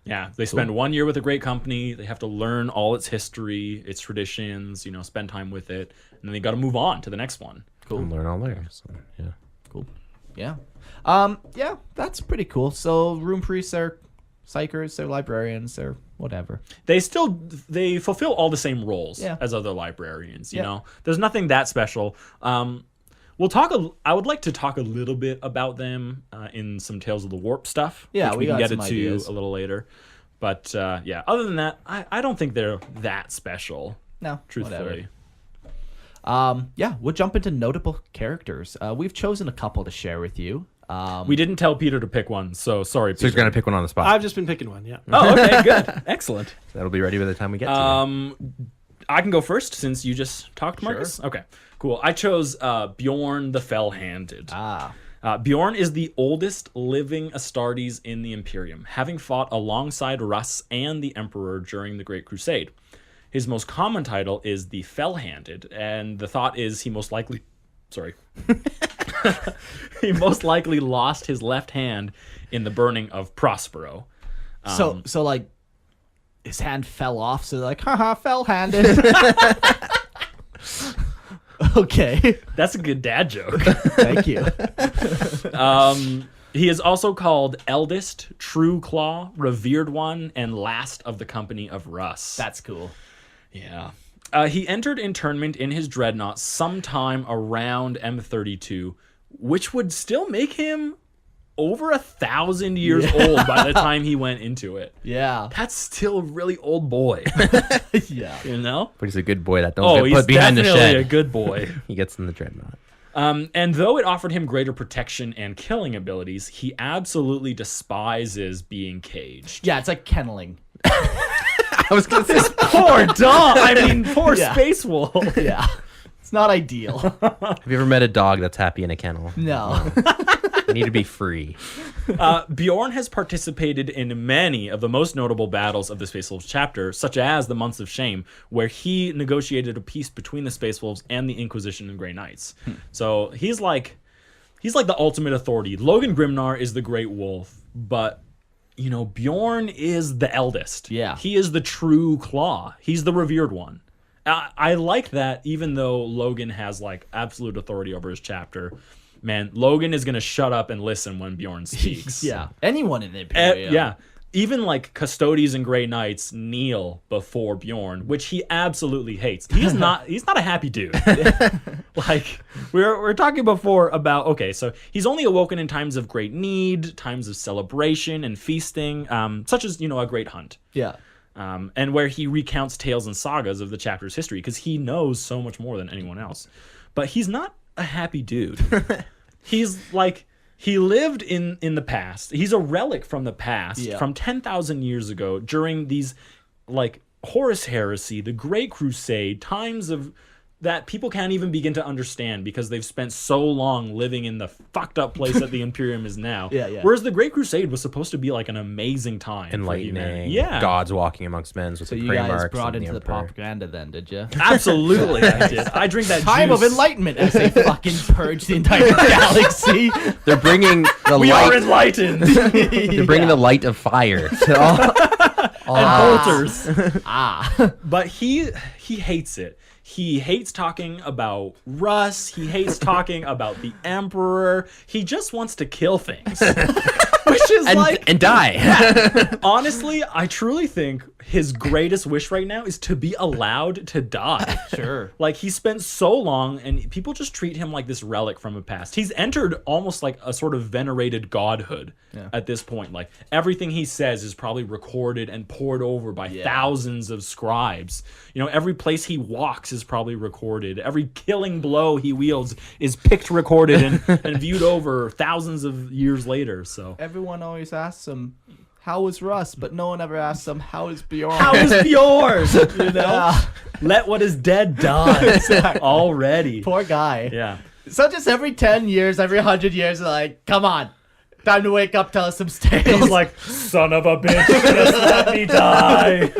Yeah, they spend 1 year with a great company. They have to learn all its history, its traditions, spend time with it, and then they got to move on to the next one. And learn all there. So, yeah. Cool. Yeah. Yeah, that's pretty cool. So rune priests are psychers, they're librarians, they're whatever. They fulfill all the same roles Yeah. as other librarians, you Yeah. know. There's nothing that special. I would like to talk a little bit about them in some Tales of the Warp stuff, Yeah, which we we can got get some into ideas. a little later. But other than that, I don't think they're that special, No, truthfully. Yeah, we'll jump into notable characters. We've chosen a couple to share with you. We didn't tell Peter to pick one, so sorry, Peter. So he's going to pick one on the spot. I've just been picking one, yeah. Oh, okay, good. Excellent. That'll be ready by the time we get to it. I can go first since you just talked, Marcus. Sure. Okay, cool. I chose Bjorn the Fell-Handed. Bjorn is the oldest living Astartes in the Imperium, having fought alongside Russ and the Emperor during the Great Crusade. His most common title is the Fell-Handed, and the thought is he most likely lost his left hand in the burning of Prospero. So like, his hand fell off, so they're like, haha, fell-handed. Okay. That's a good dad joke. Thank you. He is also called Eldest, True Claw, Revered One, and Last of the Company of Russ. That's cool. Yeah. He entered internment in his dreadnought sometime around M32, which would still make him over 1,000 years old by the time he went into it. Yeah. That's still a really old boy. Yeah. You know? But he's a good boy that don't get he's put behind the definitely shed. a good boy. He gets in the dreadnought. And though it offered him greater protection and killing abilities, he absolutely despises being caged. Yeah, it's like kenneling. I was going to say, Poor dog. I mean, poor Yeah. Space Wolf. Yeah. It's not ideal. have you ever met a dog that's happy in a kennel? No. They need to be free. Bjorn has participated in many of the most notable battles of the Space Wolves chapter, such as the Months of Shame, where he negotiated a peace between the Space Wolves and the Inquisition and Grey Knights. So he's like the ultimate authority. Logan Grimnar is the Great Wolf, but you know, Bjorn is the eldest. Yeah. He is the true claw. He's the revered one. I like that, even though Logan has like absolute authority over his chapter. Man, Logan is going to shut up and listen when Bjorn speaks. Yeah. Anyone in the Imperium. Yeah. Even like Custodes and Grey Knights kneel before Bjorn, which he absolutely hates. He's not a happy dude. Like we're talking before about, okay, so he's only awoken in times of great need, times of celebration and feasting, such as, you know, a great hunt. Yeah. And where he recounts tales and sagas of the chapter's history because he knows so much more than anyone else. But he's not a happy dude. He's like, he lived in the past. He's a relic from the past, from 10,000 years ago, during these like Horus Heresy, the Great Crusade, times of that people can't even begin to understand because they've spent so long living in the fucked up place that the Imperium is now. Yeah. Whereas the Great Crusade was supposed to be like an amazing time. Enlightening. Yeah. Gods walking amongst men with So the you guys Primarchs brought and into the Emperor. propaganda then, did you? Absolutely, I did. I drink that Time juice. of enlightenment as they fucking purge the entire galaxy. They're bringing the We are light. enlightened. They're bringing the light of fire to all And bolters. Ah. But he hates it. He hates talking about Russ. He hates talking about the Emperor. He just wants to kill things. Which is and die. honestly, I truly think his greatest wish right now is to be allowed to die. Sure. Like, he spent so long, and people just treat him like this relic from a past. He's entered almost like a sort of venerated godhood at this point. Like, everything he says is probably recorded and poured over by thousands of scribes. You know, every place he walks is probably recorded. Every killing blow he wields is picked, recorded, and viewed over thousands of years later. So Everyone always asks him, how was Russ? But no one ever asks him, how is Bjorn? how is yours? You know, Yeah. let what is dead die already. Poor guy. Yeah. So just every 10 years, every 100 years, they're like, come on, time to wake up, tell us some tales. He's like, son of a bitch, just let me die.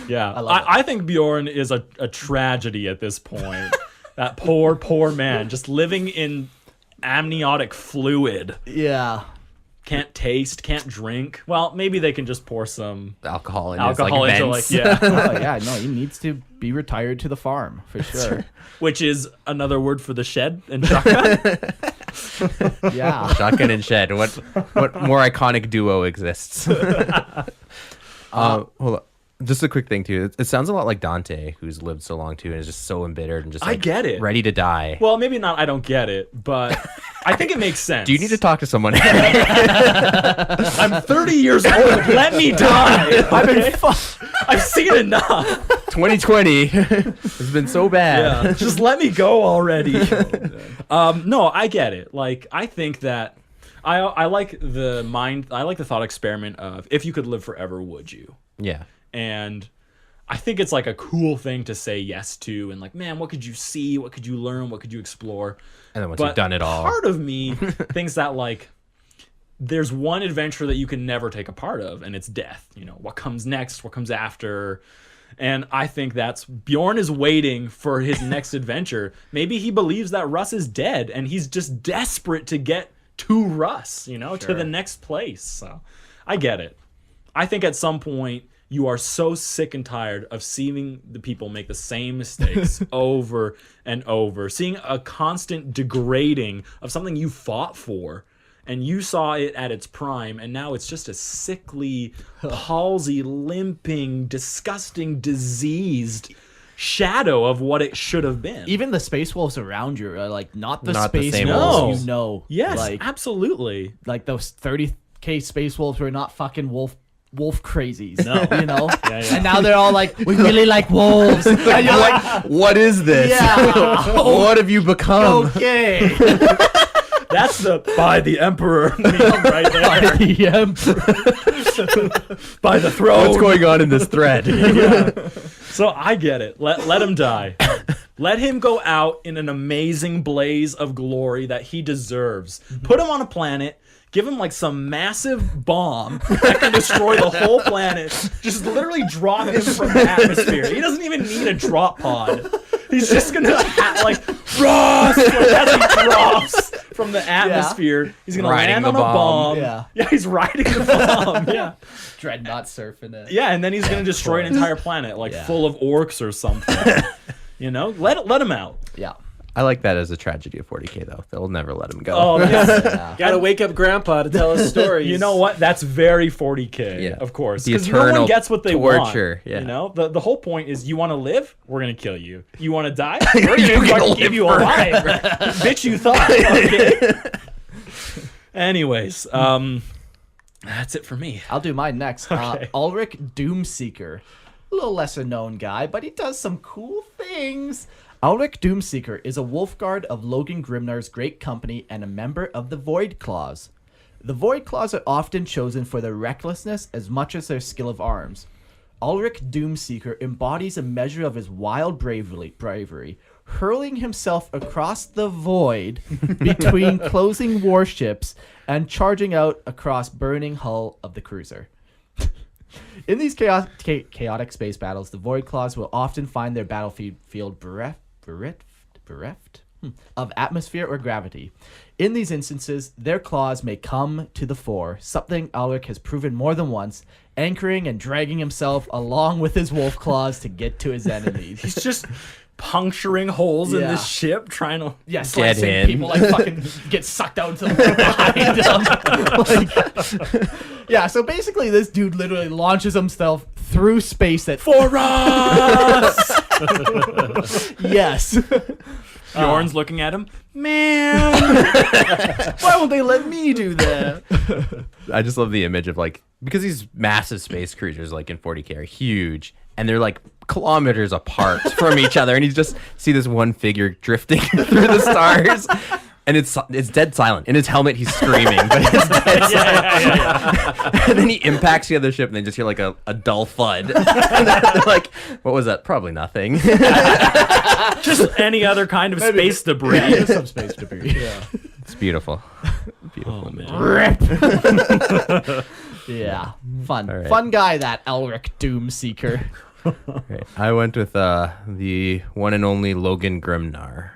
Yeah, I think Bjorn is a tragedy at this point. That poor man, just living in amniotic fluid. Yeah. Can't taste, can't drink. Well, maybe they can just pour some Alcohol in alcohol his, into like, like, vents. yeah. Oh, yeah, no, he needs to be retired to the farm, for sure. Which is another word for the shed and shotgun. Yeah. Shotgun and shed. What more iconic duo exists? Hold on. Just a quick thing too. It sounds a lot like Dante, who's lived so long too, and is just so embittered and just I like, get it. ready to die. Well, maybe not. I don't get it, but I think it makes sense. Do you need to talk to someone? I'm 30 years old. Let me die. I've seen enough. 2020 has been so bad. Yeah, just let me go already. No, I get it. Like, I think that I like the thought experiment of, if you could live forever, would you? Yeah. And I think it's like a cool thing to say yes to, and like, man, what could you see? What could you learn? What could you explore? And then once you've done it all, Part of me thinks that, like, there's one adventure that you can never take a part of, and it's death. You know, what comes next? What comes after? And I think that's Bjorn is waiting for his next adventure. Maybe he believes that Russ is dead, and he's just desperate to get to Russ, you know, to the next place. So I get it. I think at some point you are so sick and tired of seeing the people make the same mistakes over and over, seeing a constant degrading of something you fought for, and you saw it at its prime, and now it's just a sickly, palsy, limping, disgusting, diseased shadow of what it should have been. Even the space wolves around you are like not the Not the space same wolves wolves. you know. Yes, like absolutely. those 30K space wolves were not fucking wolf crazies. No. You know? Yeah. And now they're all like, we really like wolves. And you're like, what is this? yeah. What have you become? Okay. That's the by the emperor meme right there. By the throne. What's going on in this thread? So I get it. Let him die. Let him go out in an amazing blaze of glory that he deserves. Put him on a planet. Give him like some massive bomb that can destroy the whole planet. Just literally drop him from the atmosphere. He doesn't even need a drop pod. He's just gonna like Russ as he drops from the atmosphere. He's gonna Riding land the on a bomb. bomb. Yeah. He's riding the bomb. Yeah. Dreadnought surfing it. Yeah, and then he's gonna destroy an entire planet, like full of orcs or something. You know, let him out. Yeah. I like that as a tragedy of 40K though. They'll never let him go. Oh yeah. Yeah. Gotta wake up Grandpa to tell us stories. You know what? That's very 40K. Yeah. Of course, The because no one eternal gets what they torture, want. yeah. You know, the whole point is, you want to live, we're gonna kill you. You want to die, we're gonna fucking keep you alive. Bitch, you thought. Okay. Anyways, that's it for me. I'll do mine next. Okay. Ulrich Doomseeker. A little lesser known guy, but he does some cool things. Ulrich Doomseeker is a wolf guard of Logan Grimnar's great company and a member of the Void Claws. The Void Claws are often chosen for their recklessness as much as their skill of arms. Ulrich Doomseeker embodies a measure of his wild bravery, hurling himself across the void between closing warships and charging out across burning hull of the cruiser. In these chaotic space battles, the Void Claws will often find their battlefield bereft of atmosphere or gravity. In these instances, their claws may come to the fore, something Ulrich has proven more than once, anchoring and dragging himself along with his wolf claws to get to his enemies. He's just puncturing holes in Yeah. this ship, trying to. Yeah, Get slicing in. people like fucking get sucked out into the behind them. Yeah, so basically this dude literally launches himself through space at For us! yes. Bjorn's looking at him. Man, why won't they let me do that? I just love the image of like, because these massive space cruisers like in 40K are huge and they're like kilometers apart from each other, and you just see this one figure drifting through the stars, and it's dead silent. In his helmet he's screaming, but it's dead silent. And then he impacts the other ship and they just hear like a dull thud. And they're like, what was that? Probably nothing. Just any other kind of space debris. Yeah, just some space debris. Yeah. It's beautiful. Beautiful. Oh, man. Rip. Yeah. Fun. All right. Fun guy, that Ulrich Doomseeker. Right. I went with the one and only Logan Grimnar.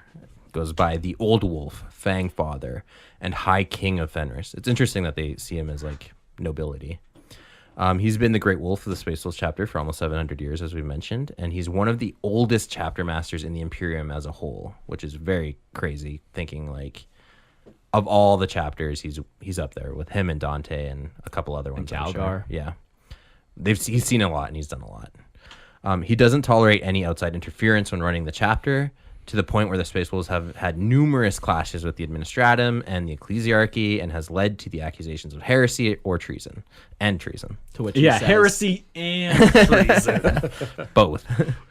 Goes by the Old Wolf, Fang Father, and High King of Fenris. It's interesting that they see him as like nobility. He's been the Great Wolf of the Space Wolves chapter for almost 700 years, as we mentioned, and he's one of the oldest chapter masters in the Imperium as a whole, which is very crazy. Thinking like, of all the chapters, he's up there with him and Dante and a couple other ones. I'm sure. Galgar. Yeah. He's seen a lot and he's done a lot. He doesn't tolerate any outside interference when running the chapter, to the point where the Space Wolves have had numerous clashes with the Administratum and the Ecclesiarchy, and has led to the accusations of heresy or treason. To which he says, heresy and treason. Both.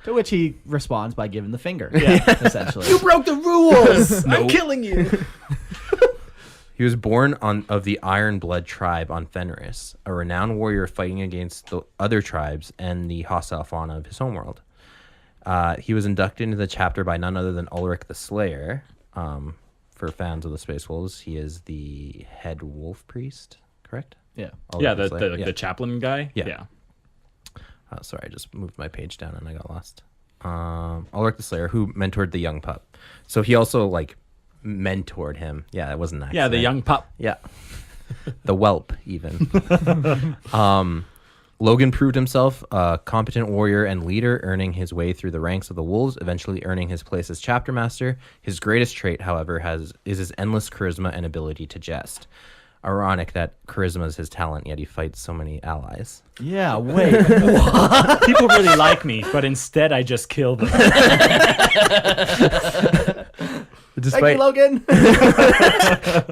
To which he responds by giving the finger. Yeah. Essentially. You broke the rules. I'm killing you. He was born of the Iron Blood tribe on Fenris, a renowned warrior fighting against the other tribes and the hostile fauna of his homeworld. He was inducted into the chapter by none other than Ulrich the Slayer. For fans of the Space Wolves, he is the head wolf priest, correct? Yeah. Yeah, Ulrich Slayer. the chaplain guy. Yeah. Sorry, I just moved my page down and I got lost. Ulrich the Slayer, who mentored the young pup. So he also mentored him. Yeah, that wasn't nice. Yeah, the young pup. Yeah. The whelp, even. Logan proved himself a competent warrior and leader, earning his way through the ranks of the Wolves, eventually earning his place as chapter master. His greatest trait, however, is his endless charisma and ability to jest. Ironic that charisma is his talent, yet he fights so many allies. Yeah, wait. People really like me, but instead I just kill them. Thank you, Logan.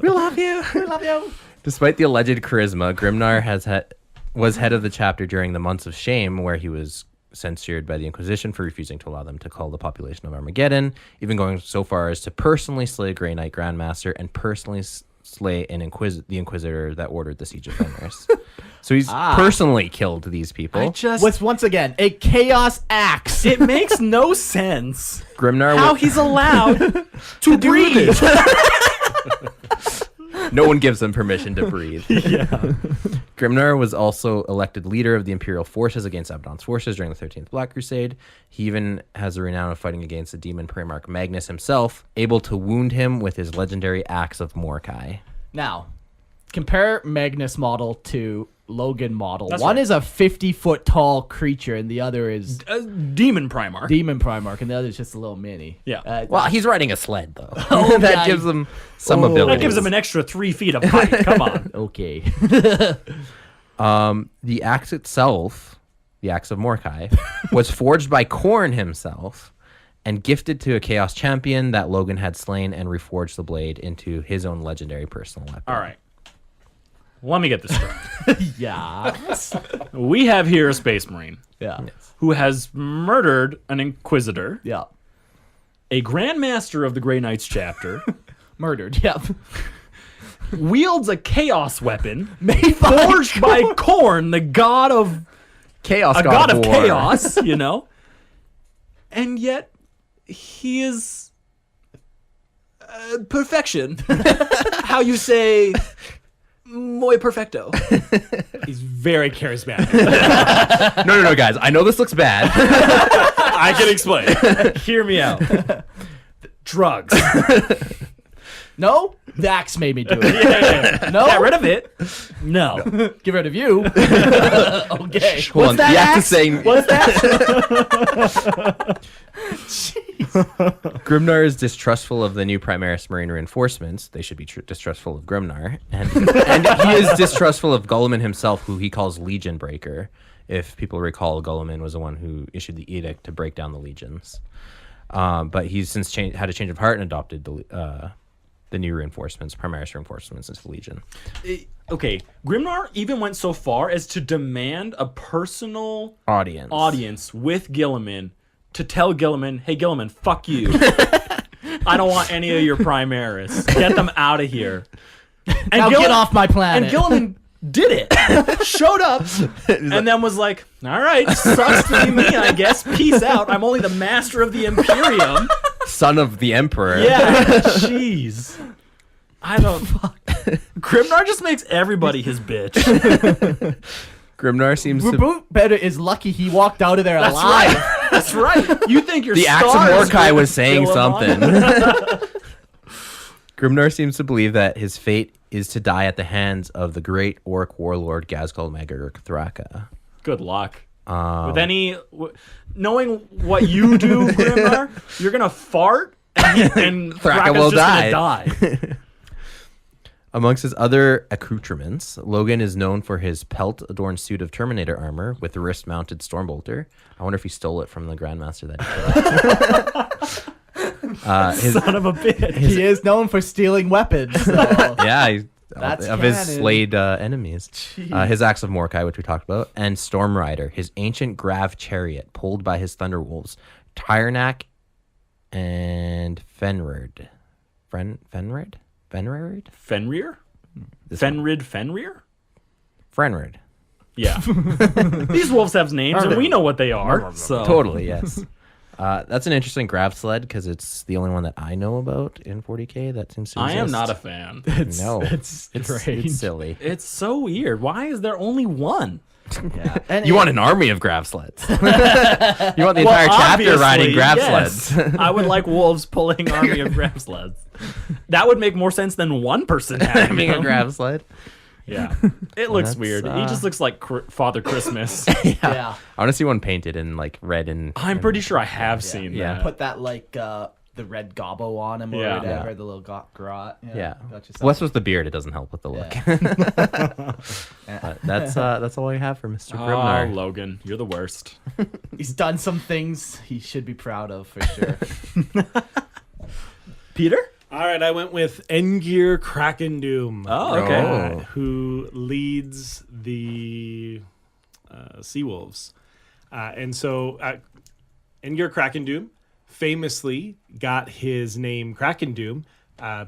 We love you. We love you. Despite the alleged charisma, Grimnar was head of the chapter during the months of shame, where he was censured by the Inquisition for refusing to allow them to call the population of Armageddon, even going so far as to personally slay Grey Knight Grandmaster and personally slay the Inquisitor that ordered the siege of Fenris. So he's personally killed these people. With, once again, a chaos axe. It makes no sense Grimnar how he's allowed to breathe. No one gives him permission to breathe. Yeah. Grimnar was also elected leader of the Imperial forces against Abaddon's forces during the 13th Black Crusade. He even has the renown of fighting against the demon Primarch Magnus himself, able to wound him with his legendary Axe of Mordecai. Now, compare Magnus model to Logan model. That's One right. is a 50-foot tall creature, and the other is Demon Primarch. Demon Primarch, and the other is just a little mini. Yeah. Well, he's riding a sled, though. Oh, that yeah. gives him some Oh. ability. That gives him an extra 3 feet of height. Come on. Okay. The axe itself, the Axe of Mordecai, was forged by Khorne himself and gifted to a Chaos Champion that Logan had slain, and reforged the blade into his own legendary personal weapon. All right. Let me get this straight. Yeah. We have here a Space Marine Yeah. who has murdered an Inquisitor, Yeah. a Grandmaster of the Grey Knights chapter, Murdered. Yep. wields a Chaos weapon, Made forged by Khorne, the god of Chaos a god of war. chaos, and yet he is perfection. How you say muy perfecto. He's very charismatic. No, guys. I know this looks bad. I can explain. Hear me out. Drugs. No? The axe made me do it. Yeah. No? Get rid of it. No. Get rid of you. Okay. Hold on. that The axe axe? is saying What's that? Grimnar is distrustful of the new Primaris Marine reinforcements. They should be distrustful of Grimnar. And he is distrustful of Guilliman himself, who he calls Legion Breaker. If people recall, Guilliman was the one who issued the edict to break down the legions. But he's since had a change of heart and adopted the new reinforcements, Primaris reinforcements, into the Legion. Okay. Grimnar even went so far as to demand a personal Audience with Guilliman to tell Guilliman, hey, Guilliman, fuck you. I don't want any of your Primaris. Get them out of here. And Now get off my planet. And Guilliman did it. Showed up and then was like, all right, sucks to be me, I guess. Peace out. I'm only the master of the Imperium. Son of the Emperor. Yeah. Jeez. I don't. Grimnar just makes everybody his bitch. Grimnar seems to... Reboot better is lucky he walked out of there alive. Right. That's right. You think your The Axe of stars Mordecai will was saying fill him something. on? Grimnar seems to believe that his fate is to die at the hands of the great orc warlord Ghazghkull Magurk Thraka. Good luck. Knowing what you do, Grimnar, you're gonna fart and Thraka Thraka's will just die. gonna die. Amongst his other accoutrements, Logan is known for his pelt-adorned suit of Terminator armor with a wrist-mounted Stormbolter. I wonder if he stole it from the Grandmaster that he Son of a bitch. He is known for stealing weapons. So. Yeah, That's of his canon. slayed enemies. His Axe of Mordecai, which we talked about, and Storm Rider, his ancient grav chariot pulled by his Thunderwolves, Tyrenak and Fenrid. Fenrid? Fenrir? Fenrir? Fenrid. Yeah. These wolves have names, and we know what they are. So. Totally, yes. That's an interesting grav sled because it's the only one that I know about in 40K that seems to I am exist. not a fan. No, It's strange. it's silly. It's so weird. Why is there only one? Yeah. And You want an army of grav sleds. You want the entire chapter riding obviously, grav yes. sleds. I would like wolves pulling army of grav sleds. That would make more sense than one person having Being a them. grav sled. Yeah, it looks That's, weird. He just looks like Father Christmas. yeah. I want to see one painted in like red and. I'm pretty sure I have seen Yeah. that. Put that like the red gobbo on him or Yeah. whatever, Yeah. the little grot. Yeah. Got you What's with the beard? It doesn't help with the look. But that's all I have for Mr. Oh, Grimnar. Logan, you're the worst. He's done some things he should be proud of for sure. Peter? All right, I went with Engir Krakendoom. Oh, okay. Oh. Who leads the Sea Wolves. And so Engir Krakendoom famously got his name Krakendoom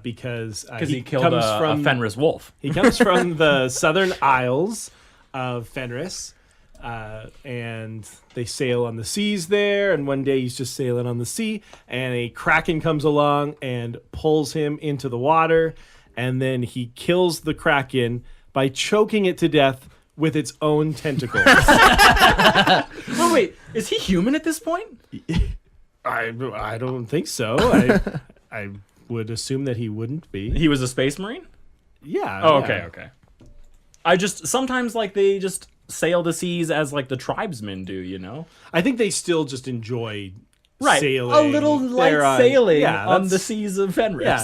because He killed comes a from Fenris wolf. He comes from the southern isles of Fenris, and they sail on the seas there. And one day he's just sailing on the sea, and a kraken comes along and pulls him into the water, and then he kills the kraken by choking it to death with its own tentacles. Oh, wait. Is he human at this point? I don't think so. I would assume that he wouldn't be. He was a space marine? Yeah. Oh, yeah. okay. I just, sometimes, like, they just sail the seas as, like, the tribesmen do, you know? I think they still just enjoy Right. sailing. A little light They're on- sailing yeah, on the that's- seas of Fenris. Yeah,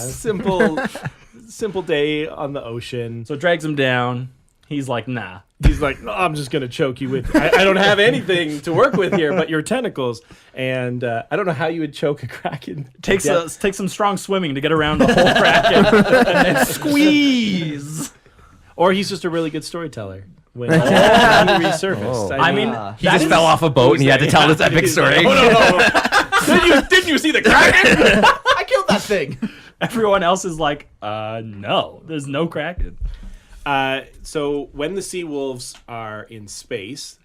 simple day on the ocean. So it drags him down. He's like, nah. He's like, no, I'm just gonna choke you with. I don't have anything to work with here, but your tentacles. And I don't know how you would choke a kraken. Takes Yeah. takes some strong swimming to get around the whole kraken and then squeeze. Or he's just a really good storyteller. When he resurfaced. Oh. I mean, He just fell off a boat and he had to tell this epic story. No. didn't you see the kraken? I killed that thing. everyone else is like, no, there's no kraken. So when the sea wolves are in space,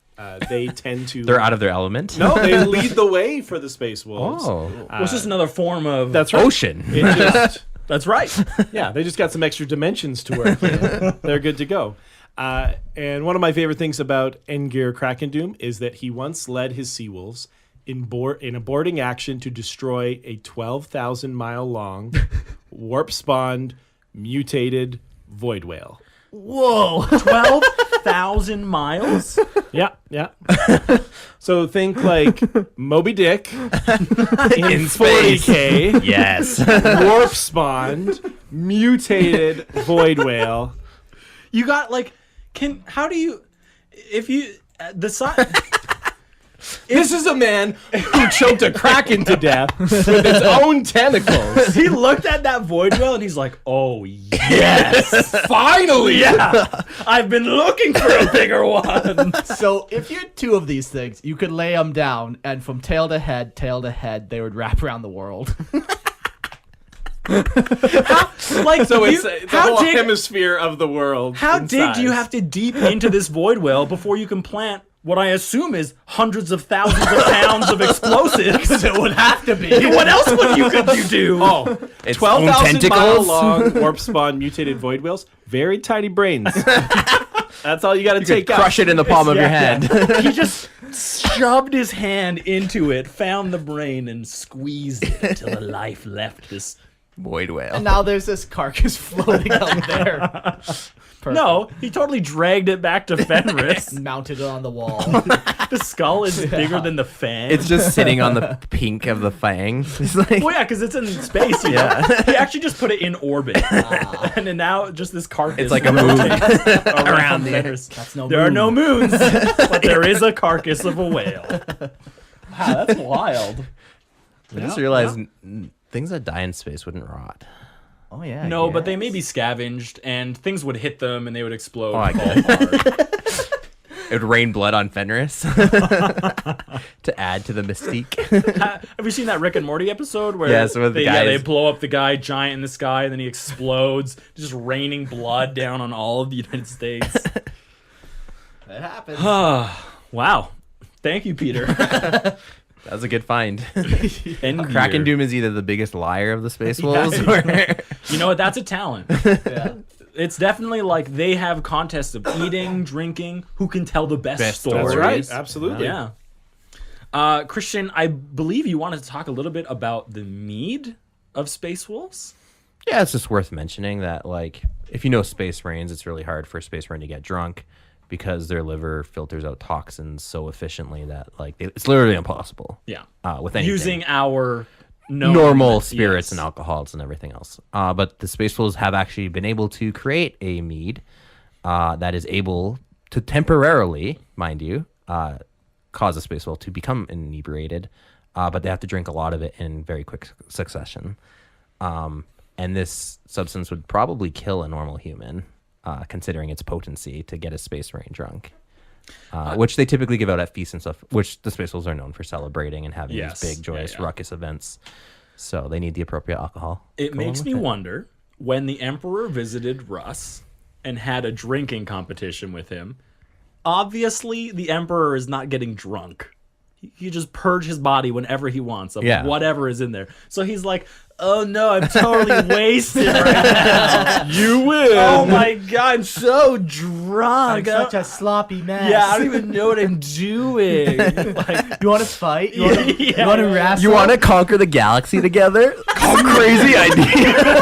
they tend to. They're out of their element. No, they lead the way for the space wolves. Oh. Well, it's just another form of. That's right. Ocean. It just, That's right. yeah, they just got some extra dimensions to work with. They're good to go. And one of my favorite things about Engir Krakendoom is that he once led his sea wolves in a boarding action to destroy a 12,000-mile long, warp-spawned, mutated void whale. Whoa, 12,000 miles? Yeah. So think like Moby Dick in space. 40K, Yes. warp spawned, mutated void whale. You got like, how do you, if you, the size. This is a man who choked a kraken to death with its own tentacles. He looked at that void whale and he's like, oh, yes. Finally! Yeah. I've been looking for a bigger one. So if you had two of these things, you could lay them down, and from tail to head, they would wrap around the world. Like, So it's the whole dig, hemisphere of the world. how in dig do you size. have to deep into this void whale before you can plant what I assume is hundreds of thousands of pounds of explosives? It would have to be. What else could you do? Oh, Its 12,000 mile tentacles. long warp spawn mutated void whales. Very tiny brains. That's all you got to take out. Crush it in the palm of your hand. He just shoved his hand into it, found the brain, and squeezed it until the life left this Void whale. And now there's this carcass floating out there. Perfect. No, he totally dragged it back to Fenris. Mounted it on the wall. The skull is bigger than the fang. It's just sitting on the pink of the fang. It's like, well, yeah, because it's in space. You know? He actually just put it in orbit, and then now just this carcass. It's like a moon around Fenris. That's no There moon. are no moons, but there is a carcass of a whale. Wow, that's wild. I just realized things that die in space wouldn't rot. Oh yeah. No, but they may be scavenged, and things would hit them, and they would explode. Oh, I and fall apart. It would rain blood on Fenris to add to the mystique. Have you seen that Rick and Morty episode where Yes, with the they guys- blow up the guy giant in the sky, and then he explodes, just raining blood down on all of the United States. It happens. Wow. Thank you, Peter. That was a good find. And Kraken gear. Doom is either the biggest liar of the Space Wolves or... You know what? That's a talent. Yeah. It's definitely like they have contests of eating, drinking, who can tell the best stories. stories. That's right. Absolutely. Yeah. Christian, I believe you wanted to talk a little bit about the mead of Space Wolves. Yeah, it's just worth mentioning that, like, if you know Space Marines, it's really hard for a Space Marine to get drunk because their liver filters out toxins so efficiently that, like, it's literally impossible. Yeah. With anything. Using our known- Normal spirits yes. and alcohols and everything else. But the Space Wolves have actually been able to create a mead that is able to temporarily, mind you, cause a Space Wolf to become inebriated, but they have to drink a lot of it in very quick succession. And this substance would probably kill a normal human, considering its potency to get a Space Marine drunk. Which they typically give out at feasts and stuff, which the Space Wolves are known for celebrating and having Yes. these big, joyous, Yeah. ruckus events. So they need the appropriate alcohol. It Go along makes with me it. wonder, when the Emperor visited Russ and had a drinking competition with him, obviously the Emperor is not getting drunk. He just purge his body whenever he wants of whatever is in there. So he's like, oh no, I'm totally wasted right now. You will. Oh my god, I'm so drunk. I'm such a sloppy mess. yeah, I don't even know what I'm doing. Like, You want to fight? You want to Yeah. wrestle? You want to conquer the galaxy together? Crazy idea.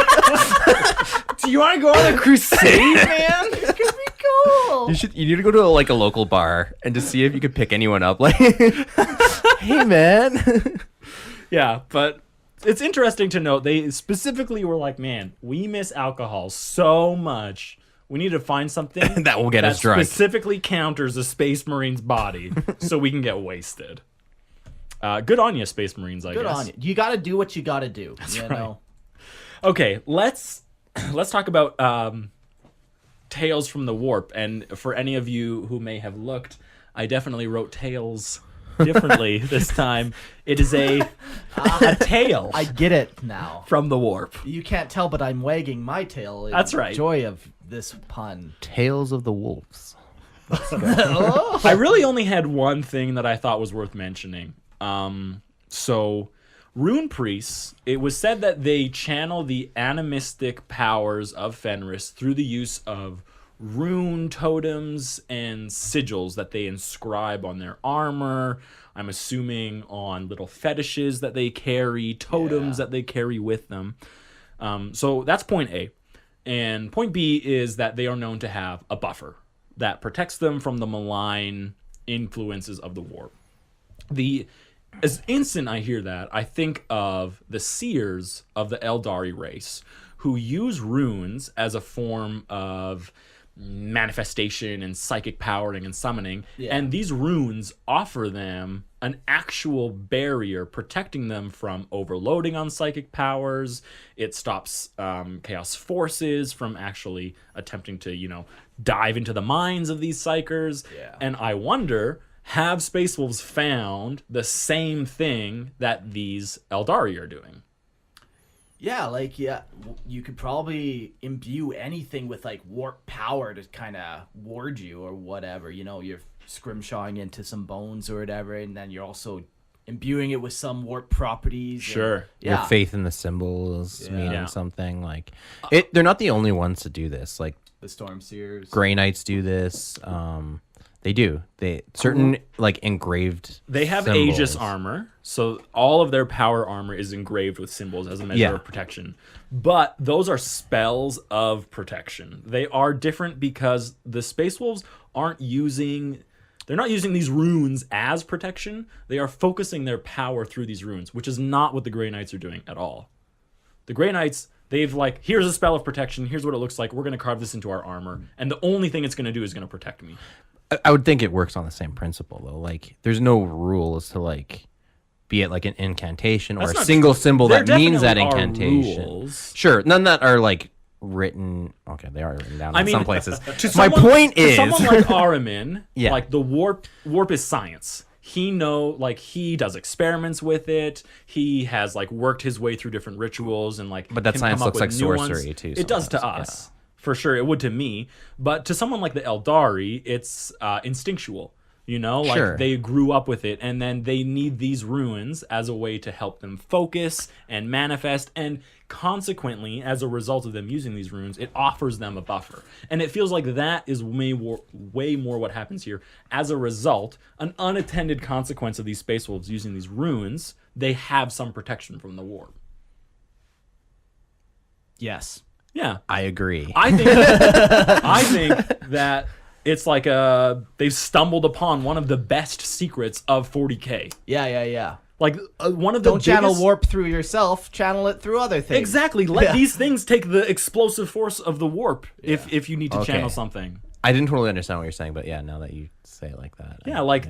do you want to go on a crusade, man? This could be cool. You need to go to like a local bar and just see if you could pick anyone up. Like, hey man. Yeah, but it's interesting to note they specifically were like, man, we miss alcohol so much. We need to find something That will get us drunk. specifically counters a Space Marine's body so we can get wasted. Good on you, Space Marines, I Good guess. on you. You got to do what you got to do. You right. know? Okay, let's talk about Tales from the Warp. And for any of you who may have looked, I definitely wrote Tales differently this time. It is a tale I get it now. from the Warp. You can't tell, but I'm wagging my tail. In That's right. Joy of this pun. Tales of the Wolves. I really only had one thing that I thought was worth mentioning. So rune priests, it was said that they channel the animistic powers of Fenris through the use of rune totems and sigils that they inscribe on their armor. I'm assuming on little fetishes that they carry, totems that they carry with them. So that's point A. And point B is that they are known to have a buffer that protects them from the malign influences of the warp. As instant I hear that, I think of the seers of the Eldari race who use runes as a form of manifestation and psychic powering and summoning. Yeah. And these runes offer them an actual barrier protecting them from overloading on psychic powers. It stops chaos forces from actually attempting to, dive into the minds of these psychers. Yeah. And I wonder, have Space Wolves found the same thing that these Eldari are doing? Yeah, you could probably imbue anything with warp power to kind of ward you or whatever. You're scrimshawing into some bones or whatever, and then you're also imbuing it with some warp properties. Sure. Your Yeah. faith in the symbols meaning Yeah. something. Like they're not the only ones to do this. Like The Storm Seers. Grey Knights do this. They do. They certain like engraved. They have symbols. Aegis armor, so all of their power armor is engraved with symbols as a measure of protection. But those are spells of protection. They are different because the Space Wolves aren't using. They're not using these runes as protection. They are focusing their power through these runes, which is not what the Grey Knights are doing at all. The Grey Knights, they've like, here's a spell of protection. Here's what it looks like. We're going to carve this into our armor, and the only thing it's going to do is going to protect me. I would think it works on the same principle though. Like, there's no rule as to like, be it like an incantation or a single symbol that means that incantation. Rules. Sure, none that are like written. Okay, they are written down in some places. My point is, someone like Ahriman, Yeah. like the warp is science. He he does experiments with it. He has like worked his way through different rituals and like. But that can science come up looks like with new ones. sorcery too. It does to sometimes, us, for sure. It would to me, but to someone like the Eldari, it's instinctual. You know, like Sure. they grew up with it, and then they need these ruins as a way to help them focus and manifest, and consequently, as a result of them using these runes, it offers them a buffer. And it feels like that is way more what happens here. As a result, an unattended consequence of these Space Wolves using these runes, they have some protection from the warp. Yes. Yeah. I agree. I think that it's like they've stumbled upon one of the best secrets of 40K. Yeah. Like one of the Don't channel biggest- warp through yourself. Channel it through other things. Exactly. Let these things take the explosive force of the warp if you need to Okay. channel something. I didn't totally understand what you're saying, but yeah, now that you say it like that. Yeah, like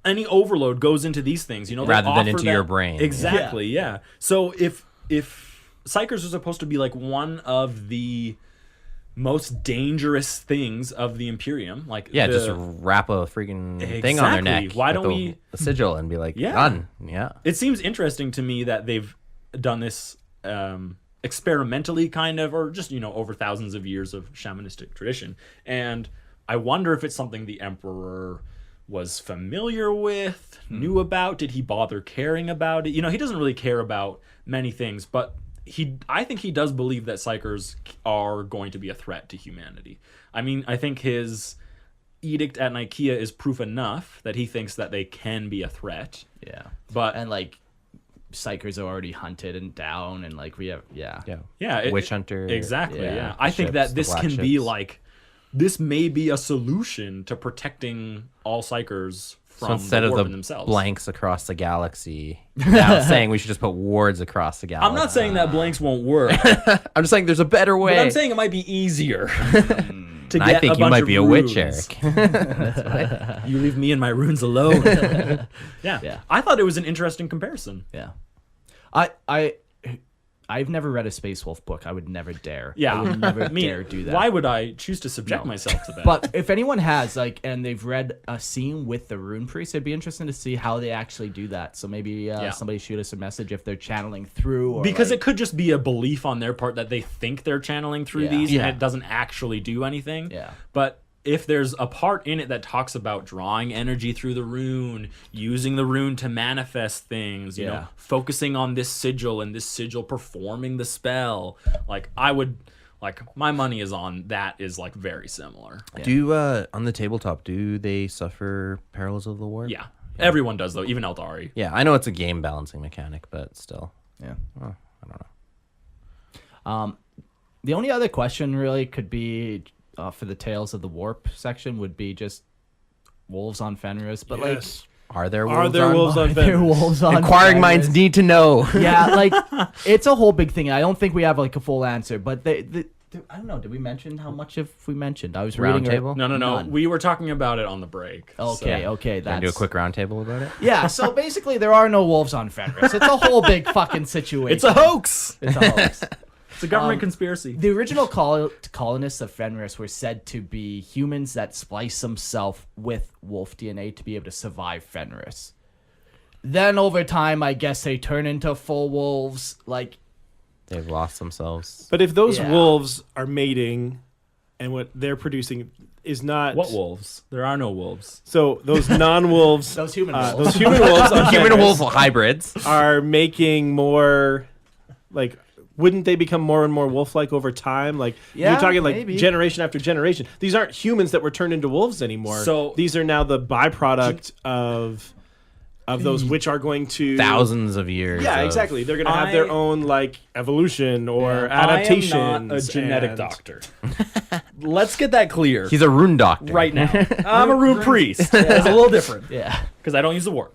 any overload goes into these things, you know, they Rather than offer into your brain. Exactly. Yeah. So if Psychers are supposed to be like one of the most dangerous things of the Imperium, like just wrap a freaking thing on their Exactly. neck. Why with don't we- a sigil and be like, Yeah. done. Yeah. It seems interesting to me that they've done this experimentally, kind of, or just, over thousands of years of shamanistic tradition. And I wonder if it's something the Emperor was familiar with, knew about. Did he bother caring about it? He doesn't really care about many things, but I think he does believe that Psychers are going to be a threat to humanity. I mean, I think his edict at Nikeah is proof enough that he thinks that they can be a threat. Yeah. But And like, Psychers are already hunted and down, and like we have Witch Hunter. Exactly. Yeah. Yeah. I think Ships, that the this black can be ships. like, this may be a solution to protecting all Psychers from So instead the of warp the themselves. blanks across the galaxy, now saying we should just put wards across the galaxy. I'm not saying that blanks won't work, I'm just saying there's a better way. but I'm saying it might be easier to I get think a you bunch might of be a witch, runes. Eric. You leave me and my runes alone. Yeah. Yeah. I thought it was an interesting comparison. Yeah. I've never read a Space Wolf book. I would never dare. Yeah. I would never I mean, dare do that. Why would I choose to subject myself to that? But if anyone has and they've read a scene with the Rune Priest, it'd be interesting to see how they actually do that. So maybe somebody shoot us a message if they're channeling through. Or because it could just be a belief on their part that they think they're channeling through these Yeah. and it doesn't actually do anything. Yeah. But if there's a part in it that talks about drawing energy through the rune, using the rune to manifest things, you know, focusing on this sigil and this sigil performing the spell, my money is on that is like very similar. Do on the tabletop, do they suffer perils of the warp? Yeah. Everyone does though, even Eldari. Yeah, I know it's a game balancing mechanic, but still. Yeah. Oh, I don't know. The only other question really could be for the Tales of the Warp section would be just wolves on Fenris, but Are there Are wolves there on? wolves on like there Fenris? wolves on Inquiring Fenris? minds need to know. Yeah, like it's a whole big thing. I don't think we have like a full answer, but I don't know. Did we mention how much have we mentioned? I was Round reading table? No. None. We were talking about it on the break. Okay, so. okay, Can I that's do a quick roundtable about it? Yeah, so basically there are no wolves on Fenris. It's a whole big fucking situation. It's a hoax. It's a hoax. It's a government conspiracy. The original colonists of Fenris were said to be humans that splice themselves with wolf DNA to be able to survive Fenris. Then over time, I guess they turn into full wolves. Like, They've lost themselves. But if those Yeah. wolves are mating and what they're producing is not... What wolves? There are no wolves. So those non-wolves... those human wolves. Those human wolves on Human Fenris wolf hybrids. are making more, like, wouldn't they become more and more wolf-like over time? Like Yeah, you're talking like maybe. generation after generation. These aren't humans that were turned into wolves anymore. So- these are now the byproduct of those which are going to Thousands of years. Yeah, of- exactly. They're going to have their own like evolution or adaptation. I am not a genetic doctor. Let's get that clear He's a rune doctor. right now. I'm a rune priest. It's a little different Yeah. because I don't use the word.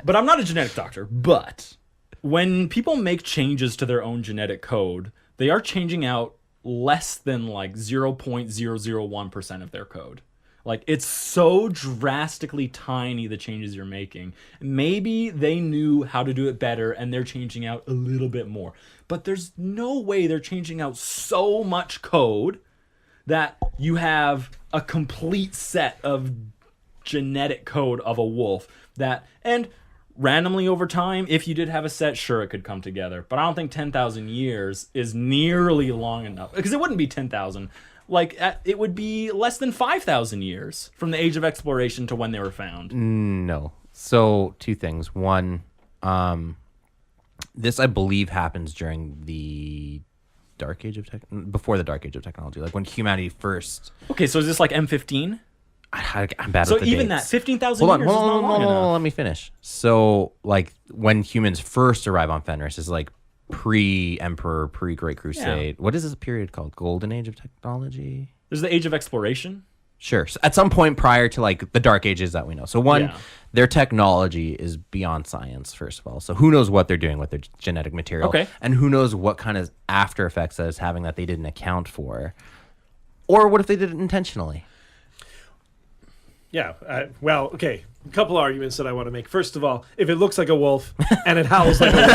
But I'm not a genetic doctor. But when people make changes to their own genetic code, they are changing out less than like 0.001% of their code. Like, it's so drastically tiny, the changes you're making. Maybe they knew how to do it better and they're changing out a little bit more. But there's no way they're changing out so much code that you have a complete set of genetic code of a wolf that, and randomly over time, if you did have a set, sure, it could come together. But I don't think 10,000 years is nearly long enough, because it wouldn't be 10,000. Like, it would be less than 5,000 years from the age of exploration to when they were found. No. So, two things. One, this I believe happens during the Dark Age of before the Dark Age of technology, like when humanity first. Okay, so is this like M15? I'm bad So at the even dates. that 15,000 Hold years on, is not hold long on, enough. let me finish. So, like, when humans first arrive on Fenris is like pre-Emperor, pre-Great Crusade. What is this period called? Golden Age of technology? There's the age of exploration. Sure. So at some point prior to like the Dark Ages that we know. So one, Yeah. their technology is beyond science, first of all. So who knows what they're doing with their genetic material? Okay. And who knows what kind of after effects that is having that they didn't account for? Or what if they did it intentionally? Yeah. Well, okay. A couple arguments that I want to make. First of all, if it looks like a wolf and it howls like a wolf,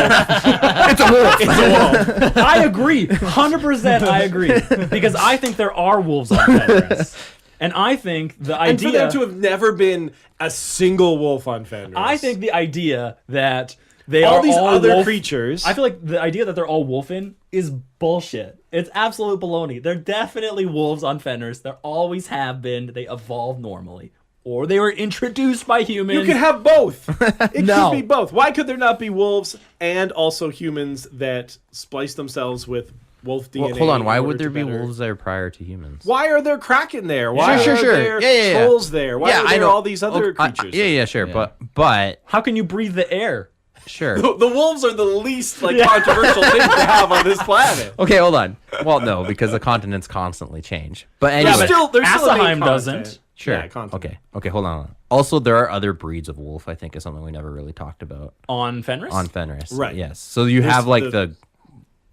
It's a wolf. it's a wolf. I agree. 100% I agree. Because I think there are wolves on Fenris. And I think the And for idea... them to have never been a single wolf on Fenris. I think the idea that they all are these all other wolf- creatures. I feel like the idea that they're all wolfen is bullshit. It's absolute baloney. They're definitely wolves on Fenris. There always have been. They evolve normally. Or they were introduced by humans. you could have both. It No. could be both. Why could there not be wolves and also humans that splice themselves with wolf DNA? Well, hold on. in Why order would there to be better- wolves there prior to humans? Why are there kraken there? Why Sure, are sure. there Yeah. trolls there? Why are I there know. all these other Okay, creatures? yeah, sure. But How can you breathe the air? sure. The wolves are the least controversial thing to have on this planet. Okay, hold on. Well, no, because the continents constantly change. But anyway, but There's still a main Asaheim doesn't. content. sure. Yeah, continent. Okay, hold on. Also, there are other breeds of wolf. I think is something we never really talked about On Fenris? on Fenris. Right. Yes. So you There's have like the- the.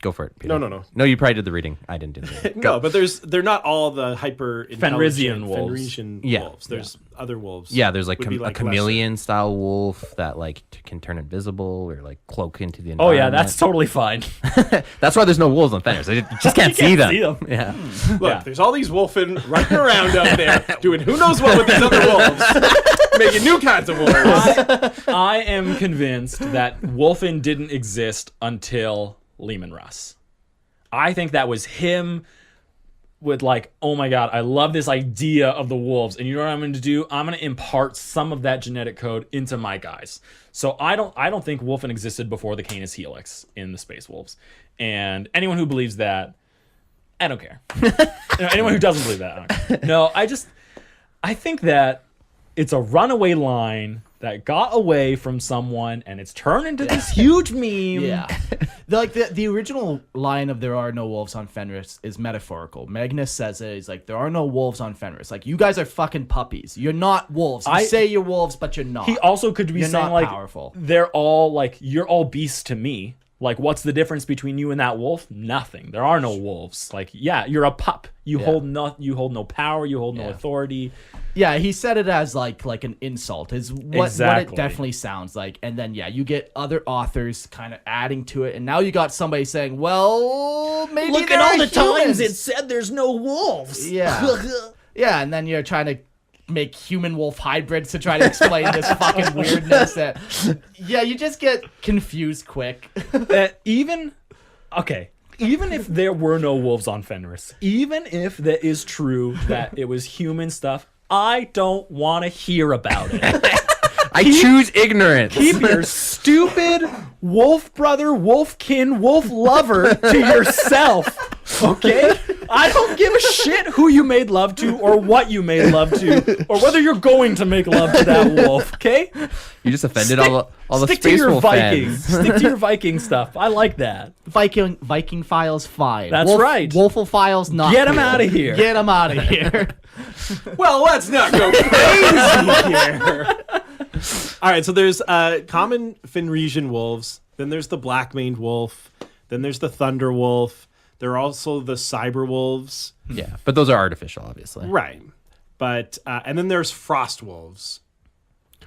Go for it, Peter. No. No, you probably did the reading. I didn't do the reading. No, but they're not all the hyper Fenrisian wolves. Fenrisian Yeah, wolves. There's other wolves. Yeah, there's like, Would be, a lesser. chameleon style wolf that like can turn invisible or like cloak into the Oh, environment. yeah, that's totally fine. That's why there's no wolves on Fenris. You just can't see them. see them. Yeah. Look, Yeah. there's all these wolfen running around out there doing who knows what with these other wolves, making new kinds of wolves. I am convinced that Wolfen didn't exist until Leman Russ. I think that was him with like, oh my god, I love this idea of the wolves. And you know what I'm going to do? I'm going to impart some of that genetic code into my guys. So I don't think Wolfen existed before the Canis Helix in the Space Wolves. And anyone who believes that, I don't care. Anyone who doesn't believe that, I don't care. No, I think that it's a runaway line that got away from someone and it's turned into this huge meme. Yeah. The original line of "There are no wolves on Fenris" is metaphorical. Magnus says it. He's like, "There are no wolves on Fenris. Like, you guys are fucking puppies. You're not wolves. You say you're wolves, but you're not." He also could be You're saying not like, powerful. they're all like, you're all beasts to me. Like, what's the difference between you and that wolf? Nothing. There are no wolves. Like, yeah, you're a pup. You hold no power. You hold no authority. Yeah, he said it as like an insult. Is what it Exactly. definitely sounds like. And then you get other authors kind of adding to it, and now you got somebody saying, "Well, maybe Look there at all are the times humans." it said there's no wolves. Yeah. Yeah, and then you're trying to make human wolf hybrids to try to explain this fucking weirdness that you just get confused quick. Even if there were no wolves on Fenris, even if that is true that it was human stuff, I don't want to hear about it. I choose ignorance. Keep your stupid wolf brother, wolf kin, wolf lover to yourself, okay? I don't give a shit who you made love to or what you made love to or whether you're going to make love to that wolf, okay? You just offended all the Stick to Space your Wolf Vikings. fans. Stick to your Viking stuff. I like that. Viking files fine. That's right. Wolfle files not. Get 'em cool. outta here. Get them out of here. Well, let's not go crazy here. All right, so there's common Fenrisian wolves. Then there's the black-maned wolf. Then there's the thunder wolf. There are also the cyber wolves. Yeah, but those are artificial, obviously. Right. But and then there's frost wolves,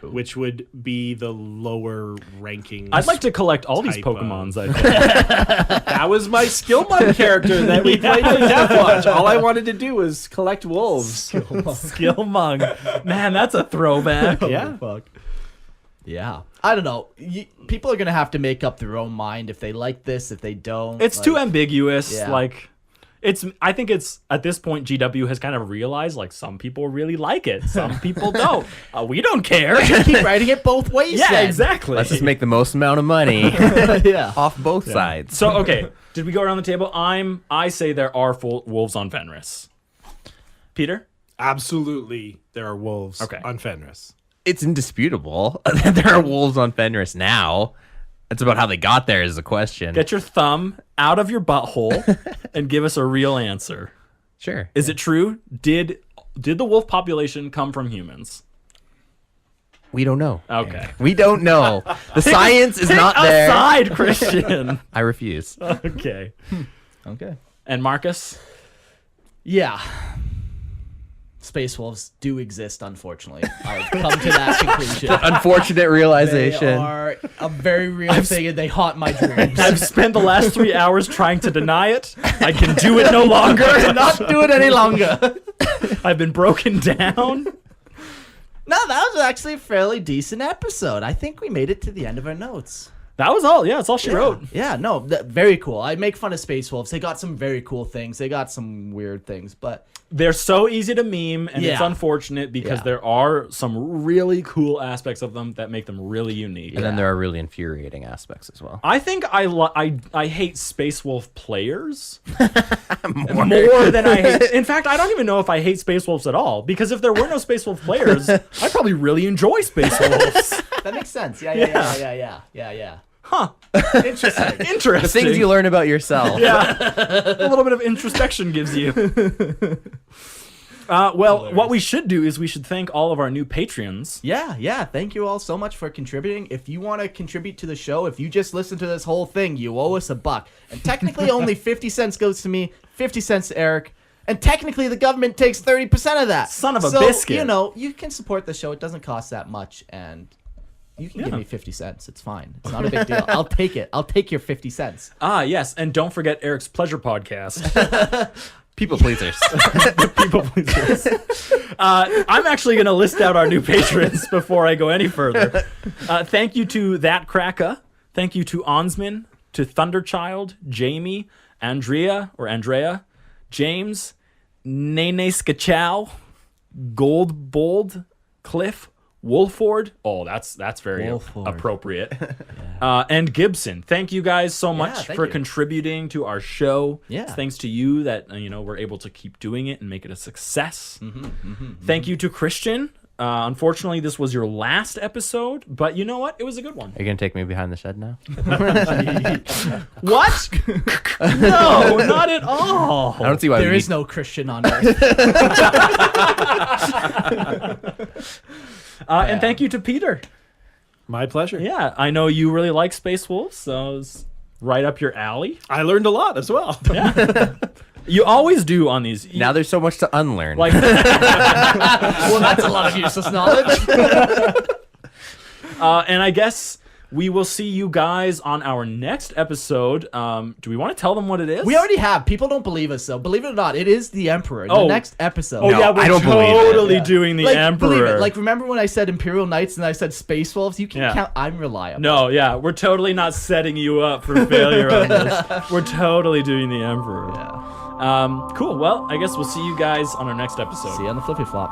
which would be the lower ranking. I'd like to collect all these type Pokemons, of- I think. That was my Skillmon character that we played in Death Watch. All I wanted to do was collect wolves. Skillmong. Man, that's a throwback. Yeah. Fuck. Yeah. I don't know. People are gonna have to make up their own mind if they like this, if they don't. It's too ambiguous. Yeah. Like, I think it's at this point GW has kind of realized like some people really like it, some people don't. We don't care. keep writing it both ways. Yeah, then. exactly. Let's just make the most amount of money Yeah. off both sides. So okay, did we go around the table? I say there are full wolves on Fenris. Peter? Absolutely, there are wolves on Fenris. It's indisputable that there are wolves on Fenris now. It's about how they got there is the question. Get your thumb out of your butthole and give us a real answer. Sure. Is it true? Did the wolf population come from humans? We don't know. Okay. We don't know. The science is not there. Aside, Christian. I refuse. Okay. Okay. And Marcus? Yeah. Space wolves do exist, unfortunately. I've come to that conclusion. Unfortunate They realization. are a very real thing, and they haunt my dreams. I've spent the last 3 hours trying to deny it. I can do it no longer. not do it any longer. I've been broken down. No, that was actually a fairly decent episode. I think we made it to the end of our notes. That was all. Yeah, that's all she wrote. Yeah, no, very cool. I make fun of Space Wolves. They got some very cool things. They got some weird things, but They're so easy to meme, and it's Yeah. unfortunate because Yeah. there are some really cool aspects of them that make them really unique. And then there are really infuriating aspects as well. I think I hate Space Wolf players more than I hate. In fact, I don't even know if I hate Space Wolves at all, because if there were no Space Wolf players, I'd probably really enjoy Space Wolves. that makes sense. Yeah. Huh. Interesting. Interesting. The things you learn about yourself. Yeah. A little bit of introspection gives you. Well, what we should do is we should thank all of our new Patreons. Yeah. Thank you all so much for contributing. If you want to contribute to the show, if you just listen to this whole thing, you owe us $1. And technically only 50 cents goes to me, 50 cents to Eric. And technically the government takes 30% of that. Son of a biscuit. You know, you can support the show. It doesn't cost that much. And you can give me 50 cents. It's fine. It's not a big deal. I'll take it. I'll take your 50 cents. Ah, yes. And don't forget Eric's Pleasure Podcast. People pleasers. People pleasers. I'm actually going to list out our new patrons before I go any further. Thank you to That Kraka. Thank you to Onsman, to Thunderchild, Jamie, Andrea, James, Nene Skachow, Gold Bold, Cliff, Wolford. Oh, that's very Wolford. appropriate. And Gibson. Thank you guys so much thank for you. contributing to our show. Yeah. It's thanks to you that we're able to keep doing it and make it a success. Thank you to Christian. Unfortunately, this was your last episode, but you know what? It was a good one. Are you going to take me behind the shed now? What? No, not at all. I don't see why There we is no Christian on earth. And thank you to Peter. My pleasure. Yeah, I know you really like Space Wolves, so it's right up your alley. I learned a lot as well. You always do on these. Now there's so much to unlearn. Like, Well, that's a lot of useless knowledge. and I guess we will see you guys on our next episode. Do we want to tell them what it is? We already have. People don't believe us, though. Believe it or not, it is the Emperor. The Oh. next episode. Oh, No, yeah, we're I don't believe it. totally Yeah. doing the Believe Emperor. it. Like, remember when I said Imperial Knights and I said Space Wolves? You can Yeah. count. I'm reliable. No, yeah, we're totally not setting you up for failure on this. We're totally doing the Emperor. Yeah. Cool. Well, I guess we'll see you guys on our next episode. See you on the flippy flop.